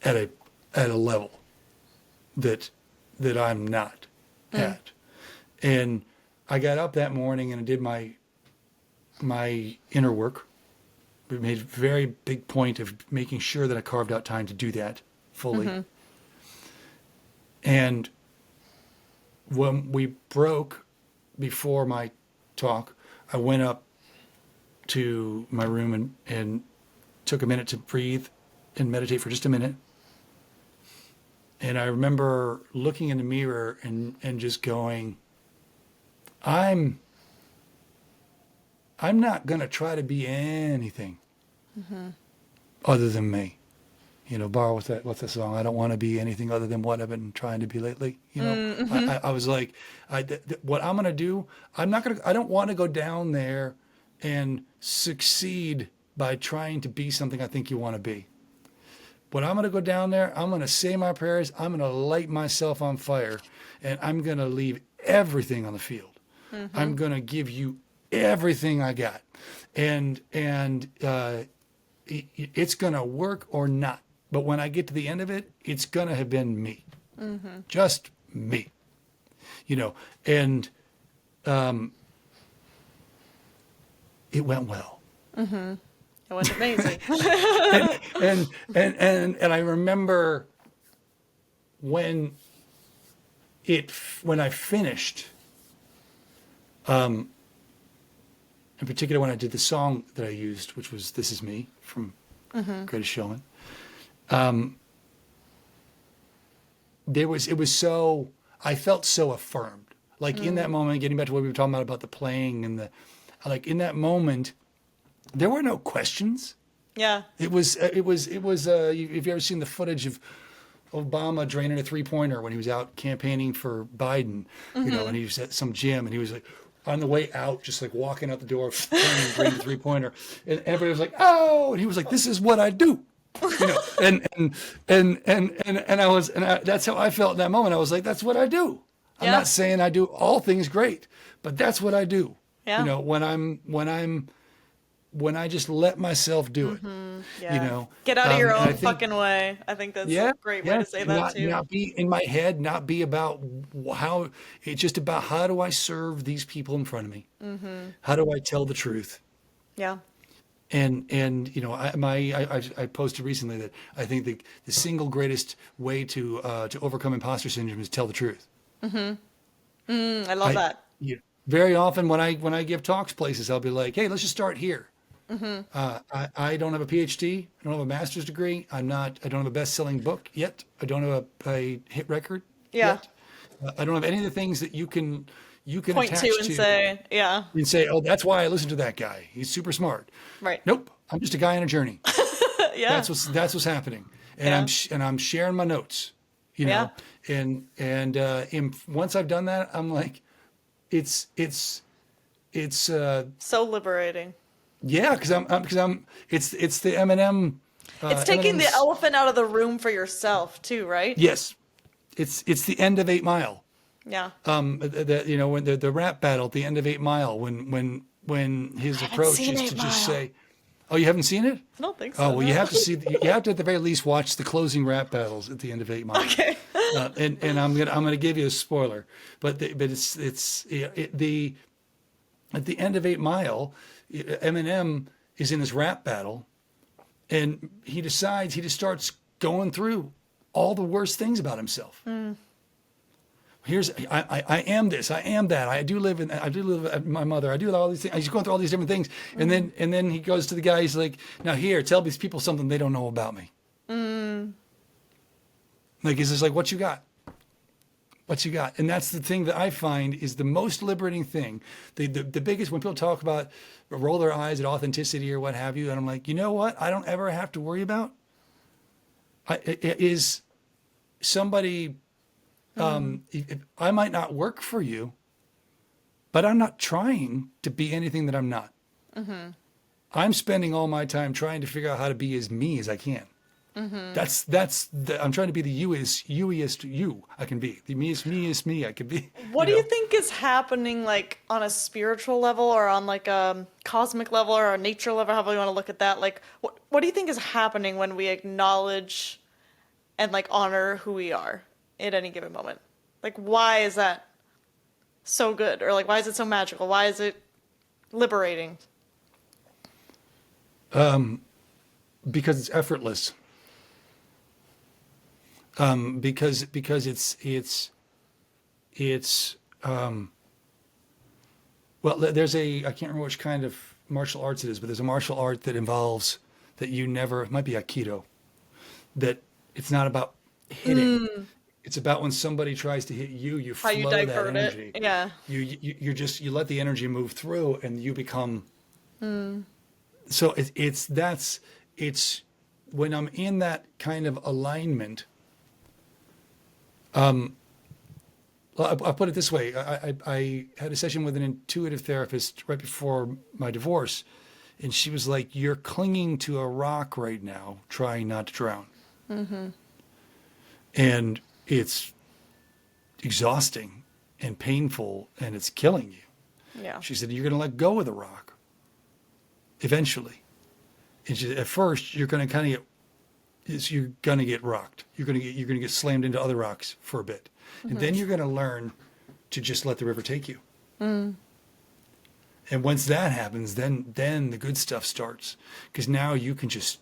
at a level that I'm not at, and I got up that morning and I did my inner work. We made a very big point of making sure that I carved out time to do that fully. And when we broke before my talk, I went up to my room and took a minute to breathe and meditate for just a minute. And I remember looking in the mirror and just going, I'm not going to try to be anything other than me. You know, Bar, what's that song? I don't want to be anything other than what I've been trying to be lately. You know, I was like, what I'm going to do, I don't want to go down there and succeed by trying to be something I think you want to be. But I'm going to go down there, I'm going to say my prayers, I'm going to light myself on fire, and I'm going to leave everything on the field. I'm going to give you everything I got, and it's gonna work or not. But when I get to the end of it, it's gonna have been me, just me, and it went well. It went amazing. And I remember when when I finished, in particular when I did the song that I used, which was "This Is Me" from Greatest Showman. It was so, I felt so affirmed. Like in that moment, getting back to what we were talking about the playing and like in that moment, there were no questions. Yeah. It was, have you ever seen the footage of Obama draining a 3-pointer when he was out campaigning for Biden, and he was at some gym and he was like on the way out, just like walking out the door, draining the 3-pointer. And everybody was like, oh, and he was like, this is what I do. And that's how I felt in that moment. I was like, that's what I do. I'm not saying I do all things great, but that's what I do. Yeah. When I just let myself do it, Yeah. Get out of your and own fucking way. I think that's a great way to say that too. Not be in my head, not be about how, it's just about how do I serve these people in front of me? How do I tell the truth? Yeah. And I posted recently that I think the single greatest way to overcome imposter syndrome is tell the truth. I love that. Very often when I give talks places, I'll be like, hey, let's just start here. I don't have a PhD. I don't have a master's degree. I don't have a best-selling book yet. I don't have a hit record yet. I don't have any of the things that you can Point attach to and say, and say, oh, that's why I listen to that guy. He's super smart. Right. Nope. I'm just a guy on a journey. Yeah. That's what's happening. And I'm sharing my notes, and once I've done that, I'm like, it's so liberating. yeah, because it's the Eminem. It's taking the elephant out of the room for yourself too, right? Yes, it's the end of 8 Mile. Yeah. When the rap battle at the end of 8 Mile, when his approach is to just say, oh, you haven't seen it? I don't think so. Oh, well, you have to see. You have to at the very least watch the closing rap battles at the end of 8 Mile. Okay. And I'm gonna give you a spoiler, but it's at the end of 8 Mile, Eminem is in this rap battle, and he decides, he just starts going through all the worst things about himself. I am this, I am that, I do live with my mother, I do all these things. He's going through all these different things, and then he goes to the guy. He's like, now here, tell these people something they don't know about me. Like, he's just like, what you got? What you got? And that's the thing that I find is the most liberating thing. The biggest, when people talk about, roll their eyes at authenticity or what have you, and I'm like, you know what? I don't ever have to worry about is somebody. I might not work for you, but I'm not trying to be anything that I'm not. I'm spending all my time trying to figure out how to be as me as I can. I'm trying to be the youiest you I can be. The meest me I can be. What do you think is happening, like on a spiritual level or on like a cosmic level or a nature level, however you want to look at that? Like, what do you think is happening when we acknowledge and like honor who we are at any given moment? Like, why is that so good? Or like, why is it so magical? Why is it liberating? Because it's effortless. Because it's well, there's I can't remember which kind of martial arts it is, but there's a martial art that involves that it might be Aikido, that it's not about hitting. It's about when somebody tries to hit you, you flow that energy. Yeah. You let the energy move through and you become. So it's when I'm in that kind of alignment. Well, I'll put it this way. I had a session with an intuitive therapist right before my divorce, and she was like, you're clinging to a rock right now, trying not to drown. And it's exhausting and painful, and it's killing you. Yeah. She said, you're going to let go of the rock eventually. And she said, at first, you're going to kind of you're going to get rocked. You're going to get slammed into other rocks for a bit. And then you're going to learn to just let the river take you. And once that happens, then the good stuff starts, because now you can just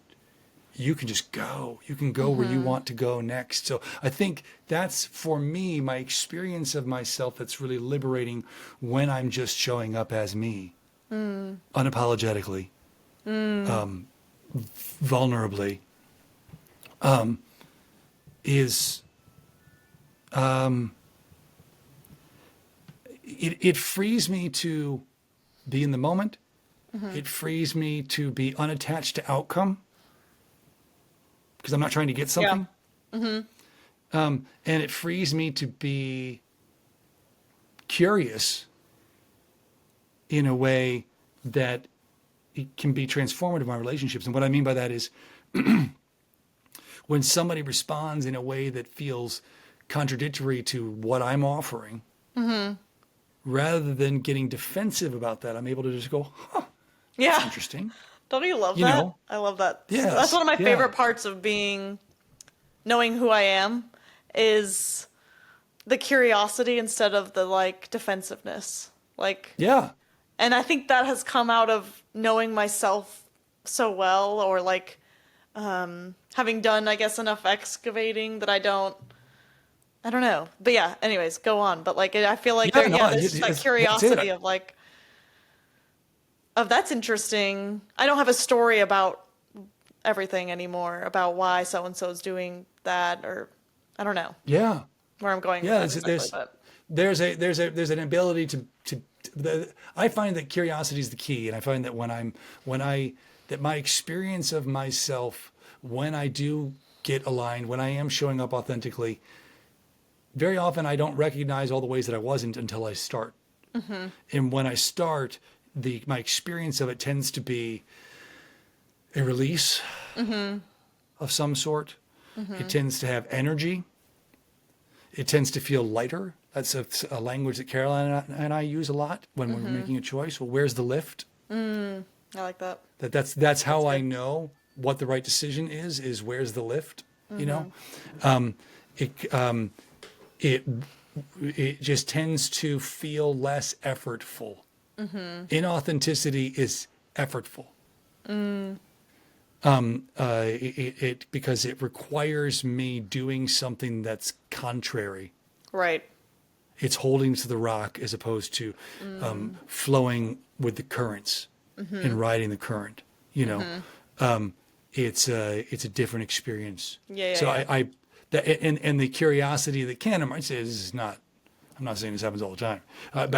go. You can go where you want to go next. So I think that's, for me, my experience of myself that's really liberating when I'm just showing up as me, unapologetically, vulnerably, is it frees me to be in the moment. It frees me to be unattached to outcome, because I'm not trying to get something. And it frees me to be curious in a way that it can be transformative in my relationships. And what I mean by that is when somebody responds in a way that feels contradictory to what I'm offering, rather than getting defensive about that, I'm able to just go, huh, that's interesting. Don't you love You that? know? I love that. Yes, That's one of my yeah. favorite parts of knowing who I am, is the curiosity instead of the like defensiveness. Like, Yeah. and I think that has come out of knowing myself so well, or like having done, I guess, enough excavating that I don't know. But yeah, anyways, go on. But like, I feel like there's just that curiosity of like, that's interesting. I don't have a story about everything anymore, about why so and so is doing that, or I don't know. Yeah. Where I'm going. Yeah, with that exactly, there's an ability I find that curiosity is the key, and I find that that my experience of myself, when I do get aligned, when I am showing up authentically, very often I don't recognize all the ways that I wasn't until I start. And when I start, my experience of it tends to be a release of some sort. It tends to have energy. It tends to feel lighter. That's a language that Caroline and I use a lot when we're making a choice. Well, where's the lift? I like that. That's how I know what the right decision is where's the lift, you know? It just tends to feel less effortful. Inauthenticity is effortful. Because it requires me doing something that's contrary. Right. It's holding to the rock as opposed to flowing with the currents and riding the current. You know, it's a different experience. So and the curiosity that can, I might say, this is not. I'm not saying this happens all the time, but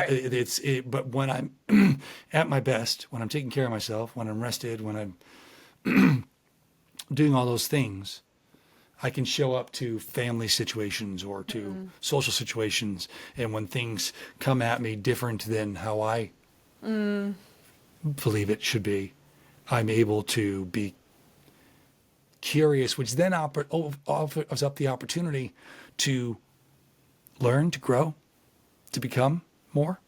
but when I'm at my best, when I'm taking care of myself, when I'm rested, when I'm doing all those things, I can show up to family situations or to social situations, and when things come at me different than how I believe it should be, I'm able to be curious, which then offers up the opportunity to learn, to grow, to become more,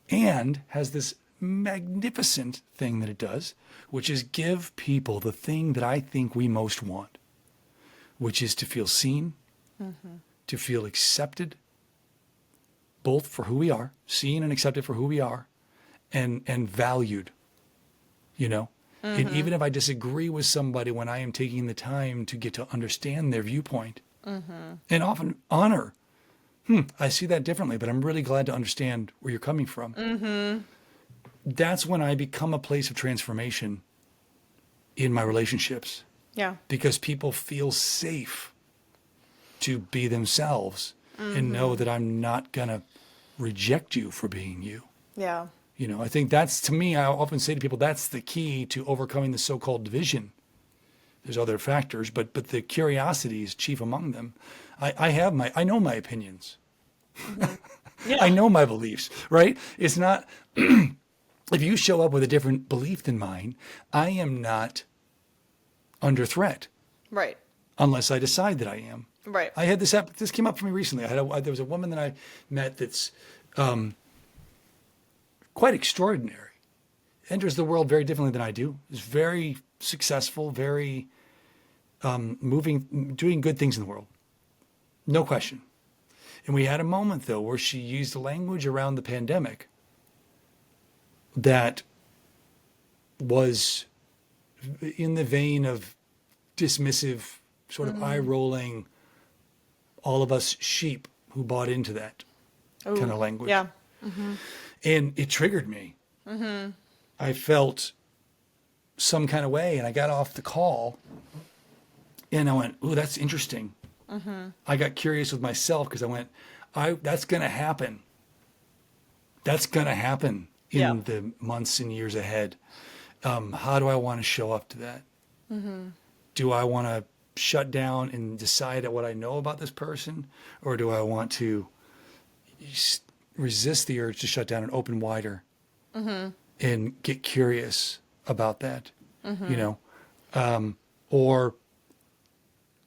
and has this magnificent thing that it does, which is give people the thing that I think we most want, which is to feel seen, to feel accepted, both for who we are, seen and accepted for who we are, and valued, you know? And even if I disagree with somebody, when I am taking the time to get to understand their viewpoint, and often honor, I see that differently, but I'm really glad to understand where you're coming from. That's when I become a place of transformation in my relationships. Yeah. Because people feel safe to be themselves and know that I'm not going to reject you for being you. Yeah. You know, I think that's, to me, I often say to people, that's the key to overcoming the so-called division. There's other factors, but the curiosity is chief among them. I know my opinions. Yeah. I know my beliefs, right? It's not, if you show up with a different belief than mine, I am not under threat. Right. Unless I decide that I am. Right. I had this came up for me recently. There was a woman that I met that's quite extraordinary. Enters the world very differently than I do. Is very successful, very moving, doing good things in the world. No question. And we had a moment, though, where she used language around the pandemic that was in the vein of dismissive, sort of eye-rolling, all of us sheep who bought into that kind of language. Yeah. And it triggered me. I felt some kind of way, and I got off the call, and I went, "Ooh, that's interesting." I got curious with myself because I went, "That's going to happen. That's going to happen in the months and years ahead. How do I want to show up to that? Do I want to shut down and decide what I know about this person, or do I want to resist the urge to shut down and open wider and get curious about that, or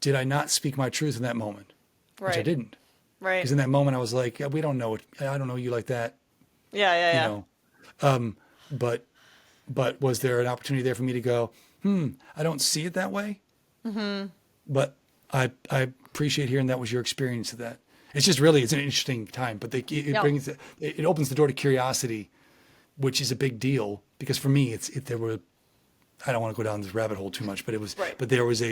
did I not speak my truth in that moment, which I didn't, Right. because in that moment I was like, we don't know it. I don't know you like that, Yeah. but was there an opportunity there for me to go, I don't see it that way, but I appreciate hearing that was your experience of that. It's just really, it's an interesting time, but it opens the door to curiosity, which is a big deal, because for me, I don't want to go down this rabbit hole too much, but but there's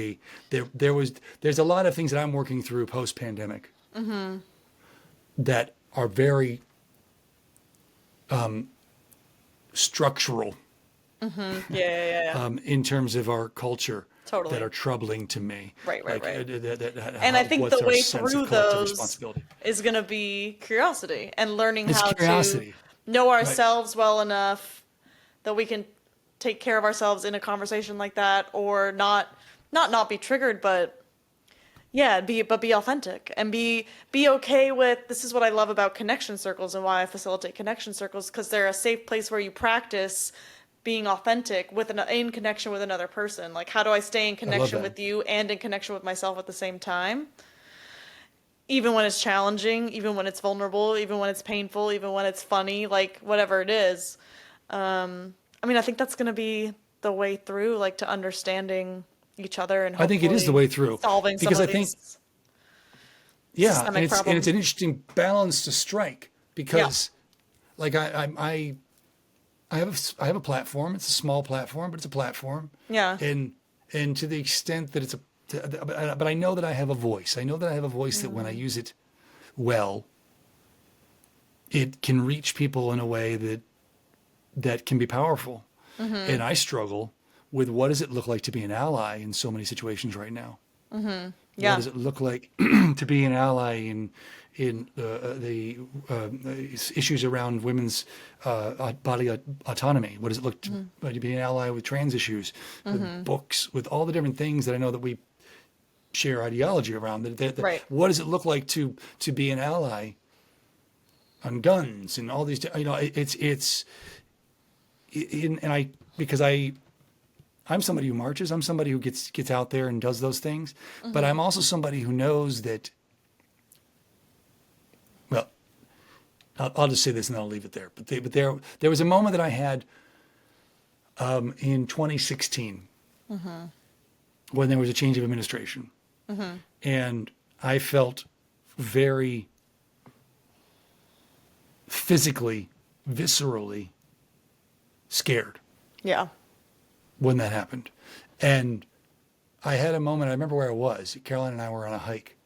a lot of things that I'm working through post pandemic that are very structural in terms of our culture. Totally. That are troubling to me. Right. And I think the way through those is going to be curiosity and learning how to know ourselves well enough that we can take care of ourselves in a conversation like that, or not be triggered, but be authentic and be okay with, this is what I love about connection circles and why I facilitate connection circles, because they're a safe place where you practice being authentic in connection with another person. Like, how do I stay in connection with you and in connection with myself at the same time? Even when it's challenging, even when it's vulnerable, even when it's painful, even when it's funny, like whatever it is. I think that's going to be the way through, like, to understanding each other, and I think it is the way through, solving because some of I think, these and it's an interesting balance to strike, because like I have a platform. It's a small platform, but it's a platform. Yeah. And to the extent that but I know that I have a voice. I know that I have a voice that when I use it well, it can reach people in a way that can be powerful. And I struggle with, what does it look like to be an ally in so many situations right now? What does it look like to be an ally in the issues around women's body autonomy? What does it look to be an ally with trans issues, with books, with all the different things that I know that we share ideology around? What does it look like to be an ally on guns and all these? I'm somebody who marches. I'm somebody who gets out there and does those things. But I'm also somebody who knows that. Well, I'll just say this and then I'll leave it there. But there was a moment that I had in 2016 when there was a change of administration, and I felt very physically, viscerally scared. Yeah. When that happened. And I had a moment, I remember where I was. Caroline and I were on a hike.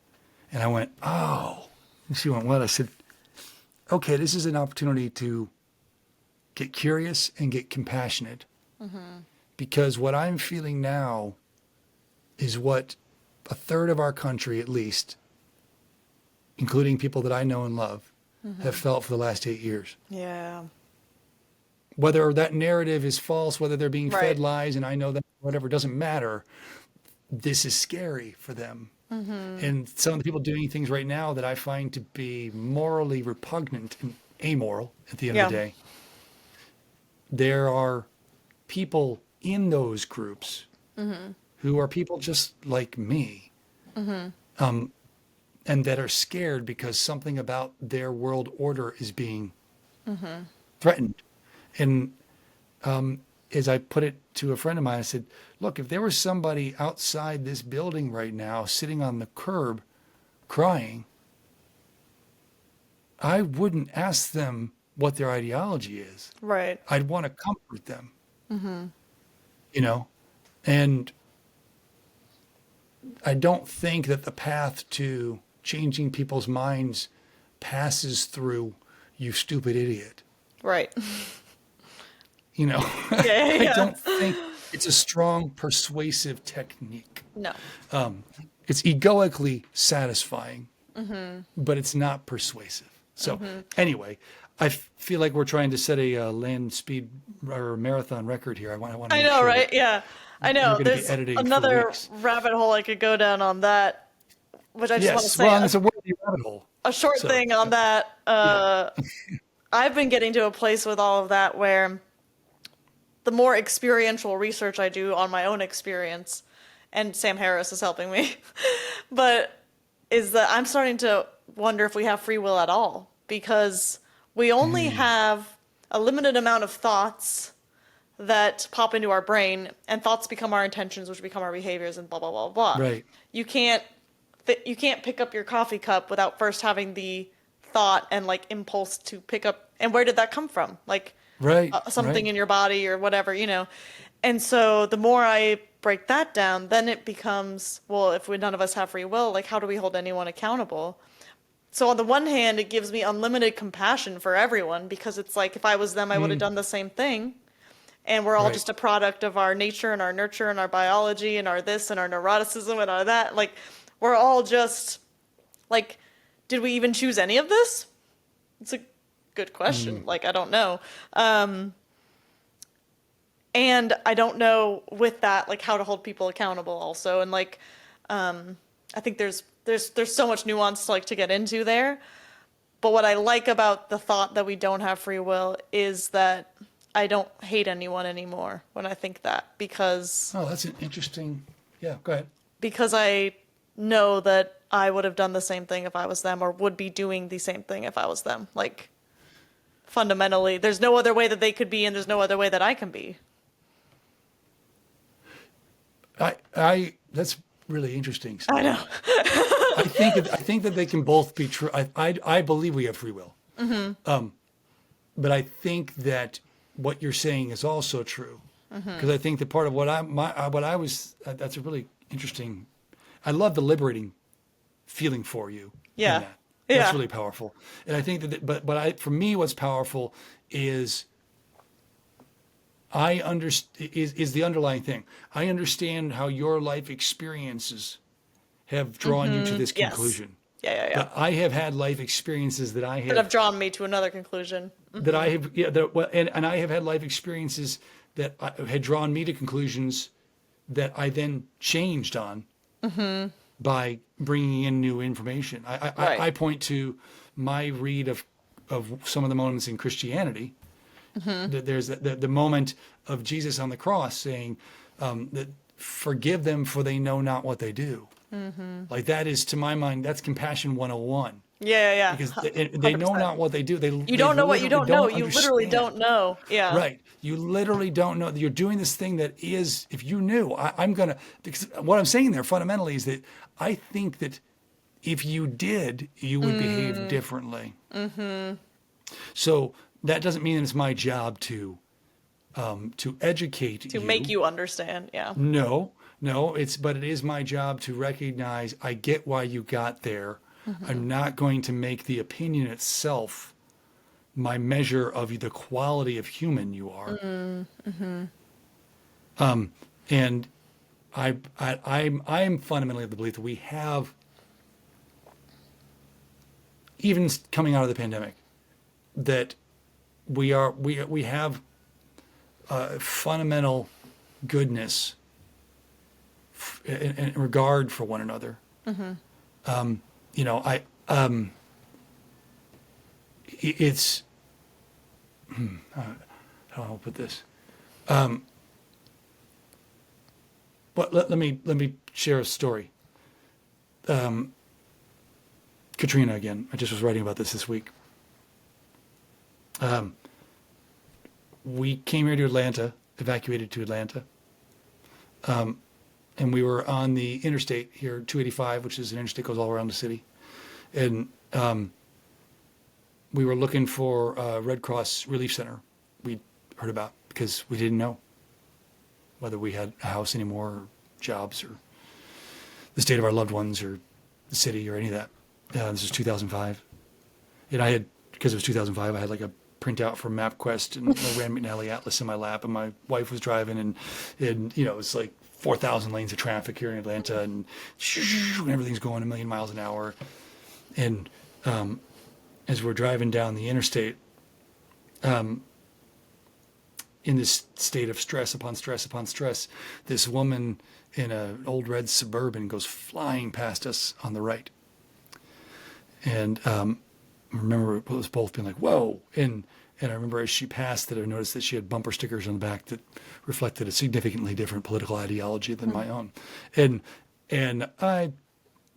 And I went, oh. And she went, what? I said, okay, this is an opportunity to get curious and get compassionate. Because what I'm feeling now is what a third of our country, at least, including people that I know and love, have felt for the last 8 years. Yeah. Whether that narrative is false, whether they're being fed lies, and I know that, whatever, doesn't matter. This is scary for them. And some of the people doing things right now that I find to be morally repugnant and amoral at the end of the day. There are people in those groups who are people just like me, and that are scared because something about their world order is being threatened. And as I put it to a friend of mine, I said, look, if there was somebody outside this building right now sitting on the curb crying, I wouldn't ask them what their ideology is. Right. I'd want to comfort them, you know? And I don't think that the path to changing people's minds passes through you stupid idiot. Right. You know, Yeah, I yeah. don't think it's a strong persuasive technique. No. It's egoically satisfying, but it's not persuasive. So anyway, I feel like we're trying to set a land speed or marathon record here. I want to I make know, sure right? that Yeah. I you're know. going to be There's editing for another weeks. rabbit hole I could go down on that, which I just want to Yes, say well, and it's a worthy rabbit hole. a short So, thing on that. yeah. I've been getting to a place with all of that where the more experiential research I do on my own experience, and Sam Harris is helping me, but is that I'm starting to wonder if we have free will at all, because we only have a limited amount of thoughts that pop into our brain, and thoughts become our intentions, which become our behaviors, and blah blah blah blah. Right. You can't you can't pick up your coffee cup without first having the thought and like impulse to pick up. And where did that come from? Like Right. something Right. in your body or whatever, you know. And so the more I break that down, then it becomes, well, if none of us have free will, like how do we hold anyone accountable? So on the one hand, it gives me unlimited compassion for everyone, because it's like if I was them, I would have done the same thing. And we're all Right. just a product of our nature and our nurture and our biology and our this and our neuroticism and our that. Like we're all just like, did we even choose any of this? It's a good question. Like, I don't know. And I don't know with that, like how to hold people accountable also. And like, I think there's so much nuance to like to get into there. But what I like about the thought that we don't have free will is that I don't hate anyone anymore when I think that, because Oh, that's an interesting. Yeah, go ahead. I know that I would have done the same thing if I was them, or would be doing the same thing if I was them. Like fundamentally, there's no other way that they could be, and there's no other way that I can be. That's really interesting. I know. I think that they can both be true. I believe we have free will. But I think that what you're saying is also true, because I think that part of what I was that's a really interesting. I love the liberating feeling for you. Yeah. In that. That's Yeah. really powerful. And I think for me, what's powerful is is the underlying thing. I understand how your life experiences have drawn you to this Yes. conclusion. Yeah. But I have had life experiences that I That have drawn me to another conclusion. and I have had life experiences that had drawn me to conclusions that I then changed on by bringing in new information. Right. I point to my read of some of the moments in Christianity. There's the moment of Jesus on the cross saying that forgive them for they know not what they do. Like that is, to my mind, that's compassion 101. Yeah. Because they know 100%. not what they do. You don't know what you don't know. You literally understand. don't know. Yeah. Right. You literally don't know. You're doing this thing that is, if you knew, because what I'm saying there fundamentally is that I think that if you did, you would behave differently. So that doesn't mean that it's my job to educate To make you understand. Yeah. No, but it is my job to recognize I get why you got there. I'm not going to make the opinion itself my measure of the quality of human you are. And I'm fundamentally of the belief that we have, even coming out of the pandemic, that we have fundamental goodness in regard for one another. It's how do I put this? But let me share a story. Katrina again. I just was writing about this week. we came here to Atlanta, evacuated to Atlanta, and we were on the interstate here, 285, which is an interstate that goes all around the city. And we were looking for a Red Cross Relief Center we heard about because we didn't know whether we had a house anymore, or jobs, or the state of our loved ones, or the city, or any of that. This was 2005. And I had, because it was 2005, I had like a printout from MapQuest and a Rand McNally Atlas in my lap, and my wife was driving, and it's like 4,000 lanes of traffic here in Atlanta, and everything's going a million miles an hour. And as we're driving down the interstate, in this state of stress upon stress upon stress, this woman in an old red Suburban goes flying past us on the right. And I remember it was both being like, whoa. And I remember as she passed that I noticed that she had bumper stickers on the back that reflected a significantly different political ideology than my own. And I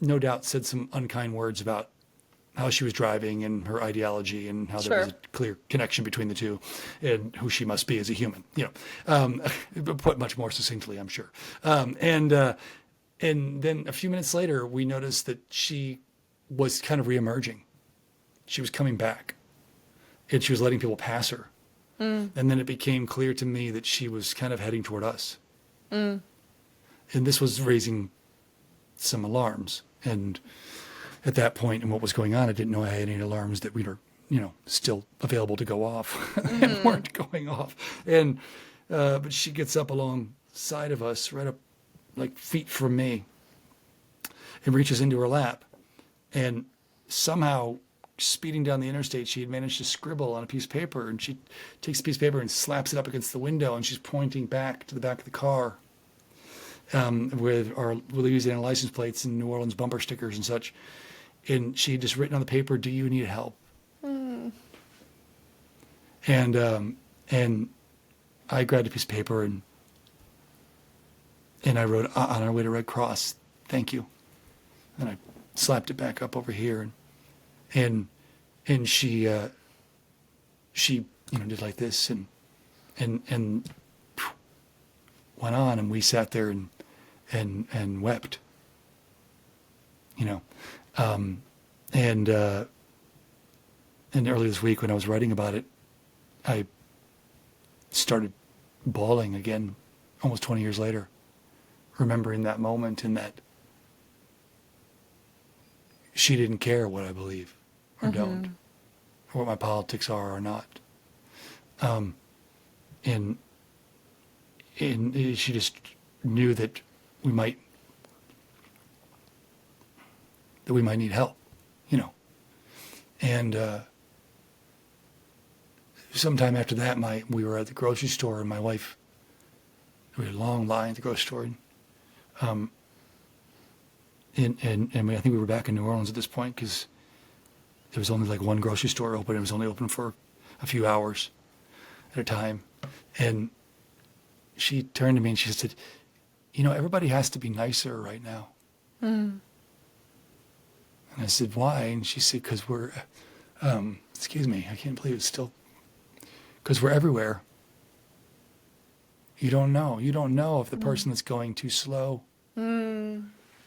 no doubt said some unkind words about how she was driving and her ideology, and how there was a clear connection between the two, and who she must be as a human, put much more succinctly, I'm sure. And then a few minutes later, we noticed that she was kind of reemerging. She was coming back, and she was letting people pass her. And then it became clear to me that she was kind of heading toward us. And this was raising some alarms. And at that point, and what was going on, I didn't know I had any alarms that we were, still available to go off and weren't going off. And but she gets up alongside of us, right up like feet from me, and reaches into her lap. And somehow, speeding down the interstate, she had managed to scribble on a piece of paper, and she takes a piece of paper and slaps it up against the window, and she's pointing back to the back of the car, with our Louisiana license plates and New Orleans bumper stickers and such. And she had just written on the paper, "Do you need help?" And I grabbed a piece of paper, and I wrote, "On our way to Red Cross, thank you." And I slapped it back up over here, and she did like this, and went on, and we sat there and wept, and earlier this week when I was writing about it, I started bawling again, almost 20 years later, remembering that moment, and that she didn't care what I believe or don't, or what my politics are or not. And she just knew that we might need help, And sometime after that, we were at the grocery store, and my wife, we had a long line at the grocery store, and I think we were back in New Orleans at this point, because there was only like one grocery store open. It was only open for a few hours at a time. And she turned to me and she said, everybody has to be nicer right now. And I said, why? And she said, because we're, excuse me, I can't believe it's still, because we're everywhere. You don't know. You don't know if the person that's going too slow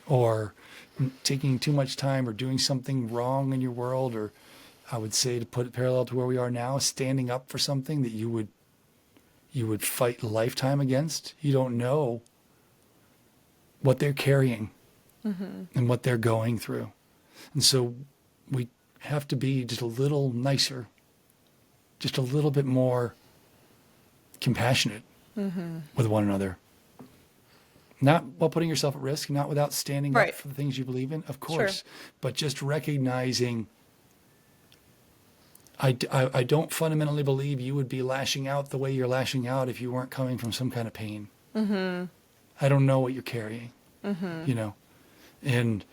or taking too much time or doing something wrong in your world, or I would say, to put it parallel to where we are now, standing up for something that you would fight a lifetime against. You don't know what they're carrying and what they're going through. And so we have to be just a little nicer, just a little bit more compassionate with one another. Not while putting yourself at risk, not without standing up for the things you believe in, of course, but just recognizing, I don't fundamentally believe you would be lashing out the way you're lashing out if you weren't coming from some kind of pain. I don't know what you're carrying, and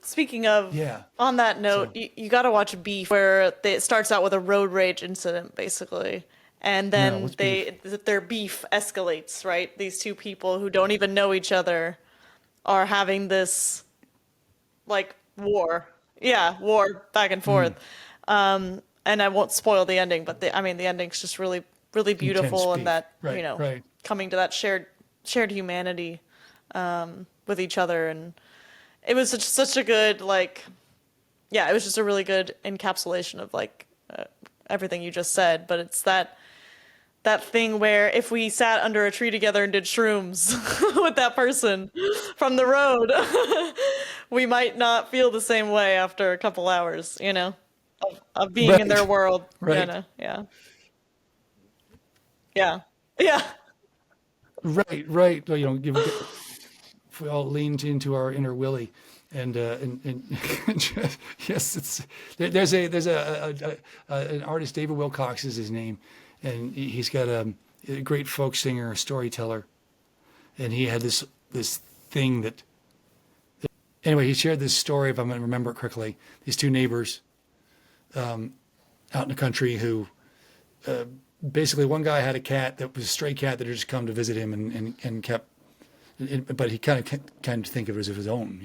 speaking of, on that note, you got to watch Beef, where it starts out with a road rage incident, basically. And then their beef escalates, right? These two people who don't even know each other are having this, like, war. Yeah, war back and forth. And and I won't spoil the ending, but I mean, the ending's just really, really Intense beautiful, and speak. that, Right, right. coming to that shared humanity with each other, and it was such a good, like, yeah, it was just a really good encapsulation of like everything you just said. But it's that thing where if we sat under a tree together and did shrooms with that person from the road, we might not feel the same way after a couple hours, of being in their Right, world. right, Yeah, yeah, yeah, right, right. Well, if we all leaned into our inner Willie, and just, yes, there's an artist, David Wilcox is his name, and he's got a great folk singer, a storyteller, and he had this thing that, anyway, he shared this story, if I remember it correctly. These two neighbors out in the country who basically, one guy had a cat that was a stray cat that had just come to visit him and kept, but he kind of think of it as his own,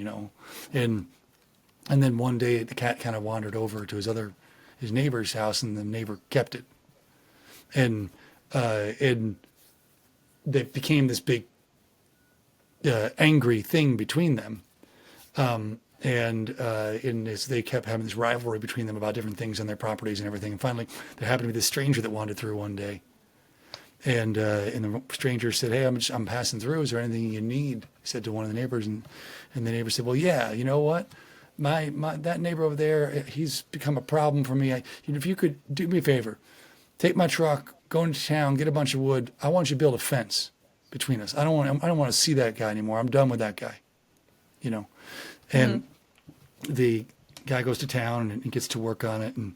and then one day the cat kind of wandered over to his neighbor's house, and the neighbor kept it, and they became this big angry thing between them. In this, they kept having this rivalry between them about different things on their properties and everything. And finally, there happened to be this stranger that wandered through one day, and the stranger said, "Hey, I'm passing through. Is there anything you need?" He said to one of the neighbors, and the neighbor said, "Well, yeah. You know what? My that neighbor over there, he's become a problem for me. If you could do me a favor, take my truck, go into town, get a bunch of wood. I want you to build a fence between us. I don't want to see that guy anymore. I'm done with that guy. And the guy goes to town and gets to work on it, and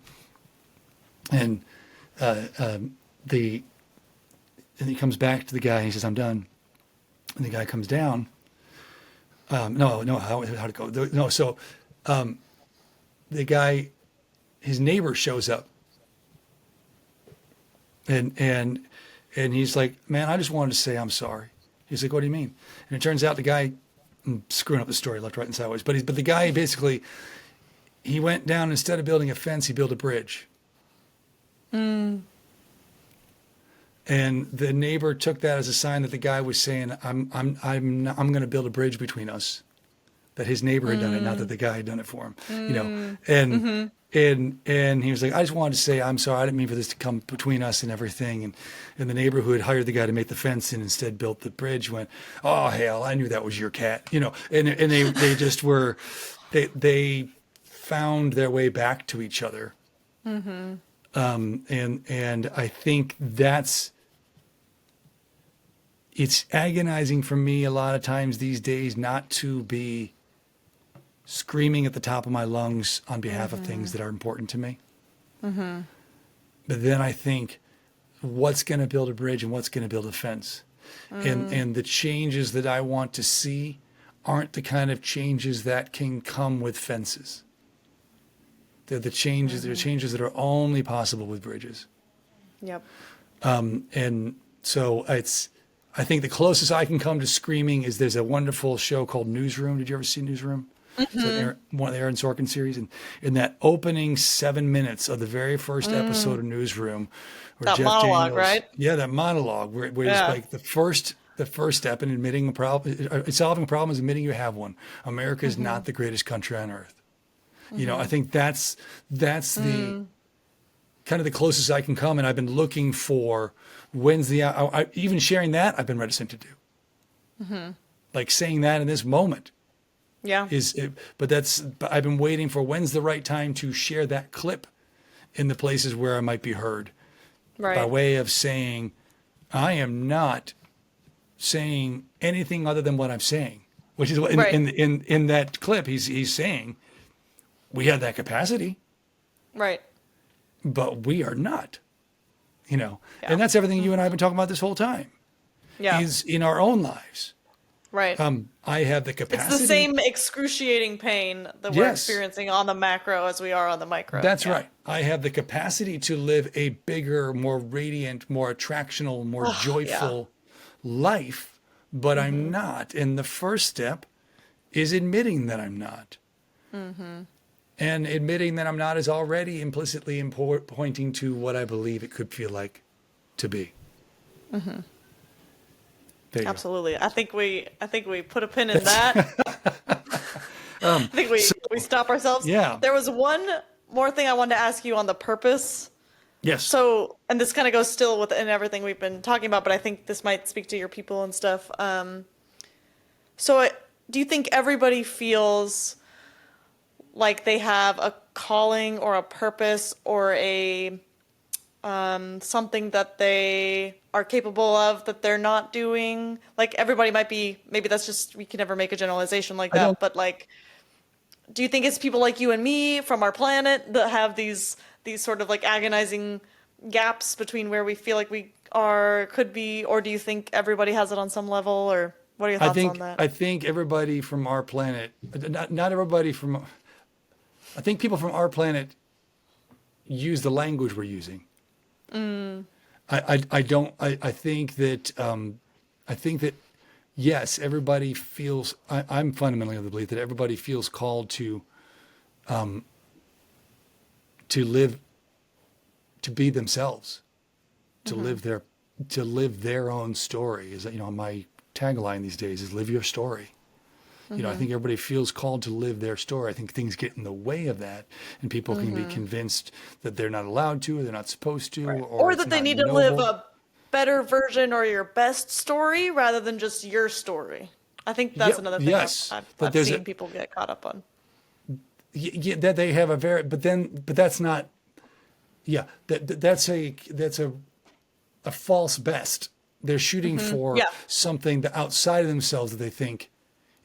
he comes back to the guy and he says, "I'm done." And the guy comes down. No, how'd it go? No, so the guy, his neighbor shows up, and he's like, "Man, I just wanted to say I'm sorry." He's like, "What do you mean?" And it turns out the guy, I'm screwing up the story left, right, and sideways, but the guy basically, he went down, instead of building a fence, he built a bridge. And the neighbor took that as a sign that the guy was saying, I'm going to build a bridge between us. That his neighbor had done it, not that the guy had done it for him. And he was like, "I just wanted to say I'm sorry. I didn't mean for this to come between us and everything." And the neighbor who had hired the guy to make the fence and instead built the bridge went, "Oh hell, I knew that was your cat," And they just were, they found their way back to each other. And I think it's agonizing for me a lot of times these days not to be screaming at the top of my lungs on behalf of things that are important to me. But then I think, what's going to build a bridge and what's going to build a fence? And the changes that I want to see aren't the kind of changes that can come with fences. They're the changes that are only possible with bridges. yep, And so I think the closest I can come to screaming is, there's a wonderful show called Newsroom. Did you ever see Newsroom? It's one of the Aaron Sorkin series. And in that opening 7 minutes of the very first episode of Newsroom, where that Jeff monologue, Daniels, right? yeah, that monologue where Yeah. it's like the first step in admitting a problem, solving a problem is admitting you have one. America is not the greatest country on earth. I think that's the kind of the closest I can come. And I've been looking for, when's even sharing that I've been reticent to do. Like saying that in this moment Yeah, but I've been waiting for, when's the right time to share that clip in the places where I might be heard, by right, way of saying, I am not saying anything other than what I'm saying, which is what Right. in that clip he's saying, we have that capacity, right. but we are not, Yeah. and that's everything you and I have been talking about this whole time, Yeah, is in our own lives. right. I have the It's capacity. the same excruciating pain that we're Yes. experiencing on the macro as we are on the micro. That's Yeah. right. I have the capacity to live a bigger, more radiant, more attractional, more joyful life, but I'm not. And the first step is admitting that I'm not. and admitting that I'm not is already implicitly pointing to what I believe it could feel like to be. Mm-hmm. There you Absolutely. I think we put a pin in that. go. I think we stop ourselves. Yeah. There was one more thing I wanted to ask you on the purpose. Yes. So, and this kind of goes still within everything we've been talking about, but I think this might speak to your people and stuff. Do you think everybody feels like they have a calling or a purpose or a something that they are capable of that they're not doing? Like everybody might be, maybe that's just, we can never make a generalization like I don't. that, but like, do you think it's people like you and me from our planet that have these sort of like agonizing gaps between where we feel like we are could be, or do you think everybody has it on some level, or what are your I thoughts on think. that? I think everybody from our planet. Not everybody from. I think people from our planet use the language we're using. I don't. I think that. I think that. Yes, everybody feels. I'm fundamentally of the belief that everybody feels called to live, to be themselves, to live their own story. Is that, my tagline these days is live your story. I think everybody feels called to live their story. I think things get in the way of that, and people can be convinced that they're not allowed to, or they're not supposed to, Right. or Or it's that they not need to live noble. a better version or your best story rather than just your story. I think that's Yeah, another thing I've yes, I've, that I've there's a seen people get caught up on. that they have a very, but that's not. Yeah, that's a false best. They're shooting for Yeah. something that outside of themselves that they think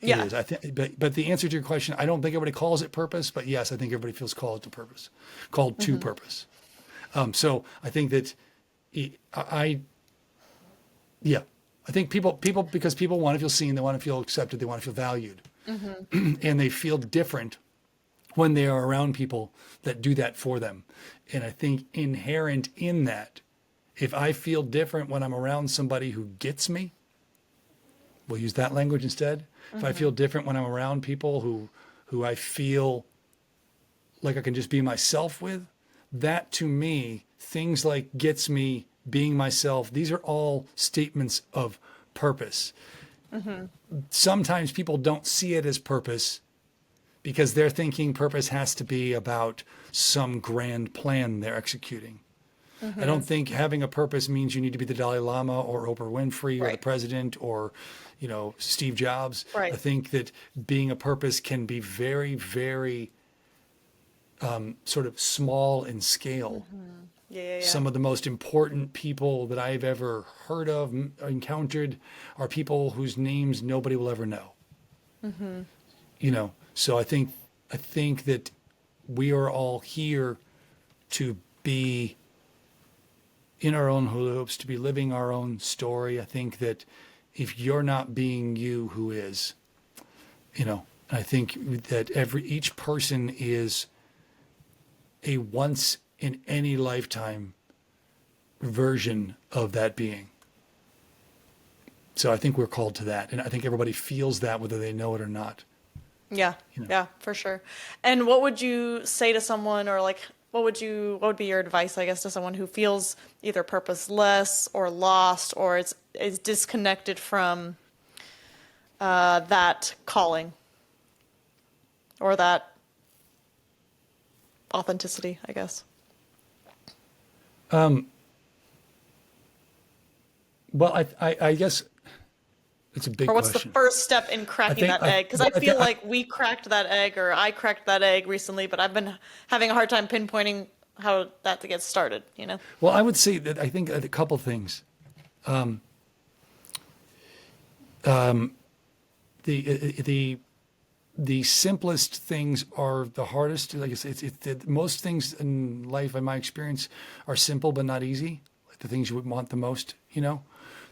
it Yeah. is. I think, but the answer to your question, I don't think everybody calls it purpose, but yes, I think everybody feels called to purpose, called to purpose. So I think that I, yeah, I think people because people want to feel seen, they want to feel accepted, they want to feel valued, and they feel different when they are around people that do that for them. And I think inherent in that, if I feel different when I'm around somebody who gets me, we'll use that language instead. If I feel different when I'm around people who I feel like I can just be myself with, that to me, things like gets me, being myself, these are all statements of purpose. Sometimes people don't see it as purpose because they're thinking purpose has to be about some grand plan they're executing. I don't think having a purpose means you need to be the Dalai Lama or Oprah Winfrey or the Right. president or, Steve Jobs. I Right. think that being a purpose can be very, very sort of small in scale. Yeah, yeah, yeah. Some of the most important people that I've ever heard of, encountered, are people whose names nobody will ever know. So I think that we are all here to be in our own hula hoops, to be living our own story. I think that if you're not being you, who is? I think that each person is a once in any lifetime version of that being. So I think we're called to that, and I think everybody feels that whether they know it or not. Yeah, You know. yeah, for sure. And what would you say to someone, or like, what would be your advice, I guess, to someone who feels either purposeless or lost, or is disconnected from that calling or that authenticity, I guess. Well, I guess it's a big Or what's the question. first step in cracking that egg? Because I I feel think, like we cracked that egg, or I cracked that egg recently, but I've been having a hard time pinpointing how that to get started, you know? well, I would say that I think a couple things. The simplest things are the hardest. Like I said, most things in life, in my experience, are simple but not easy. Like the things you would want the most,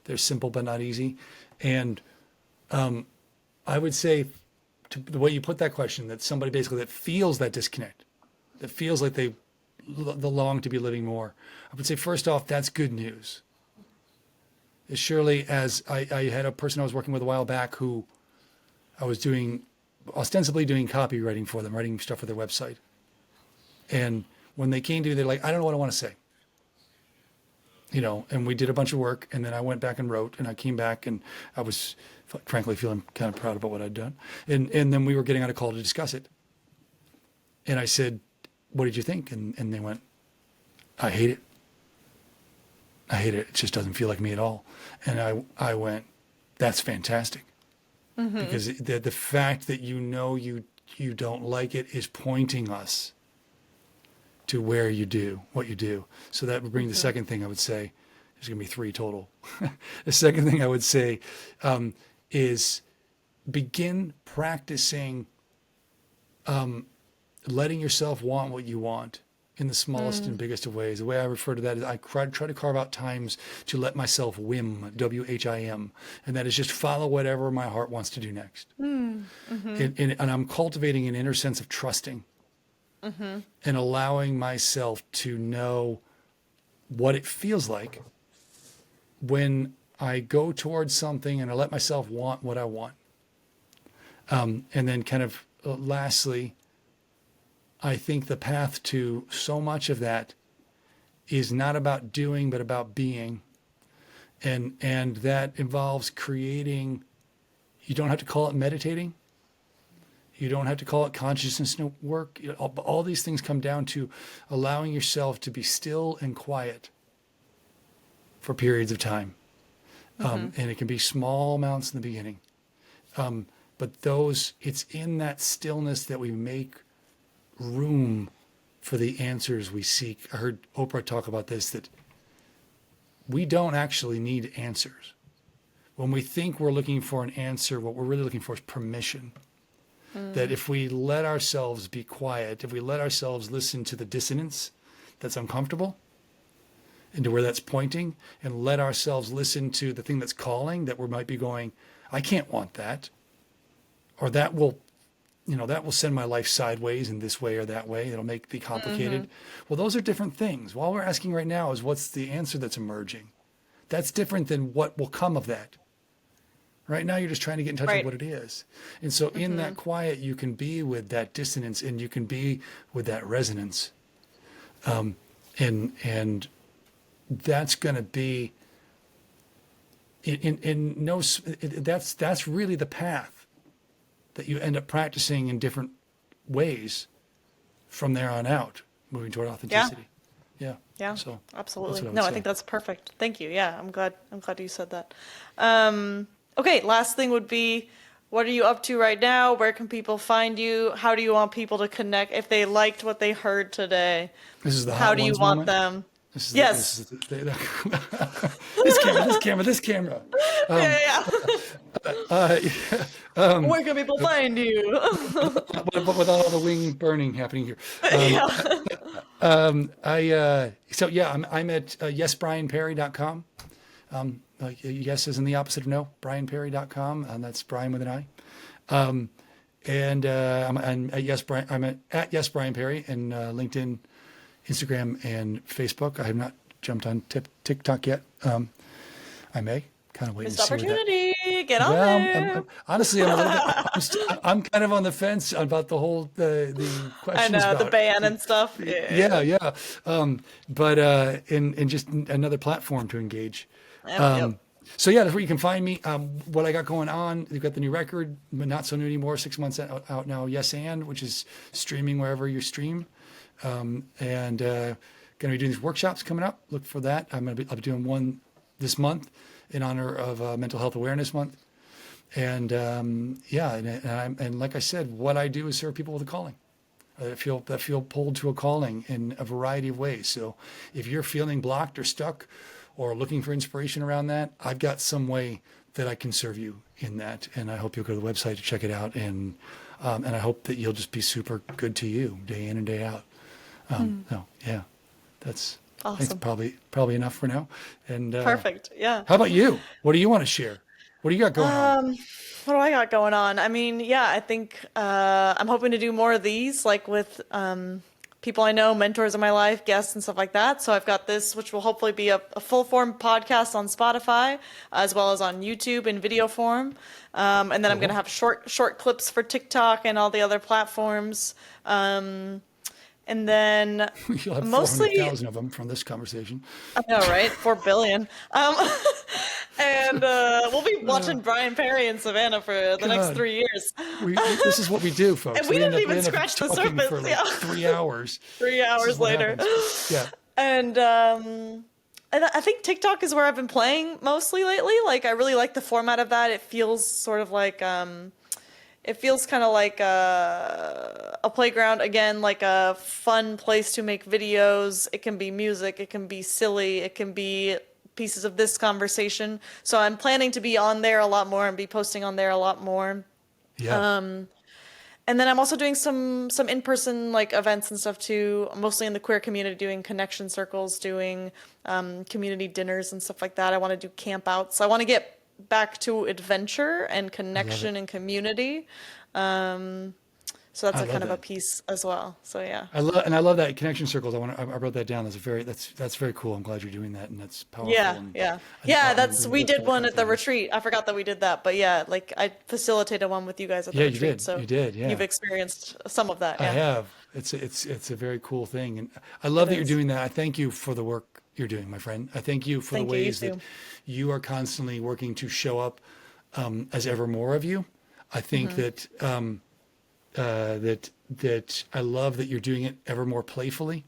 they're simple but not easy. And I would say, to the way you put that question, that somebody basically that feels that disconnect, that feels like they long to be living more. I would say, first off, that's good news. As surely as I had a person I was working with a while back who I was ostensibly doing copywriting for them, writing stuff for their website. And when they came to me, they're like, I don't know what I want to say. And we did a bunch of work, and then I went back and wrote, and I came back, and I was frankly feeling kind of proud about what I'd done. And then we were getting on a call to discuss it. And I said, what did you think? And they went, I hate it. I hate it. It just doesn't feel like me at all. And I went, that's fantastic. Because the fact that you don't like it is pointing us to where you do what you do. So that would bring the second thing I would say. There's going to be 3 total. The second thing I would say is begin practicing letting yourself want what you want in the smallest and biggest of ways. The way I refer to that is I try to carve out times to let myself whim, W-H-I-M. And that is just follow whatever my heart wants to do next. And I'm cultivating an inner sense of trusting and allowing myself to know what it feels like when I go towards something and I let myself want what I want. And then kind of lastly, I think the path to so much of that is not about doing, but about being. And that involves creating. You don't have to call it meditating. You don't have to call it consciousness work. All these things come down to allowing yourself to be still and quiet for periods of time. And it can be small amounts in the beginning. But it's in that stillness that we make room for the answers we seek. I heard Oprah talk about this, that we don't actually need answers. When we think we're looking for an answer, what we're really looking for is permission. That if we let ourselves be quiet, if we let ourselves listen to the dissonance that's uncomfortable and to where that's pointing, and let ourselves listen to the thing that's calling, that we might be going, I can't want that, or that will send my life sideways in this way or that way. It'll make it complicated. Well, those are different things. All we're asking right now is what's the answer that's emerging. That's different than what will come of that. Right now, you're just trying to get in touch with what it is. And so in that quiet, you can be with that dissonance, and you can be with that resonance. And that's going to be that's really the path that you end up practicing in different ways from there on out, moving toward authenticity. Yeah. So absolutely. That's No, what I think that's perfect. Thank you. Yeah, I'm glad you said that. Okay, last thing would be, what are you up to right now? Where can people find you? How do you want people to connect if they liked what they heard today? This is the How hot do you ones want moment. them? This is Yes. this camera. Yeah. Where can people find you? But without all the wing burning happening here. I'm at yesbrianperry.com. Yes is in the opposite of no, brianperry.com, and that's Brian with an I. I'm at Yes Brian Perry, and LinkedIn, Instagram, and Facebook. I have not jumped on TikTok yet. I may. Kind of waiting Missed to see where that. opportunity. Get on Well, there. honestly, I'm a little bit. I'm kind of on the fence about the whole the I questions know, about the ban and stuff. Yeah. But in just another platform to engage. Yep. So yeah, that's where you can find me. What I got going on, we've got the new record, but not so new anymore. 6 months out now. Yes, which is streaming wherever you stream, and going to be doing these workshops coming up. Look for that. I'll be doing one this month in honor of Mental Health Awareness Month, and like I said, what I do is serve people with a calling. That feel pulled to a calling in a variety of ways. So if you're feeling blocked or stuck, or looking for inspiration around that, I've got some way that I can serve you in that. And I hope you'll go to the website to check it out. And I hope that you'll just be super good to you day in and day out. That's awesome. I think it's probably enough for now. And Perfect. Yeah. How about you? What do you want to share? What do you got going on? What do I got going on? I mean, yeah, I think I'm hoping to do more of these, like with people I know, mentors in my life, guests and stuff like that. So I've got this, which will hopefully be a full form podcast on Spotify, as well as on YouTube in video form. And then I'm going to have short clips for TikTok and all the other platforms. And then You'll have mostly, 400,000 of them from this conversation. I know, right? 4 billion. And we'll be watching Brian Perry in Savannah for the next God, 3 years. this is what we do, And folks. we didn't We even end up scratch the talking surface. for like Yeah. 3 hours. Three This is hours what later. happens. But yeah, And I think TikTok is where I've been playing mostly lately. Like I really like the format of that. It feels sort of like it feels kind of like a playground again, like a fun place to make videos. It can be music, it can be silly, it can be pieces of this conversation. So I'm planning to be on there a lot more and be posting on there a lot more. yeah, And then I'm also doing some in-person like events and stuff too, mostly in the queer community, doing connection circles, doing community dinners and stuff like that. I want to do camp outs. I want to get back to adventure and I love it. connection and community. So that's I a love kind of a that. piece as well. So yeah. I love that connection circles. I wrote that down. That's very cool. I'm glad you're doing that, and that's powerful. Yeah, And yeah. Yeah, I'm that's gonna we look to did look one out at for the those. retreat. I forgot that we did that, but yeah, like I facilitated one with you guys at the Yeah, you retreat, did. so You did. you've Yeah. experienced some of that, I yeah. have. It's a very cool thing, and I It love that you're is. doing that. I thank you for the work you're doing, my friend. I thank you for the Thank you, you ways that too. you are constantly working to show up as ever more of you. I think that that I love that you're doing it ever more playfully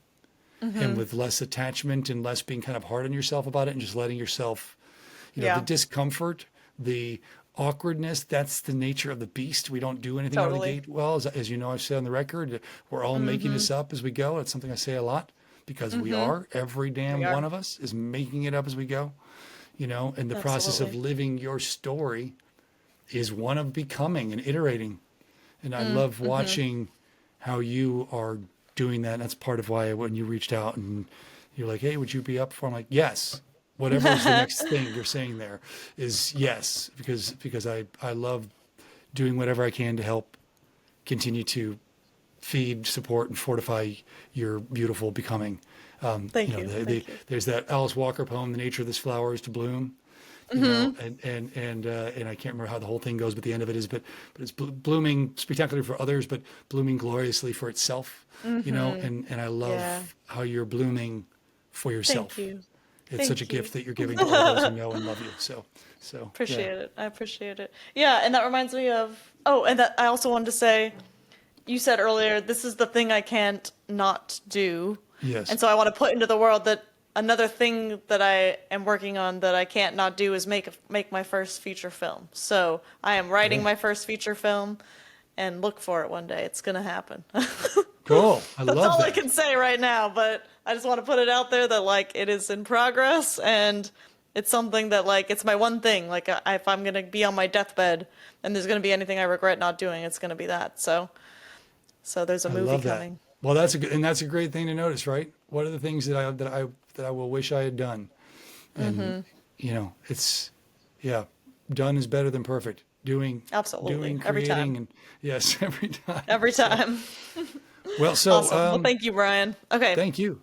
and with less attachment and less being kind of hard on yourself about it and just letting yourself, the Yeah, discomfort, the awkwardness, that's the nature of the beast. We don't do anything out of the totally. gate well. As you know, I've said on the record, we're all making this up as we go. It's something I say a lot because we are. Every We damn one are. of us is making it up as we go. And the process of Absolutely. living your story is one of becoming and iterating. And I love watching how you are doing that. And that's part of why when you reached out and you're like, hey, would you be up for? I'm like, yes. Whatever is the next thing you're saying there is yes, because I love doing whatever I can to help continue to feed, support, and fortify your beautiful becoming. Thank you. Thank you. There's that Alice Walker poem, "The nature of this flower is to bloom." And I can't remember how the whole thing goes, but the end of it is, but it's blooming spectacularly for others, but blooming gloriously for itself. And I Yeah. love how you're blooming for Thank yourself. you. It's such a Thank you. gift that you're giving to all those who know and love you. So yeah, Appreciate it. I appreciate it. Yeah, and that reminds me of, oh, and that I also wanted to say, you said earlier, this is the thing I can't not do. yes, And so I want to put into the world that another thing that I am working on that I can't not do is make my first feature film. So I am writing yeah, my first feature film and look for it one day. It's gonna happen. cool. I That's love all I that. can say right now, but I just want to put it out there that like it is in progress and it's something that like it's my one thing. Like if I'm gonna be on my deathbed and there's gonna be anything I regret not doing, it's gonna be that. So there's a I movie love that. coming. Well, that's a great thing to notice, right? What are the things that I will wish I had done? And it's yeah, done is better than perfect. Absolutely. Doing, Every creating, time. and yes, every time. Every So time. well, so Awesome. Well, thank you, Brian. Okay. thank you.